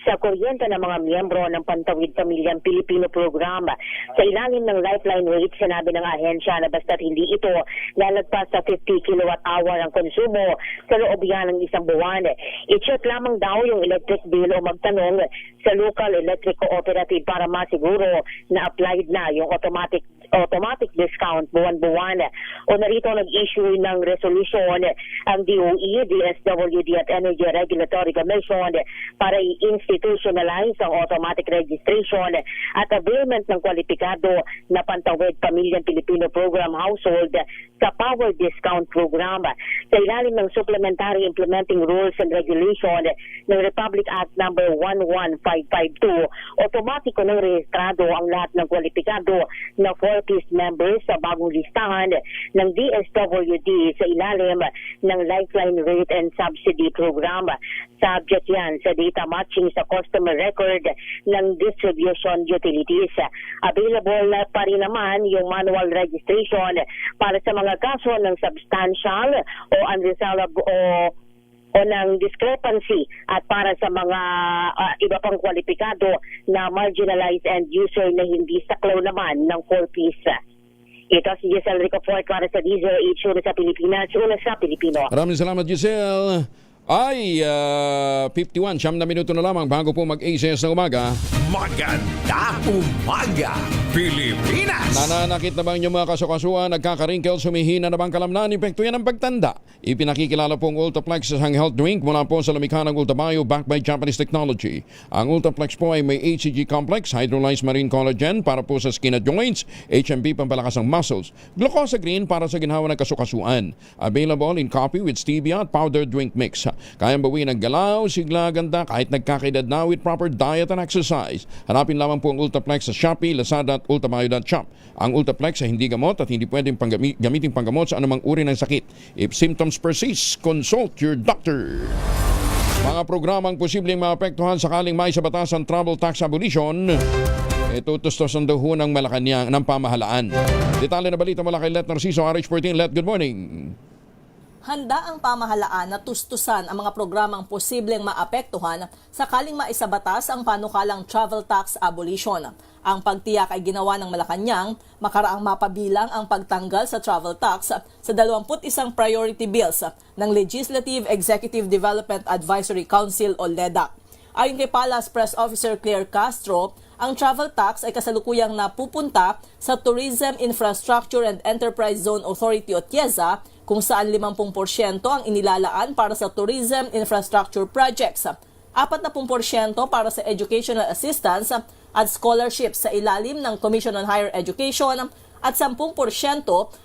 sa kuryente ng mga miyembro ng Pantawid Pamilyang Pilipino Program. Sa ilalim ng lifeline rate, sinabi ng ahensya na basta't hindi ito lalagpas sa 50 kilowatt-hour ang konsumo sa loob yan ng isang buwan. I-check lamang daw yung electric bill o magtanong sa local electric cooperative para masiguro na applied na yung automatic automatic discount buwan-buwan. O narito nag-issue ng resolution ang DOE, DSWD at Energy Regulatory Commission para i-institutionalize ang automatic registration at availment ng kwalipikado na Pantawid Pamilyang Pilipino Program Household sa Power Discount Program. Sa ilalim ng Supplementary Implementing Rules and Regulation ng Republic Act No. 11552, otomatiko ng rehistrado ang lahat ng kwalipikado na 4-piece members sa bagong listahan ng DSWD sa ilalim ng Lifeline Rate and Subsidy Program. Subject yan sa data matching sa customer record ng distribution utilities. Available pa rin naman yung manual registration para sa mga kaso ng substantial o unresolved o ng discrepancy at para sa mga iba pang kwalipikado na marginalized end user na hindi saklaw naman ng 4-piece. Ito si Giselle Ricafort para sa DZRH, una sa Pilipinas, una sa Pilipino. Maraming salamat, Giselle. Ay, 51, 9 na minuto na lamang bago po mag-ACS ng umaga. Maganda umaga, Pilipinas! Nananakit na ba inyong mga kasukasuan, nagkakaringkel, sumihina na bang kalamnan, epekto yan ang pagtanda? Ipinakikilala po ang Ultraplex sa health drink mula po sa lamikha ng Ultabio backed by Japanese technology. Ang Ultraplex po ay may HCG complex, hydrolyzed marine collagen para po sa skin at joints, HMB pampalakas ng muscles, Glucosa Green para sa ginhawa ng kasukasuan. Available in coffee with stevia at powdered drink mix. Kayang bawiin ang galaw, sigla, ganda kahit nagkakaedad na with proper diet and exercise. Hanapin lamang po ang Ultraplex sa Shopee, Lazada at ultabio.shop. Ang Ultraplex ay hindi gamot at hindi pwedeng gamitin panggamot sa anumang uri ng sakit. If symptoms persist, consult your doctor. Mga programang posibleng maapektuhan sakaling may sa batas ang travel tax abolition, tutustosan daw ho ng Malacanang ng pamahalaan. Detalye na balita mula kay Let Narciso, RH14. Let, good morning. Handa ang pamahalaan na tustusan ang mga programang posibleng maapektuhan sakaling maisabatas ang panukalang travel tax abolition. Ang pagtiyak ay ginawa ng Malacanang makaraang mapabilang ang pagtanggal sa travel tax sa 21 priority bills ng Legislative Executive Development Advisory Council o LEDAC. Ayon kay Palace Press Officer Claire Castro, ang travel tax ay kasalukuyang napupunta sa Tourism Infrastructure and Enterprise Zone Authority o TIEZA, kung saan 50% ang inilalaan para sa tourism infrastructure projects, 40% para sa educational assistance at scholarships sa ilalim ng Commission on Higher Education at 10%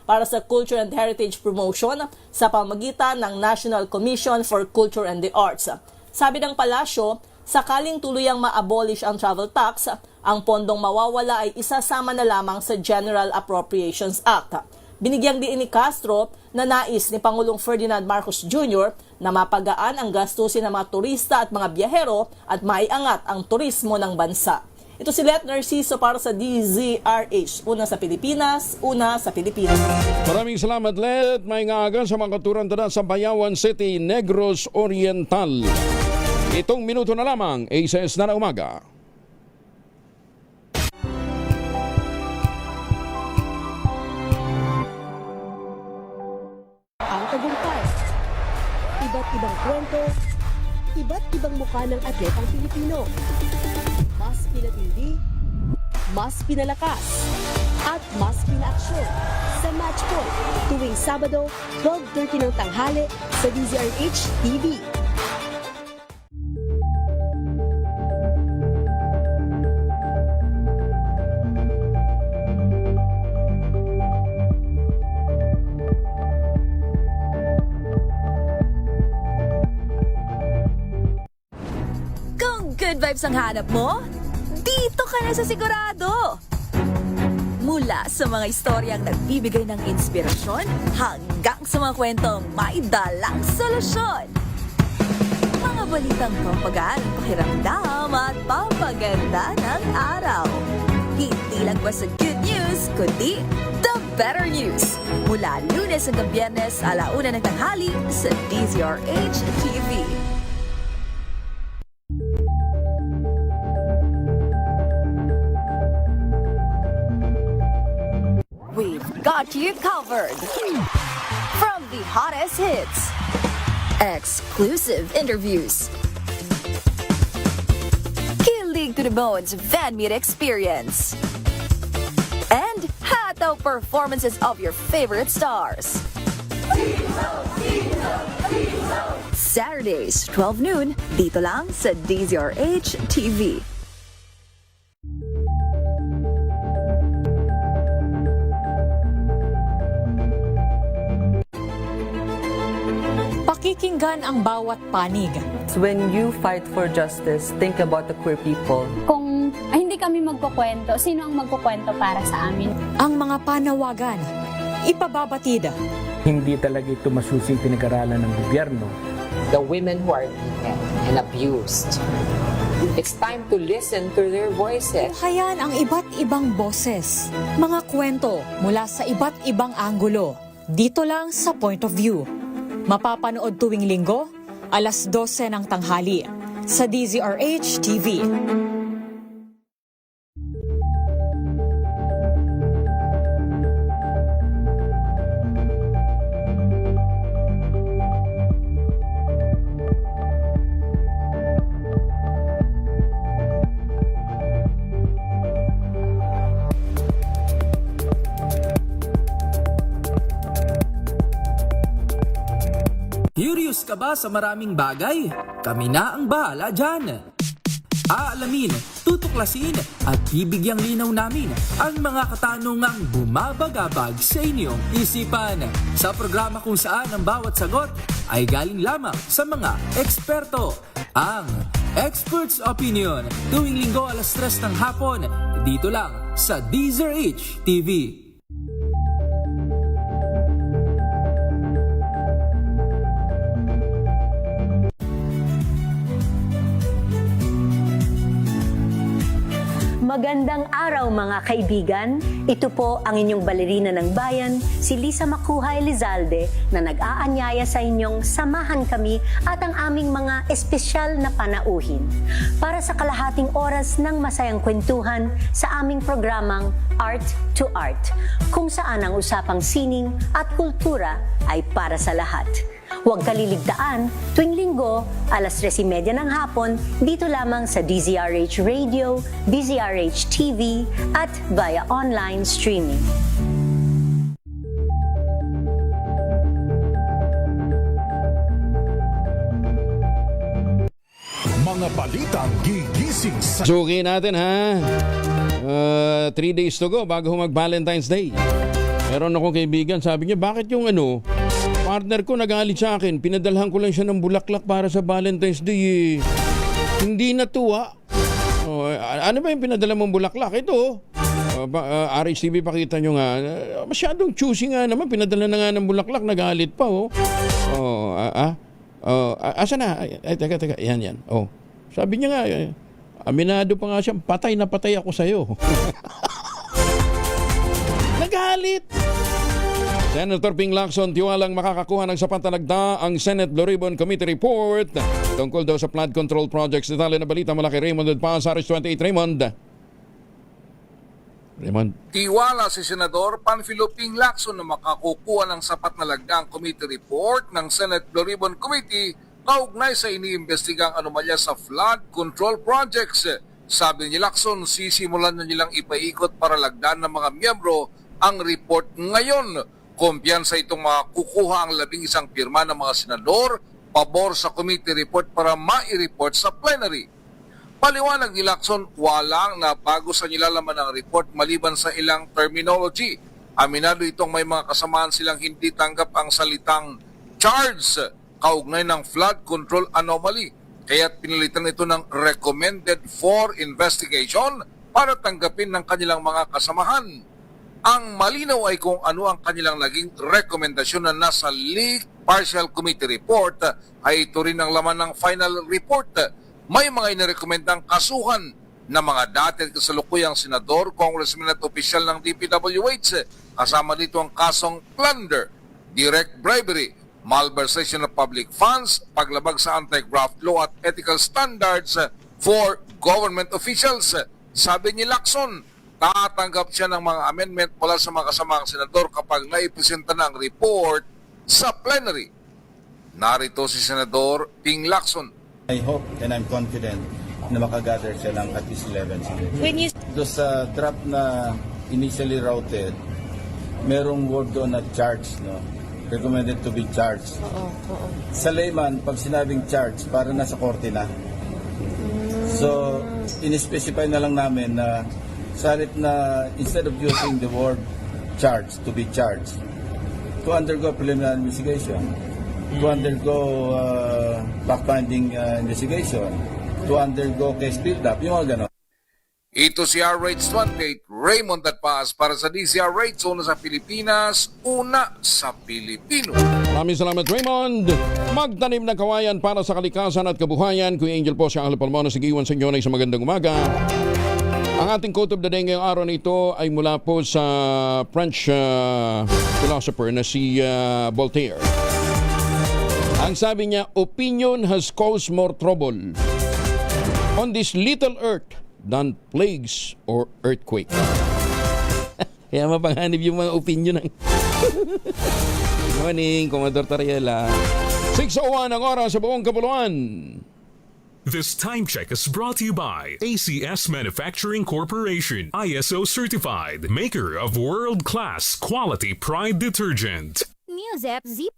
para sa culture and heritage promotion sa pamamagitan ng National Commission for Culture and the Arts. Sabi ng palasyo, sakaling tuluyang ma-abolish ang travel tax, ang pondong mawawala ay isasama na lamang sa General Appropriations Act. Binigyang diin ni Castro na nais ni Pangulong Ferdinand Marcos Jr. na mapagaan ang gastusin ng mga turista at mga biyahero at maiangat ang turismo ng bansa. Ito si Let Narciso para sa DZRH. Una sa Pilipinas, una sa Pilipinas. Maraming salamat, Let. May ngagan sa mga katuran tada sa Bayawan City, Negros Oriental. Itong minuto na lamang, ACS na umaga. Ang tagumpay. Iba't ibang kwento, iba't ibang mukha ng atletang Pilipino. Mas pinatindi, mas pinalakas, at mas pinaaksyon sa Match Point tuwing Sabado, 12:30 ng tanghali sa DZRH TV. Good vibes ang hanap mo? Dito ka na sa Sigurado! Mula sa mga istoryang nagbibigay ng inspirasyon hanggang sa mga kwentong may dalang solusyon. Mga balitang pampagaan, pakiramdam at papaganda ng araw. Hindi lang ba sa good news, kundi the better news. Mula Lunes hanggang Biyernes, 1:00 ng tanghali sa DZRH TV. We've got you covered. From the hottest hits, exclusive interviews, kilig to the bones fan meet experience, and hot the performances of your favorite stars. Saturdays, 12 noon, dito lang sa DZRH TV. Pakikinggan ang bawat panig. When you fight for justice, think about the queer people. Kung hindi kami magkukwento, sino ang magkukwento para sa amin? Ang mga panawagan, ipababatid. Hindi talaga ito masusing pinag-aralan ng gobyerno. The women who are beaten and abused. It's time to listen to their voices. Hayan ang iba't ibang boses, mga kwento mula sa iba't ibang anggulo. Dito lang sa Point of View. Mapapanood tuwing linggo, alas 12 ng tanghali sa DZRH TV. Curious ka ba sa maraming bagay? Kami na ang bahala dyan. Aalamin, tutuklasin at bibigyang linaw namin ang mga katanungang bumabagabag sa inyong isipan. Sa programa kung saan ang bawat sagot ay galing lamang sa mga eksperto. Ang Expert's Opinion, tuwing linggo alas 3 ng hapon, dito lang sa DZRH TV. Magandang araw mga kaibigan. Ito po ang inyong balerina ng bayan, si Lisa Macuhay Elizalde, na nag-aanyaya sa inyong samahan kami at ang aming mga espesyal na panauhin para sa kalahating oras ng masayang kwentuhan sa aming programang Art to Art, kung saan ang usapang sining at kultura ay para sa lahat. Huwag kaliligtaan, tuwing linggo, alas 3:30 ng hapon, dito lamang sa DZRH Radio, DZRH TV, at via online streaming. Mga balitang gigising sa... Suki natin ha. 3 days to go bago mag-Valentine's Day. Meron akong kaibigan, sabi niya, bakit yung partner ko nagalit sa akin, pinadalhan ko lang siya ng bulaklak para sa Valentine's Day. Hindi natuwa. Ano ba yung pinadala mong bulaklak? Ito. RHTV, pakita nyo nga. Masyadong choosy nga naman. Pinadala na nga ng bulaklak, nagalit pa. Asa na? Teka. Yan. Sabi niya nga, aminado pa nga siya, patay na patay ako sa'yo. Nagalit. Senator Ping Lacson tiwalang makakakuha ng sapat na nagda ang Senate Blue Ribbon Committee report tungkol daw sa flood control projects. Detalye na balita mula kay Raymond Paz, RH28. Raymond. Tiwala si Senador Panfilo Ping Lacson na makakukuha ng sapat na lagdang committee report ng Senate Blue Ribbon Committee kaugnay sa iniimbestigang anomalya sa flood control projects. Sabi ni Lacson, sisimulan na nilang ipaikot para lagdan ng mga miyembro ang report ngayon. Kumpiyansa itong makukuha ang 11 pirma ng mga senador pabor sa committee report para mai-report sa plenary. Paliwanag ni Lacson, walang nabago sa nilalaman ng report maliban sa ilang terminology. Aminado itong may mga kasamaan silang hindi tanggap ang salitang charge kaugnay ng flood control anomaly. Kaya't pinalitan ito ng recommended for investigation para tanggapin ng kanilang mga kasamahan. Ang malinaw ay kung ano ang kanilang naging rekomendasyon na nasa leaked partial committee report ay ito rin ang laman ng final report. May mga inirekomendang kasuhan na mga dati at kasalukuyang senador, congressman at opisyal ng DPWH. Kasama dito ang kasong plunder, direct bribery, malversation of public funds, paglabag sa anti-graft law at ethical standards for government officials. Sabi ni Lacson, tatanggap siya ng mga amendment mula sa mga kasamang senador kapag naipresenta na ang report sa plenary. Narito si Senador Ping Lacson. I hope and I'm confident na makagather siya ng at least 11 signatures. Doon sa draft na initially routed, merong word doon na charged, no? Recommended to be charged. Sa layman, pag sinabing charged, para nasa korte na. So, in-specify na lang namin na sa halip na instead of using the word charged, to be charged, to undergo preliminary investigation, to undergo fact-finding investigation, to undergo case build-up, yung mga gano'n. Ito si RH28, Raymond Datpaz para sa DCRH, una sa Pilipinas, una sa Pilipino. Maraming salamat, Raymond. Magtanim ng kawayan para sa kalikasan at kabuhayan. Kuya Angel po, siya ang Palmono, sigiwan sa inyo na isang magandang umaga. Ang ating quote of the day ngayong araw na ito ay mula po sa French philosopher na si Voltaire. Ang sabi niya, opinion has caused more trouble on this little earth than plagues or earthquake. Kaya mapanganib yung mga opinion ng... Good morning, Commodore Tariela. 6:01 ang oras sa buong kapuluan. This time check is brought to you by ACS Manufacturing Corporation, ISO certified, maker of world-class quality Pride detergent. Newsep Z+.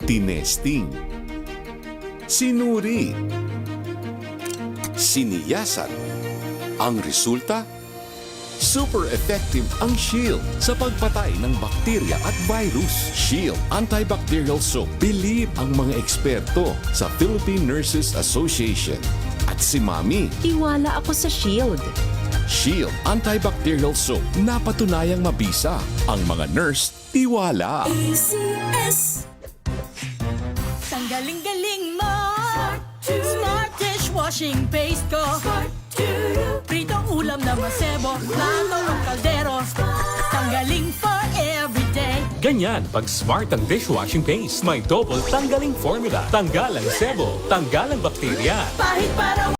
Tinesting, sinuri, siniyasan. Ang resulta? Super effective ang Shield sa pagpatay ng bakterya at virus. Shield Antibacterial Soap. Believe ang mga eksperto sa Philippine Nurses Association. At si Mami. Tiwala ako sa Shield. Shield Antibacterial Soap. Napatunayang mabisa. Ang mga nurse, tiwala. ACS. Ang galing-galing mo. Smart dishwashing paste ko. Pritong ulam na masebo. Plato ng kaldero. Tanggaling for everyday. Ganyan pag smart ang dishwashing paste. May double tanggaling formula. Tanggal ang sebo, tanggal ang bakterya. Pahit para